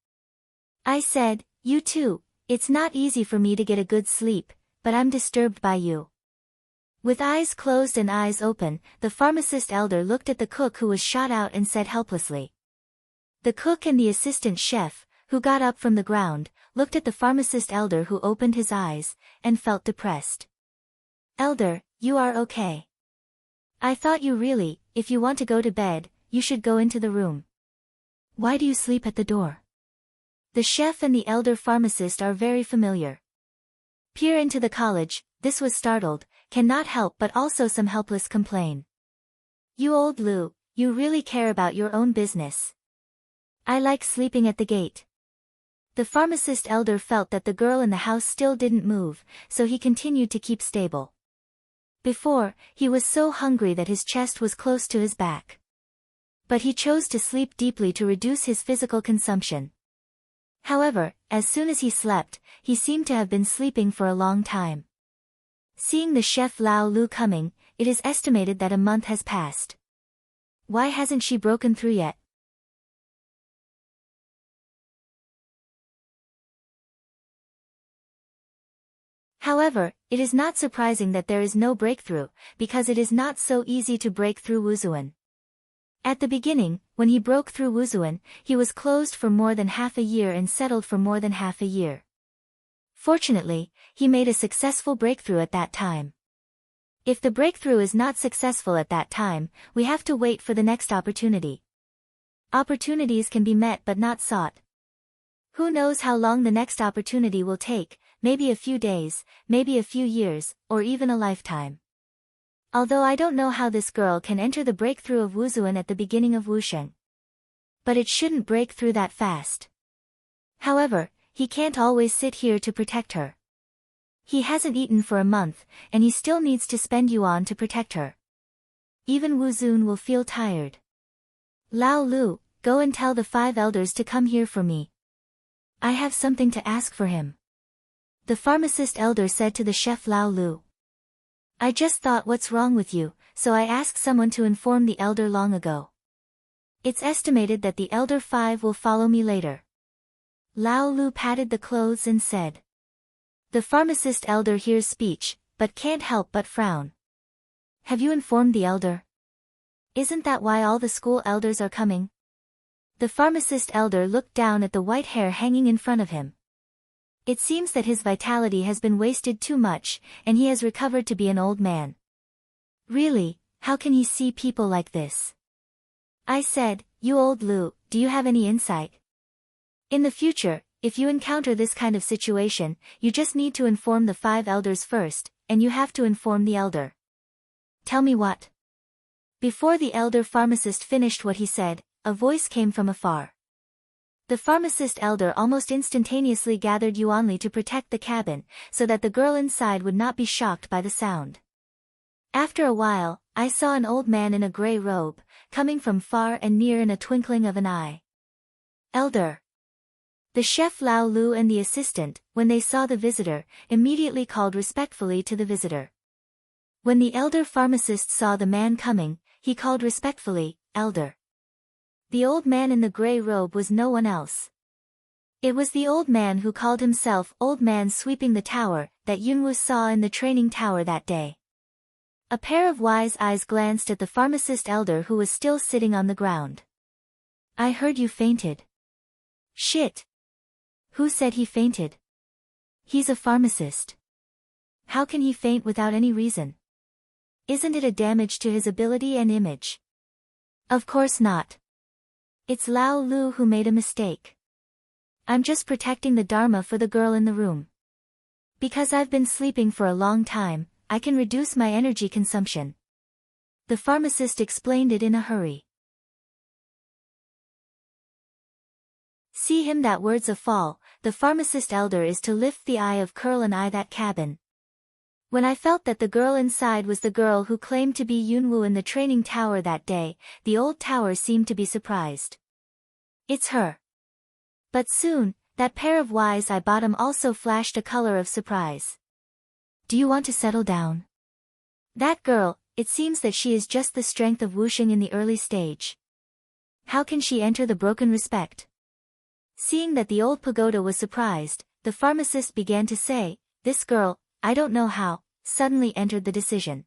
I said, you too, it's not easy for me to get a good sleep, but I'm disturbed by you. With eyes closed and eyes open, the pharmacist elder looked at the cook who was shot out and said helplessly. The cook and the assistant chef, who got up from the ground, looked at the pharmacist elder who opened his eyes, and felt depressed. Elder, you are okay. I thought you really, if you want to go to bed, you should go into the room. Why do you sleep at the door? The chef and the elder pharmacist are very familiar. Peer into the college, this was startled, cannot help but also some helpless complain. You old Lu, you really care about your own business. I like sleeping at the gate. The pharmacist elder felt that the girl in the house still didn't move, so he continued to keep stable. Before, he was so hungry that his chest was close to his back. But he chose to sleep deeply to reduce his physical consumption. However, as soon as he slept, he seemed to have been sleeping for a long time. Seeing the chef Lao Lu coming, it is estimated that a month has passed. Why hasn't she broken through yet? However, it is not surprising that there is no breakthrough, because it is not so easy to break through Wuzuan. At the beginning, when he broke through Wuzuan, he was closed for more than half a year and settled for more than half a year. Fortunately, he made a successful breakthrough at that time. If the breakthrough is not successful at that time, we have to wait for the next opportunity. Opportunities can be met but not sought. Who knows how long the next opportunity will take, maybe a few days, maybe a few years, or even a lifetime. Although I don't know how this girl can enter the breakthrough of Wuzuan at the beginning of Wusheng. But it shouldn't break through that fast. However, he can't always sit here to protect her. He hasn't eaten for a month, and he still needs to spend yuan to protect her. Even Wuzun will feel tired. Lao Lu, go and tell the 5 elders to come here for me. I have something to ask for him. The pharmacist elder said to the chef Lao Lu. I just thought what's wrong with you, so I asked someone to inform the elder long ago. It's estimated that the elder 5 will follow me later. Lao Lu patted the clothes and said. The pharmacist elder hears speech, but can't help but frown. Have you informed the elder? Isn't that why all the school elders are coming? The pharmacist elder looked down at the white hair hanging in front of him. It seems that his vitality has been wasted too much, and he has recovered to be an old man. Really, how can he see people like this? I said, you old Lu, do you have any insight? In the future, if you encounter this kind of situation, you just need to inform the 5 elders first, and you have to inform the elder. Tell me what? Before the elder pharmacist finished what he said, a voice came from afar. The pharmacist elder almost instantaneously gathered Yuanli to protect the cabin, so that the girl inside would not be shocked by the sound. After a while, I saw an old man in a gray robe, coming from far and near in a twinkling of an eye. Elder. The chef Lao Lu and the assistant, when they saw the visitor, immediately called respectfully to the visitor. When the elder pharmacist saw the man coming, he called respectfully, Elder. The old man in the gray robe was no one else. It was the old man who called himself Old Man Sweeping the Tower, that Yunwu saw in the training tower that day. A pair of wise eyes glanced at the pharmacist elder who was still sitting on the ground. I heard you fainted. Shit. Who said he fainted? He's a pharmacist. How can he faint without any reason? Isn't it a damage to his ability and image? Of course not. It's Lao Lu who made a mistake. I'm just protecting the Dharma for the girl in the room. Because I've been sleeping for a long time, I can reduce my energy consumption. The pharmacist explained it in a hurry. See him that words of fall, the pharmacist elder is to lift the eye of curl and eye that cabin. When I felt that the girl inside was the girl who claimed to be Yunwu in the training tower that day, the old tower seemed to be surprised. It's her. But soon, that pair of wise eye bottom also flashed a color of surprise. Do you want to settle down? That girl, it seems that she is just the strength of Wusheng in the early stage. How can she enter the broken respect? Seeing that the old pagoda was surprised, the pharmacist began to say, this girl, I don't know how, suddenly entered the decision.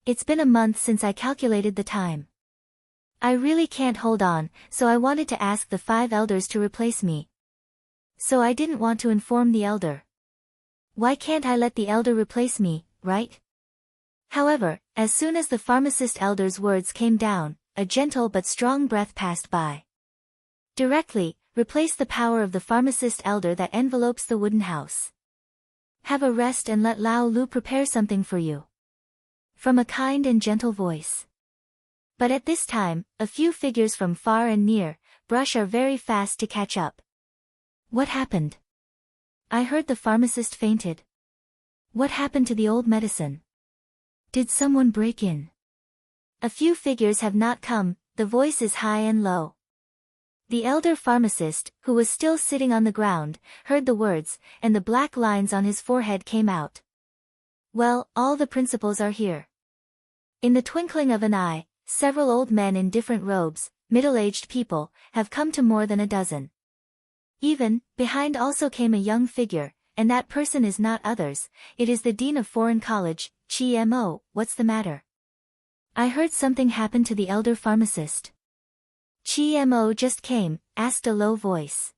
It's been a month since I calculated the time. I really can't hold on, so I wanted to ask the 5 elders to replace me. So I didn't want to inform the elder. Why can't I let the elder replace me, right? However, as soon as the pharmacist elder's words came down, a gentle but strong breath passed by. Directly, replace the power of the pharmacist elder that envelopes the wooden house. Have a rest and let Lao Lu prepare something for you. From a kind and gentle voice. But at this time, a few figures from far and near, brush are very fast to catch up. What happened? I heard the pharmacist fainted. What happened to the old medicine? Did someone break in? A few figures have not come, the voice is high and low. The elder pharmacist, who was still sitting on the ground, heard the words, and the black lines on his forehead came out. Well, all the principals are here. In the twinkling of an eye, several old men in different robes, middle-aged people, have come to more than a dozen. Even, behind also came a young figure, and that person is not others, it is the Dean of Foreign College, Chi-Mo. What's the matter? I heard something happen to the elder pharmacist. Chi-Mo just came, asked a low voice.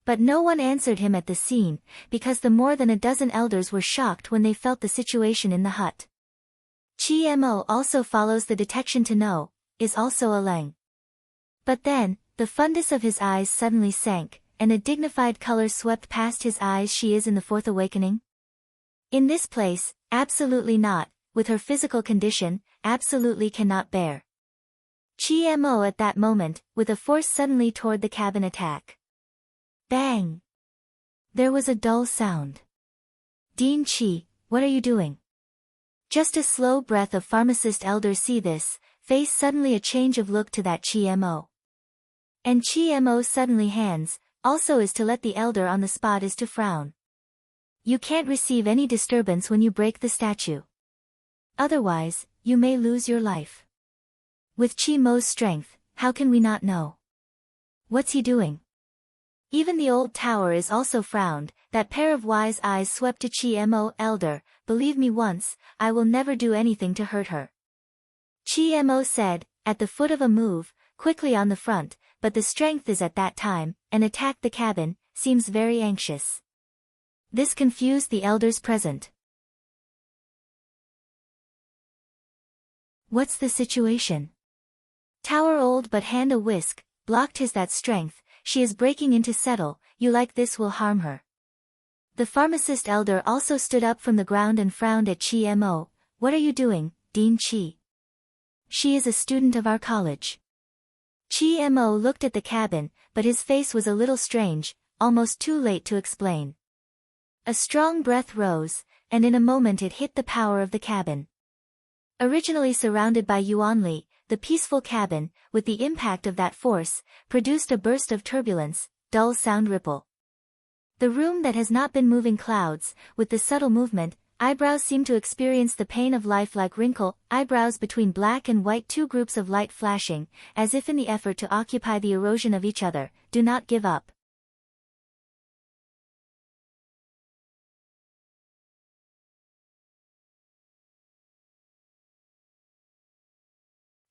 But no one answered him at the scene, because the more than a dozen elders were shocked when they felt the situation in the hut. Chi-Mo also follows the detection to know, is also a Leng. But then, the fundus of his eyes suddenly sank, and a dignified color swept past his eyes. She is in the fourth awakening? In this place, absolutely not, with her physical condition, absolutely cannot bear. Chi-Mo at that moment, with a force suddenly toward the cabin attack. Bang! There was a dull sound. Dean Chi, what are you doing? Just a slow breath of pharmacist elder see this, face suddenly a change of look to that Chi-Mo. And Chi-Mo suddenly hands, also is to let the elder on the spot is to frown. You can't receive any disturbance when you break the statue. Otherwise, you may lose your life. With Chi-Mo's strength, how can we not know? What's he doing? Even the old tower is also frowned, that pair of wise eyes swept to Chi-Mo. Elder, believe me once, I will never do anything to hurt her. Chi-Mo said, at the foot of a move, quickly on the front, but the strength is at that time, and attacked the cabin, seems very anxious. This confused the elders present. What's the situation? Tower old but hand a whisk, blocked his that strength, she is breaking in to settle, you like this will harm her. The pharmacist elder also stood up from the ground and frowned at Chi-Mo. What are you doing, Dean Chi? She is a student of our college. Chi-Mo looked at the cabin, but his face was a little strange, almost too late to explain. A strong breath rose, and in a moment it hit the power of the cabin. Originally surrounded by Yuanli, the peaceful cabin, with the impact of that force, produced a burst of turbulence, dull sound ripple. The room that has not been moving clouds, with the subtle movement, eyebrows seem to experience the pain of life like wrinkle, eyebrows between black and white, two groups of light flashing, as if in the effort to occupy the erosion of each other, do not give up.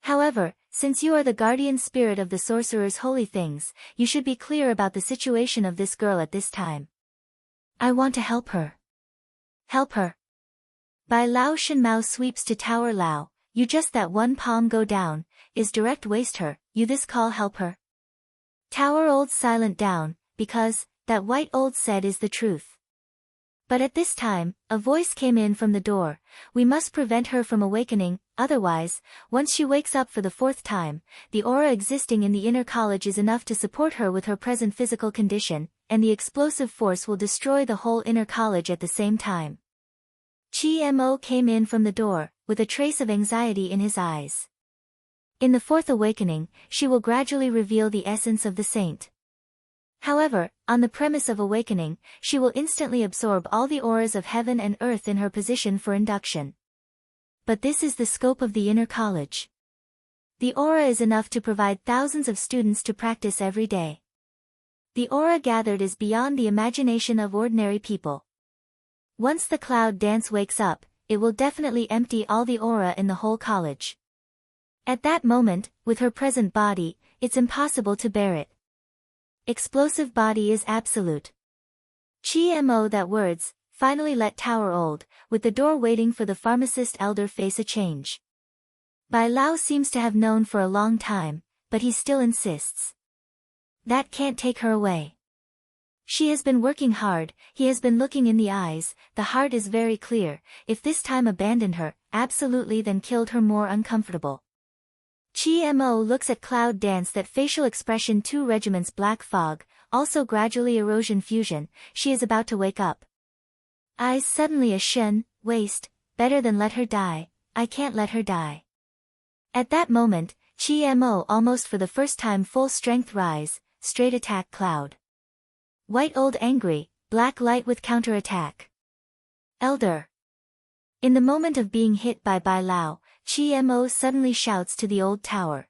However, since you are the guardian spirit of the sorcerer's holy things, you should be clear about the situation of this girl at this time. I want to help her. Help her. Bai Lao Shenmao sweeps to Tower Lao, you just that one palm go down, is direct waste her, you this call help her. Tower old silent down, because, that white old said is the truth. But at this time, a voice came in from the door, we must prevent her from awakening, otherwise, once she wakes up for the fourth time, the aura existing in the inner college is enough to support her with her present physical condition, and the explosive force will destroy the whole inner college at the same time. Chi-Mo came in from the door, with a trace of anxiety in his eyes. In the fourth awakening, she will gradually reveal the essence of the saint. However, on the premise of awakening, she will instantly absorb all the auras of heaven and earth in her position for induction. But this is the scope of the inner college. The aura is enough to provide thousands of students to practice every day. The aura gathered is beyond the imagination of ordinary people. Once the cloud dance wakes up, it will definitely empty all the aura in the whole college. At that moment, with her present body, it's impossible to bear it. Explosive body is absolute. Chi-Mo that words, finally let Tower old, with the door waiting for the pharmacist elder face a change. Bai Lao seems to have known for a long time, but he still insists. That can't take her away. She has been working hard, he has been looking in the eyes, the heart is very clear, if this time abandoned her, absolutely then killed her more uncomfortable. GMO looks at cloud dance. That facial expression, 2 regiments black fog, also gradually erosion fusion, she is about to wake up. Eyes suddenly a shun, waste, better than let her die, I can't let her die. At that moment, GMO almost for the first time full strength rise, straight attack cloud. White old angry, black light with counter-attack. Elder. In the moment of being hit by Bai Lao, GMO suddenly shouts to the old tower.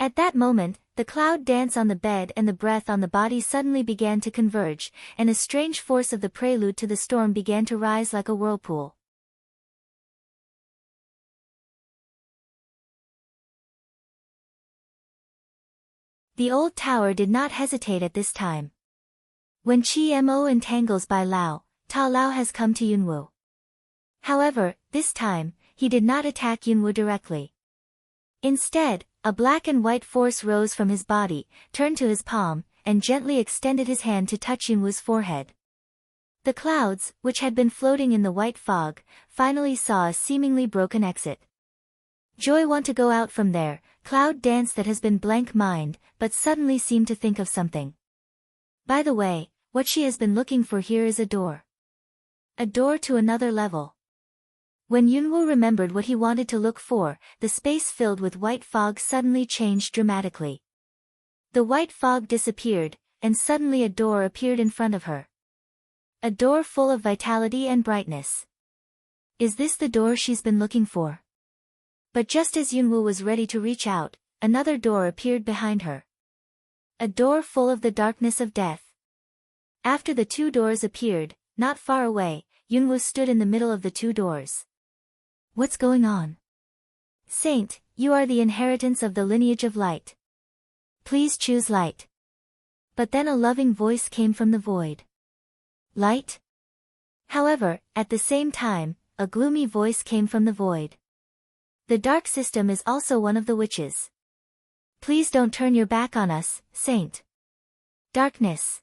At that moment, the cloud dance on the bed and the breath on the body suddenly began to converge, and a strange force of the prelude to the storm began to rise like a whirlpool. The old tower did not hesitate at this time. When GMO entangles Bai Lao, Ta Lao has come to Yunwu. However, this time, he did not attack Yunwu directly. Instead, a black and white force rose from his body, turned to his palm, and gently extended his hand to touch Yunwu's forehead. The clouds, which had been floating in the white fog, finally saw a seemingly broken exit. Joy want to go out from there, cloud dance that has been blank mind, but suddenly seemed to think of something. By the way, what she has been looking for here is a door. A door to another level. When Yunwu remembered what he wanted to look for, the space filled with white fog suddenly changed dramatically. The white fog disappeared, and suddenly a door appeared in front of her. A door full of vitality and brightness. Is this the door she's been looking for? But just as Yunwu was ready to reach out, another door appeared behind her. A door full of the darkness of death. After the 2 doors appeared, not far away, Yunwu stood in the middle of the 2 doors. What's going on? Saint, you are the inheritance of the lineage of light. Please choose light. But then a loving voice came from the void. Light? However, at the same time, a gloomy voice came from the void. The dark system is also one of the witches. Please don't turn your back on us, Saint. Darkness.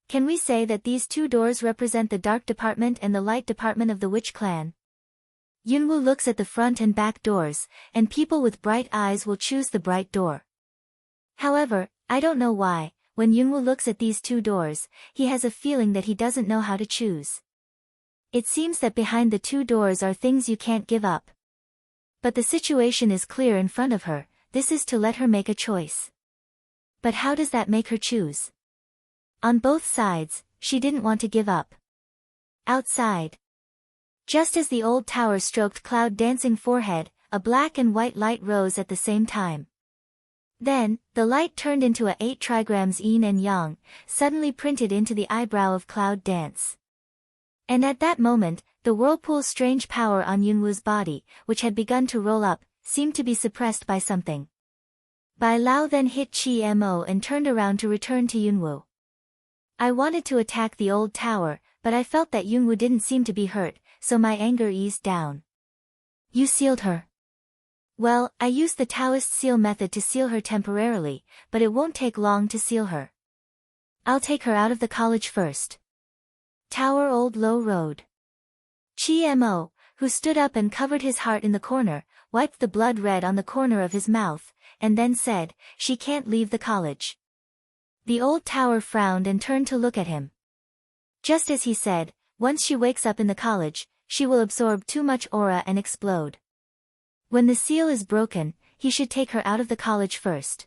Can we say that these 2 doors represent the dark department and the light department of the witch clan? Yunwu looks at the front and back doors, and people with bright eyes will choose the bright door. However, I don't know why, when Yunwu looks at these 2 doors, he has a feeling that he doesn't know how to choose. It seems that behind the 2 doors are things you can't give up. But the situation is clear in front of her, this is to let her make a choice. But how does that make her choose? On both sides, she didn't want to give up. Outside. Just as the old tower stroked cloud dancing forehead, a black and white light rose at the same time. Then, the light turned into a 8 trigrams yin and yang, suddenly printed into the eyebrow of cloud dance. And at that moment, the whirlpool's strange power on Yunwu's body, which had begun to roll up, seemed to be suppressed by something. Bai Lao then hit GMO and turned around to return to Yunwu. I wanted to attack the old tower, but I felt that Yunwu didn't seem to be hurt, so my anger eased down. You sealed her. Well, I used the Taoist seal method to seal her temporarily, but it won't take long to seal her. I'll take her out of the college first. Tower Old Low Road. GMO, who stood up and covered his heart in the corner, wiped the blood red on the corner of his mouth, and then said, she can't leave the college. The old tower frowned and turned to look at him. Just as he said, once she wakes up in the college, she will absorb too much aura and explode. When the seal is broken, he should take her out of the college first.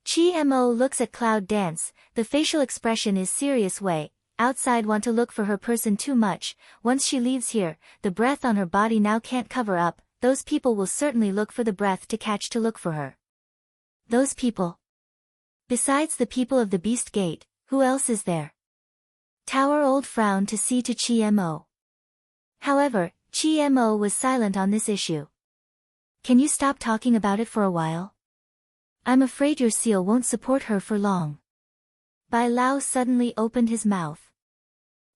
GMO looks at Cloud dance, the facial expression is serious way, outside want to look for her person too much, once she leaves here, the breath on her body now can't cover up, those people will certainly look for the breath to catch to look for her. Those people. Besides the people of the Beast Gate, who else is there? Tower Old frowned to see to GMO. However, GMO was silent on this issue. Can you stop talking about it for a while? I'm afraid your seal won't support her for long. Bai Lao suddenly opened his mouth.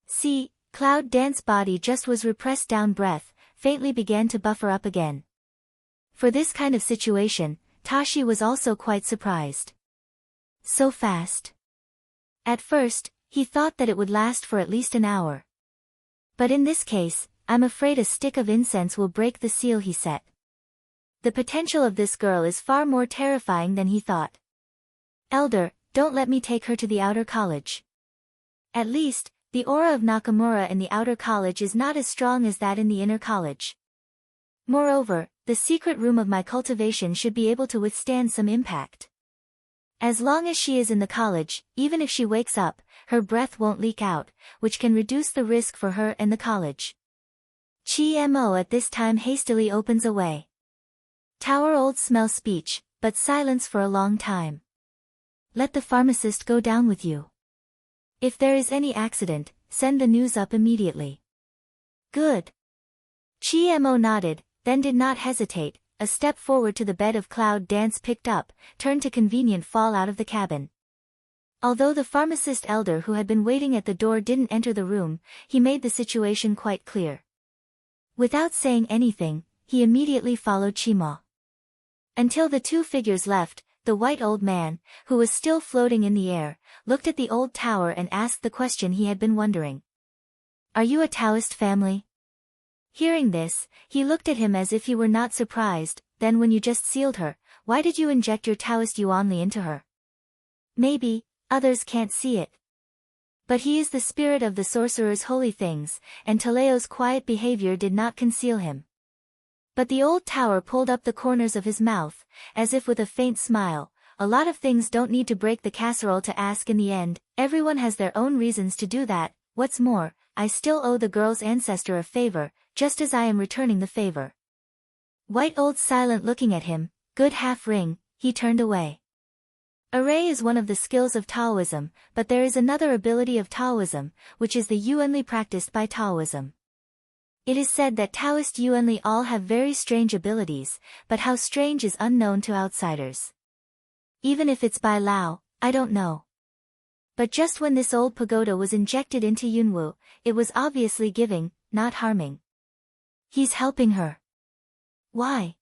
See, Cloud dance body just was repressed down breath, faintly began to buffer up again. For this kind of situation, Tashi was also quite surprised. So fast. At first, he thought that it would last for at least an hour. But in this case, I'm afraid a stick of incense will break the seal he set. The potential of this girl is far more terrifying than he thought. Elder, don't let me take her to the outer college. At least, the aura of Nakamura in the outer college is not as strong as that in the inner college. Moreover, the secret room of my cultivation should be able to withstand some impact. As long as she is in the college, even if she wakes up, her breath won't leak out, which can reduce the risk for her and the college. Chi Mo at this time hastily opens away. Tower old smell speech, but silence for a long time. Let the pharmacist go down with you. If there is any accident, send the news up immediately. Good. Chi Mo nodded, then did not hesitate, a step forward to the bed of cloud dance picked up, turned to convenient fall out of the cabin. Although the pharmacist elder who had been waiting at the door didn't enter the room, he made the situation quite clear. Without saying anything, he immediately followed Chima. Until the two figures left, the white old man, who was still floating in the air, looked at the old tower and asked the question he had been wondering. Are you a Taoist family? Hearing this, he looked at him as if he were not surprised. Then when you just sealed her, why did you inject your Taoist yuanli into her? Maybe, others can't see it. But he is the spirit of the sorcerer's holy things, and Taleo's quiet behavior did not conceal him. But the old tower pulled up the corners of his mouth, as if with a faint smile. A lot of things don't need to break the casserole to ask in the end, everyone has their own reasons to do that. What's more, I still owe the girl's ancestor a favor, just as I am returning the favor. White old silent looking at him, good half ring, he turned away. Array is one of the skills of Taoism, but there is another ability of Taoism, which is the yuanli practiced by Taoism. It is said that Taoist yuanli all have very strange abilities, but how strange is unknown to outsiders. Even if it's by Lao, I don't know. But just when this old pagoda was injected into Yunwu, it was obviously giving, not harming. He's helping her. Why?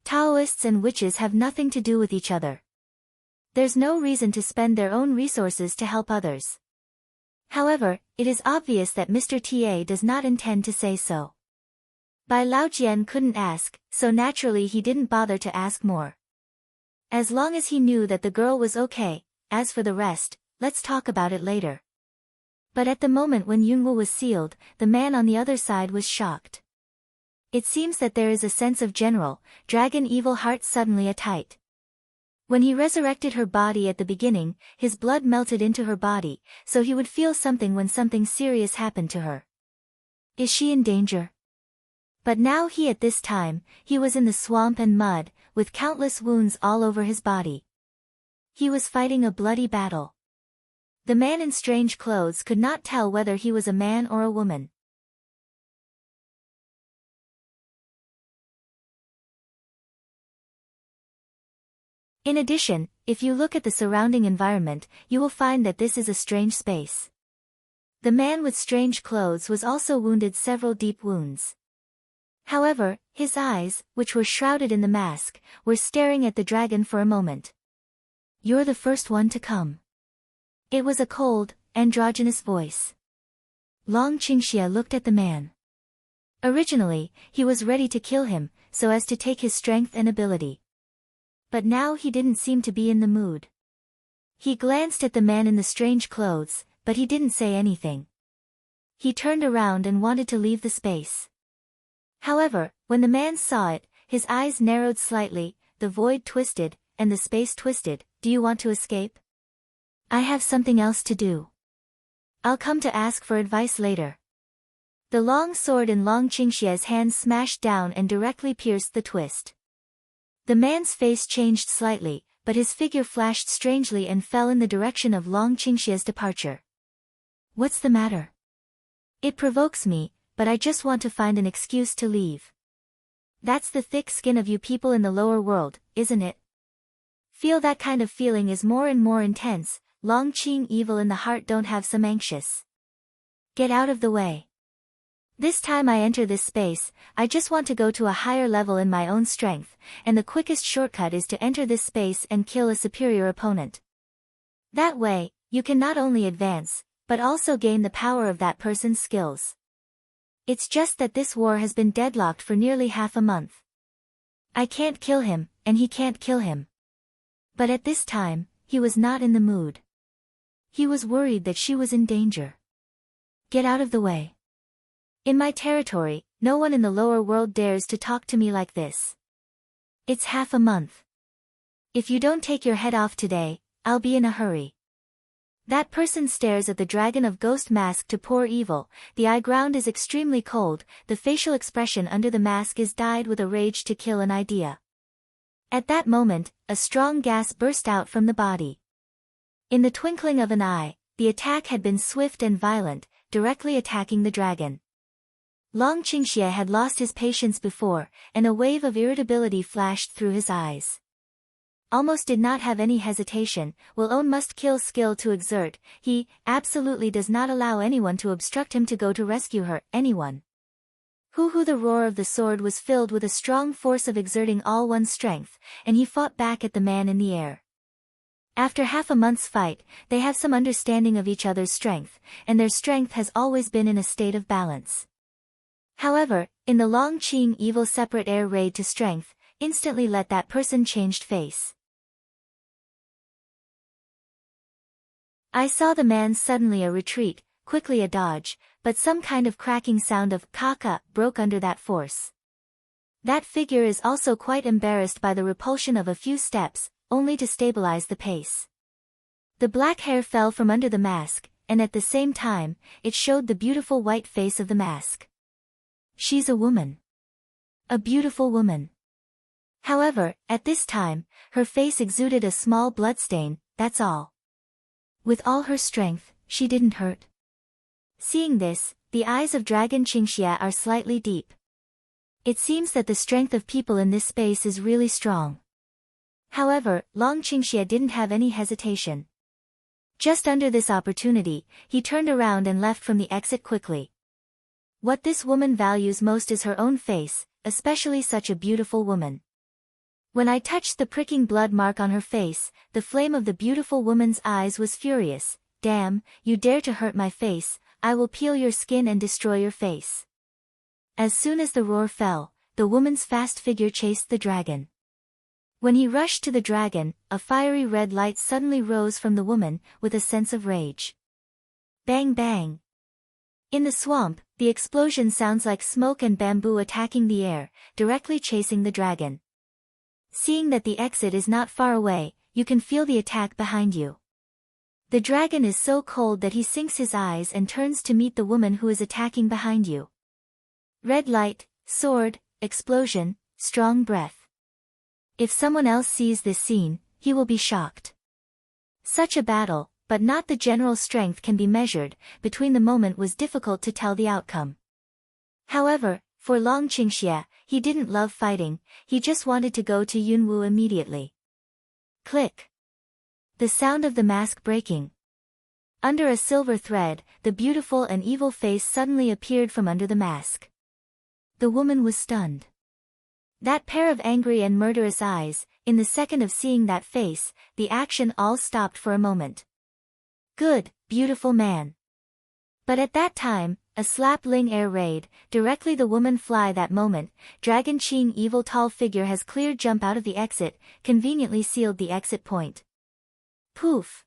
Taoists and witches have nothing to do with each other. There's no reason to spend their own resources to help others. However, it is obvious that Mr. Ta does not intend to say so. Bai Laojian couldn't ask, so naturally he didn't bother to ask more. As long as he knew that the girl was okay, as for the rest, let's talk about it later. But at the moment when Yunwu was sealed, the man on the other side was shocked. It seems that there is a sense of general, dragon evil heart suddenly tight. When he resurrected her body at the beginning, his blood melted into her body, so he would feel something when something serious happened to her. Is she in danger? But now at this time, he was in the swamp and mud, with countless wounds all over his body. He was fighting a bloody battle. The man in strange clothes could not tell whether he was a man or a woman. In addition, if you look at the surrounding environment, you will find that this is a strange space. The man with strange clothes was also wounded several deep wounds. However, his eyes, which were shrouded in the mask, were staring at the dragon for a moment. You're the first one to come. It was a cold, androgynous voice. Long Qingxia looked at the man. Originally, he was ready to kill him, so as to take his strength and ability. But now he didn't seem to be in the mood. He glanced at the man in the strange clothes, but he didn't say anything. He turned around and wanted to leave the space. However, when the man saw it, his eyes narrowed slightly, the void twisted, and the space twisted. Do you want to escape? I have something else to do. I'll come to ask for advice later. The long sword in Long Qingxia's hand smashed down and directly pierced the twist. The man's face changed slightly, but his figure flashed strangely and fell in the direction of Long Qingxia's departure. What's the matter? It provokes me, but I just want to find an excuse to leave. That's the thick skin of you people in the lower world, isn't it? Feel that kind of feeling is more and more intense. Long Qing evil in the heart don't have some anxious. Get out of the way. This time I enter this space, I just want to go to a higher level in my own strength, and the quickest shortcut is to enter this space and kill a superior opponent. That way, you can not only advance, but also gain the power of that person's skills. It's just that this war has been deadlocked for nearly half a month. I can't kill him, and he can't kill him. But at this time, he was not in the mood. He was worried that she was in danger. Get out of the way. In my territory, no one in the lower world dares to talk to me like this. It's half a month. If you don't take your head off today, I'll be in a hurry. That person stares at the dragon of ghost mask to pour evil, the eye ground is extremely cold, the facial expression under the mask is dyed with a rage to kill an idea. At that moment, a strong gas burst out from the body. In the twinkling of an eye, the attack had been swift and violent, directly attacking the dragon. Long Qingxie had lost his patience before, and a wave of irritability flashed through his eyes. Almost did not have any hesitation, will own must-kill skill to exert, he absolutely does not allow anyone to obstruct him to go to rescue her, anyone. The roar of the sword was filled with a strong force of exerting all one's strength, and he fought back at the man in the air. After half a month's fight, they have some understanding of each other's strength, and their strength has always been in a state of balance. However, in the Long Qing evil separate air raid to strength, instantly let that person changed face. I saw the man suddenly a retreat, quickly a dodge, but some kind of cracking sound of "kaka" broke under that force. That figure is also quite embarrassed by the repulsion of a few steps, only to stabilize the pace. The black hair fell from under the mask, and at the same time, it showed the beautiful white face of the mask. She's a woman. A beautiful woman. However, at this time, her face exuded a small bloodstain, that's all. With all her strength, she didn't hurt. Seeing this, the eyes of Dragon Qingxie are slightly deep. It seems that the strength of people in this space is really strong. However, Long Qingxie didn't have any hesitation. Just under this opportunity, he turned around and left from the exit quickly. What this woman values most is her own face, especially such a beautiful woman. When I touched the pricking blood mark on her face, the flame of the beautiful woman's eyes was furious. Damn, you dare to hurt my face, I will peel your skin and destroy your face. As soon as the roar fell, the woman's fast figure chased the dragon. When he rushed to the dragon, a fiery red light suddenly rose from the woman, with a sense of rage. Bang bang. In the swamp, the explosion sounds like smoke and bamboo attacking the air, directly chasing the dragon. Seeing that the exit is not far away, you can feel the attack behind you. The dragon is so cold that he sinks his eyes and turns to meet the woman who is attacking behind you. Red light, sword, explosion, strong breath. If someone else sees this scene, he will be shocked. Such a battle, but not the general strength can be measured, between the moment was difficult to tell the outcome. However, for Long Qingxie, he didn't love fighting, he just wanted to go to Yunwu immediately. Click. The sound of the mask breaking. Under a silver thread, the beautiful and evil face suddenly appeared from under the mask. The woman was stunned. That pair of angry and murderous eyes, in the second of seeing that face, the action all stopped for a moment. Good, beautiful man. But at that time, a slap Ling air raid, directly the woman fly that moment, Dragon Qing evil tall figure has cleared jump out of the exit, conveniently sealed the exit point. Poof.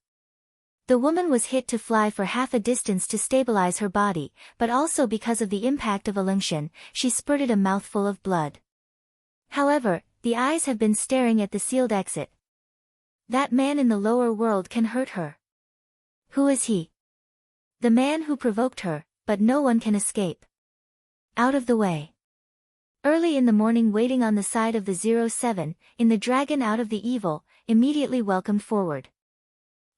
The woman was hit to fly for half a distance to stabilize her body, but also because of the impact of a Lungshan, she spurted a mouthful of blood. However, the eyes have been staring at the sealed exit. That man in the lower world can hurt her. Who is he? The man who provoked her, but no one can escape. Out of the way. Early in the morning waiting on the side of the 07, in the dragon out of the evil, immediately welcomed forward.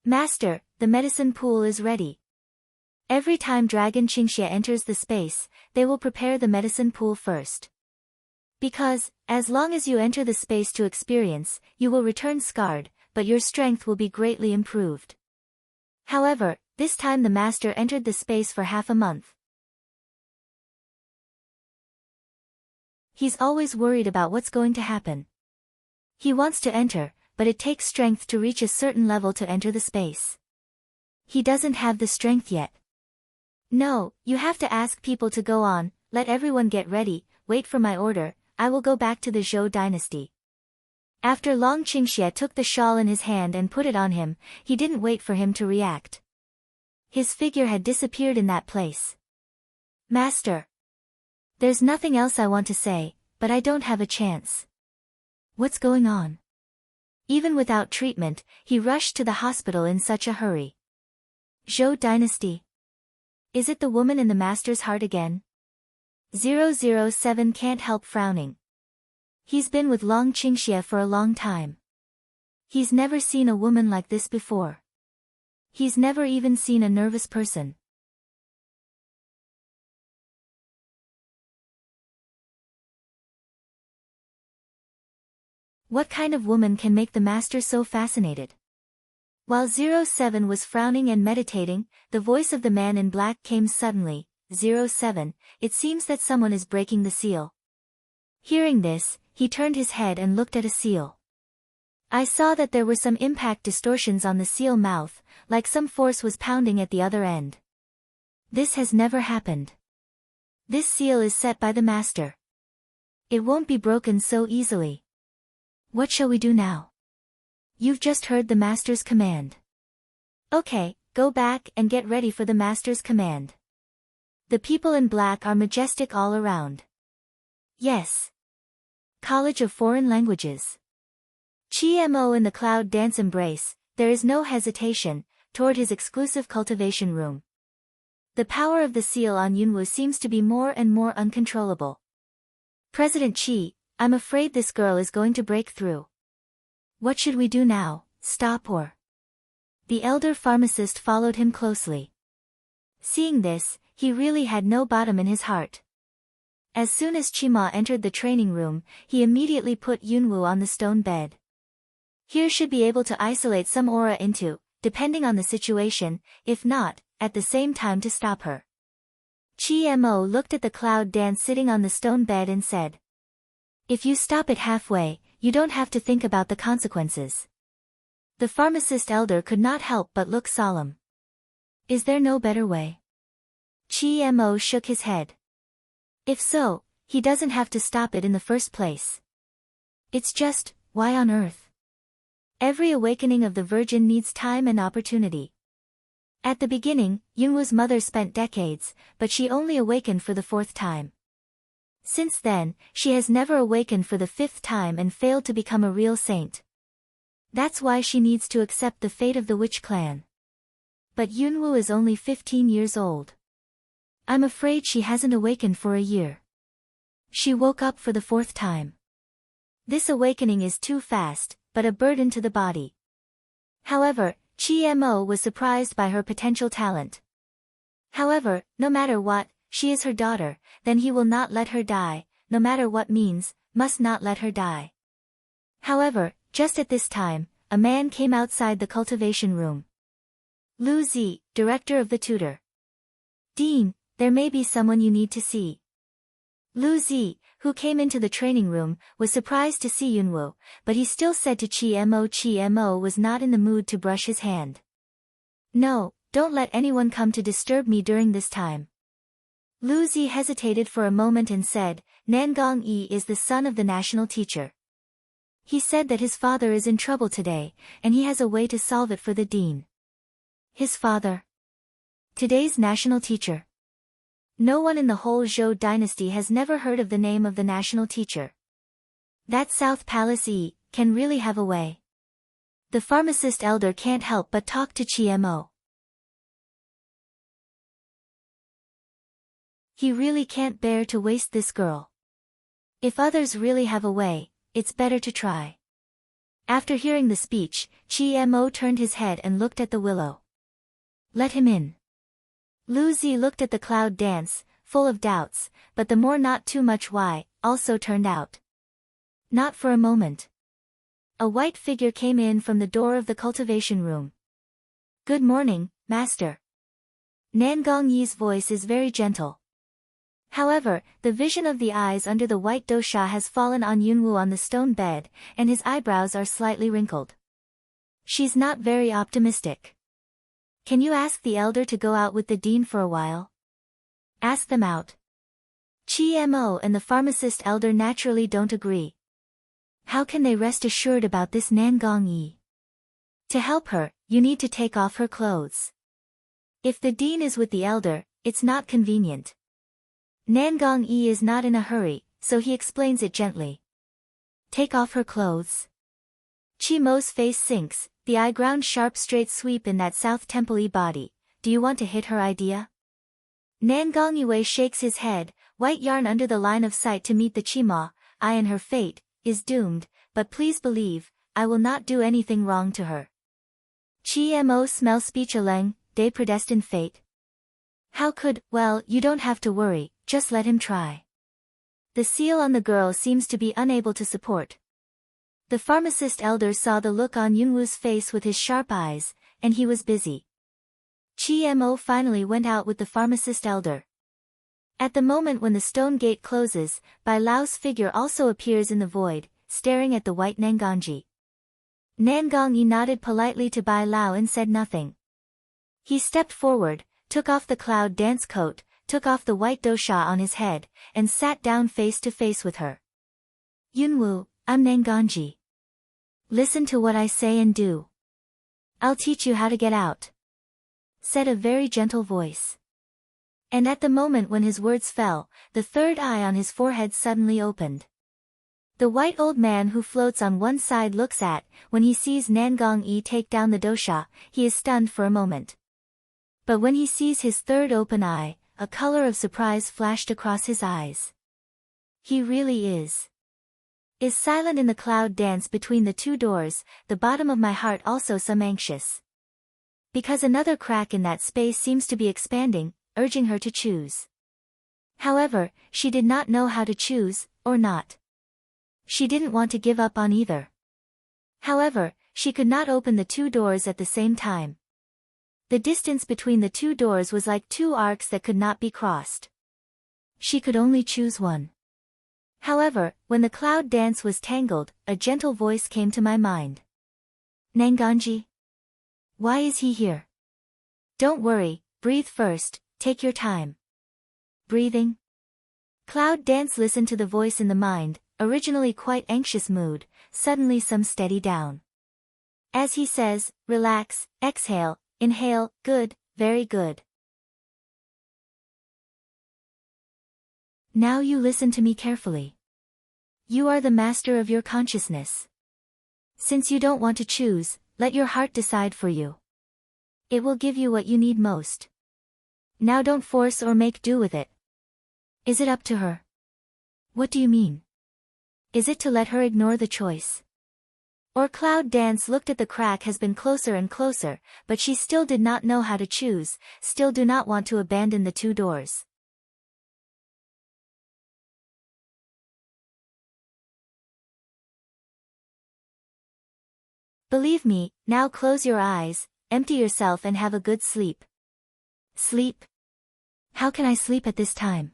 Master, the medicine pool is ready. Every time Dragon Qingxie enters the space, they will prepare the medicine pool first. Because, as long as you enter the space to experience, you will return scarred, but your strength will be greatly improved. However, this time the master entered the space for half a month. He's always worried about what's going to happen. He wants to enter, but it takes strength to reach a certain level to enter the space. He doesn't have the strength yet. No, you have to ask people to go on, let everyone get ready, wait for my order, I will go back to the Zhou dynasty. After Long Qingxie took the shawl in his hand and put it on him, he didn't wait for him to react. His figure had disappeared in that place. Master. There's nothing else I want to say, but I don't have a chance. What's going on? Even without treatment, he rushed to the hospital in such a hurry. Zhou dynasty. Is it the woman in the master's heart again? 007 can't help frowning. He's been with Long Qingxie for a long time. He's never seen a woman like this before. He's never even seen a nervous person. What kind of woman can make the master so fascinated? While 07 was frowning and meditating, the voice of the man in black came suddenly. 07, it seems that someone is breaking the seal. Hearing this, he turned his head and looked at a seal. I saw that there were some impact distortions on the seal mouth, like some force was pounding at the other end. This has never happened. This seal is set by the master. It won't be broken so easily. What shall we do now? You've just heard the master's command. Okay, go back and get ready for the master's command. The people in black are majestic all around. Yes. College of Foreign Languages. Chi-Mo in the cloud dance embrace, there is no hesitation, toward his exclusive cultivation room. The power of the seal on Yunwu seems to be more and more uncontrollable. President Qi, I'm afraid this girl is going to break through. What should we do now, stop or? The elder pharmacist followed him closely. Seeing this, he really had no bottom in his heart. As soon as Qima entered the training room, he immediately put Yunwu on the stone bed. Here should be able to isolate some aura into, depending on the situation, if not, at the same time to stop her. Chi-Mo looked at the cloud dance sitting on the stone bed and said, if you stop it halfway, you don't have to think about the consequences. The pharmacist elder could not help but look solemn. Is there no better way? Chi-Mo shook his head. If so, he doesn't have to stop it in the first place. It's just, why on earth? Every awakening of the Virgin needs time and opportunity. At the beginning, Yunwu's mother spent decades, but she only awakened for the 4th time. Since then, she has never awakened for the 5th time and failed to become a real saint. That's why she needs to accept the fate of the witch clan. But Yunwu is only 15 years old. I'm afraid she hasn't awakened for a year. She woke up for the 4th time. This awakening is too fast, but a burden to the body. However, Chi-Mo was surprised by her potential talent. However, no matter what, she is her daughter, then he will not let her die, no matter what means, must not let her die. However, just at this time, a man came outside the cultivation room. Lu Zi, director of the tutor. Dean, there may be someone you need to see. Lu Zi, who came into the training room, was surprised to see Yunwu, but he still said to Chi-Mo was not in the mood to brush his hand. No, don't let anyone come to disturb me during this time. Lu Zi hesitated for a moment and said, Nangong Yi is the son of the national teacher. He said that his father is in trouble today, and he has a way to solve it for the dean. His father? Today's national teacher. No one in the whole Zhou dynasty has never heard of the name of the national teacher. That South Palace Yi can really have a way. The pharmacist elder can't help but talk to Chi-Mo. He really can't bear to waste this girl. If others really have a way, it's better to try. After hearing the speech, Chi-Mo turned his head and looked at the willow. Let him in. Lu Zi looked at the cloud dance, full of doubts, but the more not too much why, also turned out. Not for a moment. A white figure came in from the door of the cultivation room. Good morning, master. Nangong Yi's voice is very gentle. However, the vision of the eyes under the white dosha has fallen on Yunwu on the stone bed, and his eyebrows are slightly wrinkled. She's not very optimistic. Can you ask the elder to go out with the dean for a while? Ask them out. Chi Mo and the pharmacist elder naturally don't agree. How can they rest assured about this Nangong Yi? To help her, you need to take off her clothes. If the dean is with the elder, it's not convenient. Nangong Yi is not in a hurry, so he explains it gently. Take off her clothes. Chi Mo's face sinks, the eye ground sharp straight sweep in that South Temple-y body. Do you want to hit her idea? Nangong Yue shakes his head, white yarn under the line of sight to meet the Chima, I and her fate, is doomed, but please believe, I will not do anything wrong to her. Chi Mo smell speech aleng, de predestined fate. How could, well, you don't have to worry, just let him try. The seal on the girl seems to be unable to support. The pharmacist elder saw the look on Yunwu's face with his sharp eyes, and he was busy. Chi Mo finally went out with the pharmacist elder. At the moment when the stone gate closes, Bai Lao's figure also appears in the void, staring at the white Nangongji. Nangongyi nodded politely to Bai Lao and said nothing. He stepped forward, took off the cloud dance coat, took off the white dosha on his head, and sat down face to face with her. Yunwu, I'm Nangongji. Listen to what I say and do. I'll teach you how to get out, said a very gentle voice. And at the moment when his words fell, the third eye on his forehead suddenly opened. The white old man who floats on one side looks at, when he sees Nangong Yi take down the dosha, he is stunned for a moment. But when he sees his third open eye, a color of surprise flashed across his eyes. He really is silent in the cloud dance between the two doors, the bottom of my heart also some anxious. Because another crack in that space seems to be expanding, urging her to choose. However, she did not know how to choose, or not. She didn't want to give up on either. However, she could not open the two doors at the same time. The distance between the two doors was like two arcs that could not be crossed. She could only choose one. However, when the cloud dance was tangled, a gentle voice came to my mind. Nangongji? Why is he here? Don't worry, breathe first, take your time. Breathing? Cloud dance listened to the voice in the mind, originally quite anxious mood, suddenly some steady down. As he says, relax, exhale, inhale, good, very good. Now you listen to me carefully. You are the master of your consciousness. Since you don't want to choose, let your heart decide for you. It will give you what you need most. Now don't force or make do with it. Is it up to her? What do you mean? Is it to let her ignore the choice? Or Cloud Dance looked at the crack has been closer and closer, but she still did not know how to choose, still do not want to abandon the two doors. Believe me, now close your eyes, empty yourself and have a good sleep. Sleep? How can I sleep at this time?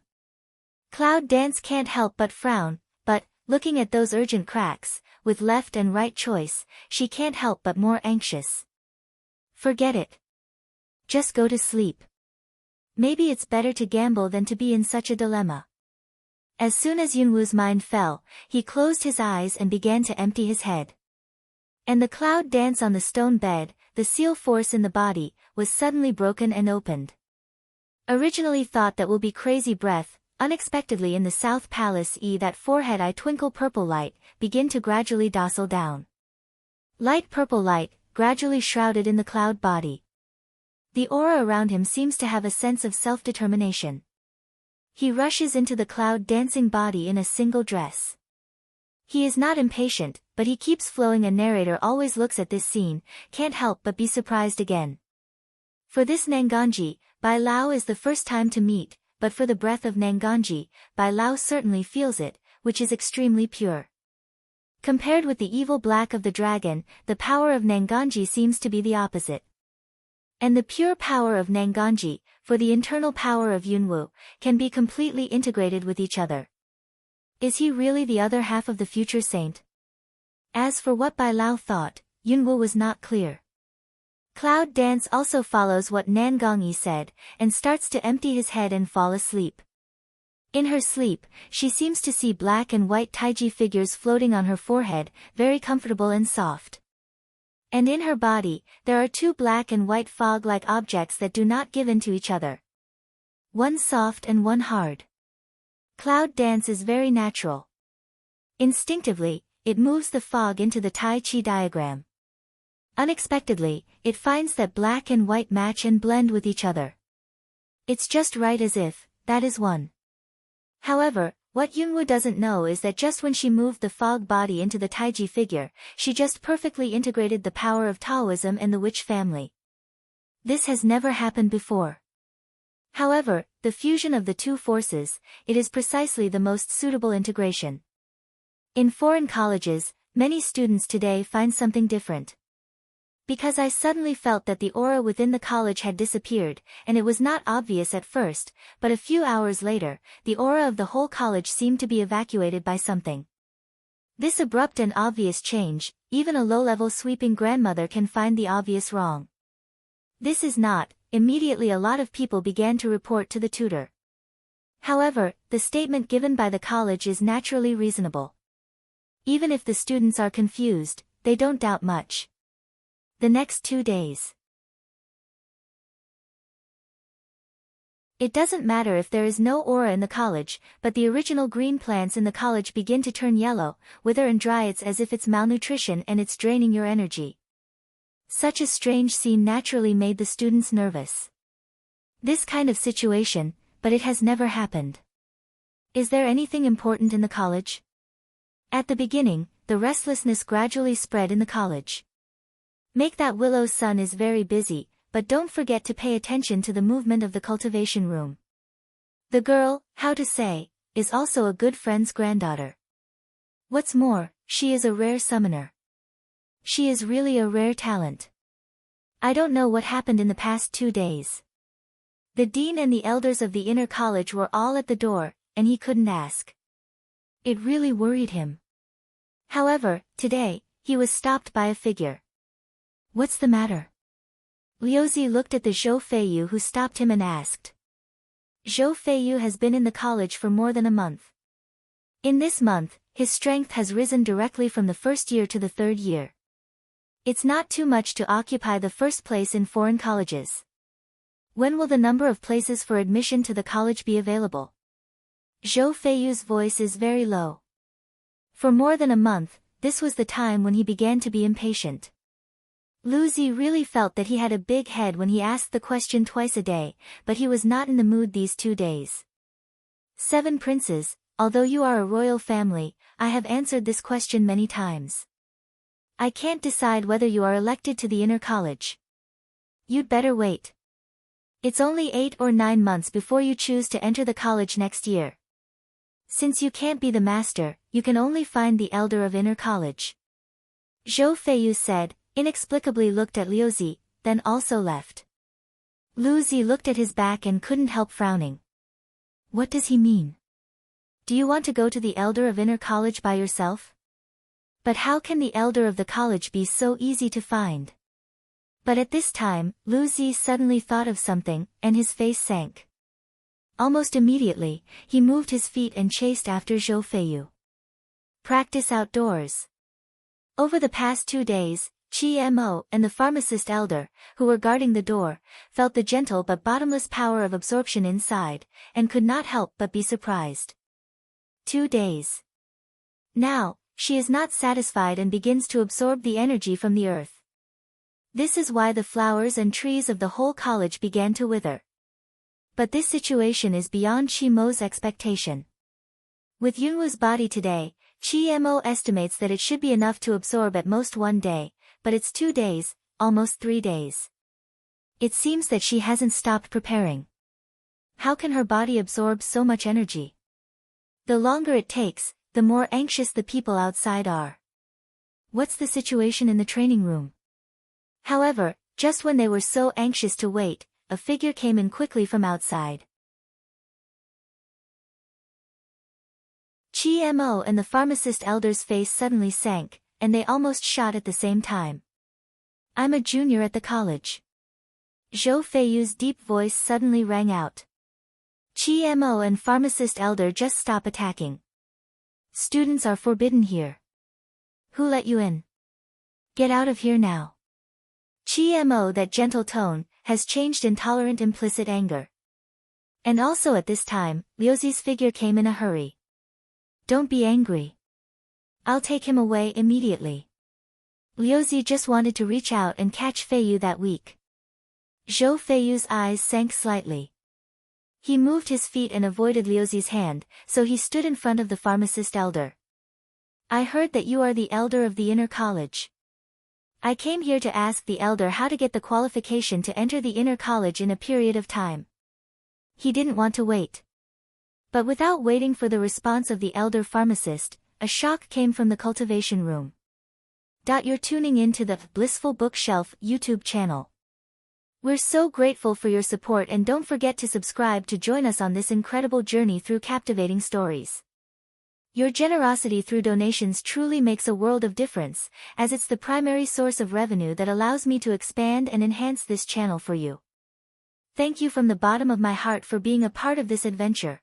Cloud Dance can't help but frown, but, looking at those urgent cracks, with left and right choice, she can't help but more anxious. Forget it. Just go to sleep. Maybe it's better to gamble than to be in such a dilemma. As soon as Yunwu's mind fell, he closed his eyes and began to empty his head. And the cloud dance on the stone bed, the seal force in the body, was suddenly broken and opened. Originally thought that will be crazy breath, unexpectedly in the South Palace that forehead eye twinkle purple light, begin to gradually docile down. Light purple light, gradually shrouded in the cloud body. The aura around him seems to have a sense of self-determination. He rushes into the cloud dancing body in a single dress. He is not impatient, but he keeps flowing. A narrator always looks at this scene, can't help but be surprised again. For this Nangongji, Bai Lao is the first time to meet, but for the breath of Nangongji, Bai Lao certainly feels it, which is extremely pure. Compared with the evil black of the dragon, the power of Nangongji seems to be the opposite. And the pure power of Nangongji, for the internal power of Yunwu, can be completely integrated with each other. Is he really the other half of the future saint? As for what Bai Lao thought, Yunwu was not clear. Cloud Dance also follows what Nangongyi said, and starts to empty his head and fall asleep. In her sleep, she seems to see black and white taiji figures floating on her forehead, very comfortable and soft. And in her body, there are two black and white fog-like objects that do not give in to each other. One soft and one hard. Cloud Dance is very natural. Instinctively, it moves the fog into the Tai Chi diagram. Unexpectedly, it finds that black and white match and blend with each other. It's just right as if, that is one. However, what Yunwoo doesn't know is that just when she moved the fog body into the taiji figure, she just perfectly integrated the power of Taoism and the witch family. This has never happened before. However, the fusion of the two forces, it is precisely the most suitable integration. In foreign colleges, many students today find something different. Because I suddenly felt that the aura within the college had disappeared, and it was not obvious at first, but a few hours later, the aura of the whole college seemed to be evacuated by something. This abrupt and obvious change, even a low-level sweeping grandmother can find the obvious wrong. This is not, immediately a lot of people began to report to the tutor. However, the statement given by the college is naturally reasonable. Even if the students are confused, they don't doubt much. The next 2 days. It doesn't matter if there is no aura in the college, but the original green plants in the college begin to turn yellow, wither and dry. It's as if it's malnutrition and it's draining your energy. Such a strange scene naturally made the students nervous. This kind of situation, but it has never happened. Is there anything important in the college? At the beginning, the restlessness gradually spread in the college. Make that Willow's son is very busy, but don't forget to pay attention to the movement of the cultivation room. The girl, how to say, is also a good friend's granddaughter. What's more, she is a rare summoner. She is really a rare talent. I don't know what happened in the past 2 days. The dean and the elders of the inner college were all at the door, and he couldn't ask. It really worried him. However, today, he was stopped by a figure. What's the matter? Liuzi looked at the Zhou Feiyu who stopped him and asked. Zhou Feiyu has been in the college for more than a month. In this month, his strength has risen directly from the first year to the third year. It's not too much to occupy the first place in foreign colleges. When will the number of places for admission to the college be available? Zhou Feiyu's voice is very low. For more than a month, this was the time when he began to be impatient. Liuzi really felt that he had a big head when he asked the question twice a day, but he was not in the mood these 2 days. 7 princes, although you are a royal family, I have answered this question many times. I can't decide whether you are elected to the inner college. You'd better wait. It's only 8 or 9 months before you choose to enter the college next year. Since you can't be the master, you can only find the elder of inner college. Zhou Feiyu said, inexplicably looked at Liuzi, then also left. Liuzi looked at his back and couldn't help frowning. What does he mean? Do you want to go to the elder of inner college by yourself? But how can the elder of the college be so easy to find? But at this time, Liuzi suddenly thought of something, and his face sank. Almost immediately, he moved his feet and chased after Zhou Feiyu. Practice outdoors. Over the past 2 days, Chi Mo and the pharmacist elder, who were guarding the door, felt the gentle but bottomless power of absorption inside, and could not help but be surprised. 2 days. Now, she is not satisfied and begins to absorb the energy from the earth. This is why the flowers and trees of the whole college began to wither. But this situation is beyond Chi Mo's expectation. With Yunwoo's body today, Chi Mo estimates that it should be enough to absorb at most 1 day, but it's 2 days, almost 3 days. It seems that she hasn't stopped preparing. How can her body absorb so much energy? The longer it takes, the more anxious the people outside are. What's the situation in the training room? However, just when they were so anxious to wait, a figure came in quickly from outside. Chi Mo and the pharmacist elder's face suddenly sank, and they almost shot at the same time. I'm a junior at the college. Zhou Feiyu's deep voice suddenly rang out. Chi Mo and pharmacist elder, just stop attacking. Students are forbidden here. Who let you in? Get out of here now. Chi Mo, that gentle tone, has changed intolerant implicit anger. And also at this time, Liuzi's figure came in a hurry. Don't be angry. I'll take him away immediately. Liuzi just wanted to reach out and catch Feiyu that week. Zhou Feiyu's eyes sank slightly. He moved his feet and avoided Liuzi's hand, so he stood in front of the pharmacist elder. I heard that you are the elder of the inner college. I came here to ask the elder how to get the qualification to enter the inner college in a period of time. He didn't want to wait. But without waiting for the response of the elder pharmacist, a shock came from the cultivation room. You're tuning in to the Blissful Bookshelf YouTube channel. We're so grateful for your support, and don't forget to subscribe to join us on this incredible journey through captivating stories. Your generosity through donations truly makes a world of difference, as it's the primary source of revenue that allows me to expand and enhance this channel for you. Thank you from the bottom of my heart for being a part of this adventure.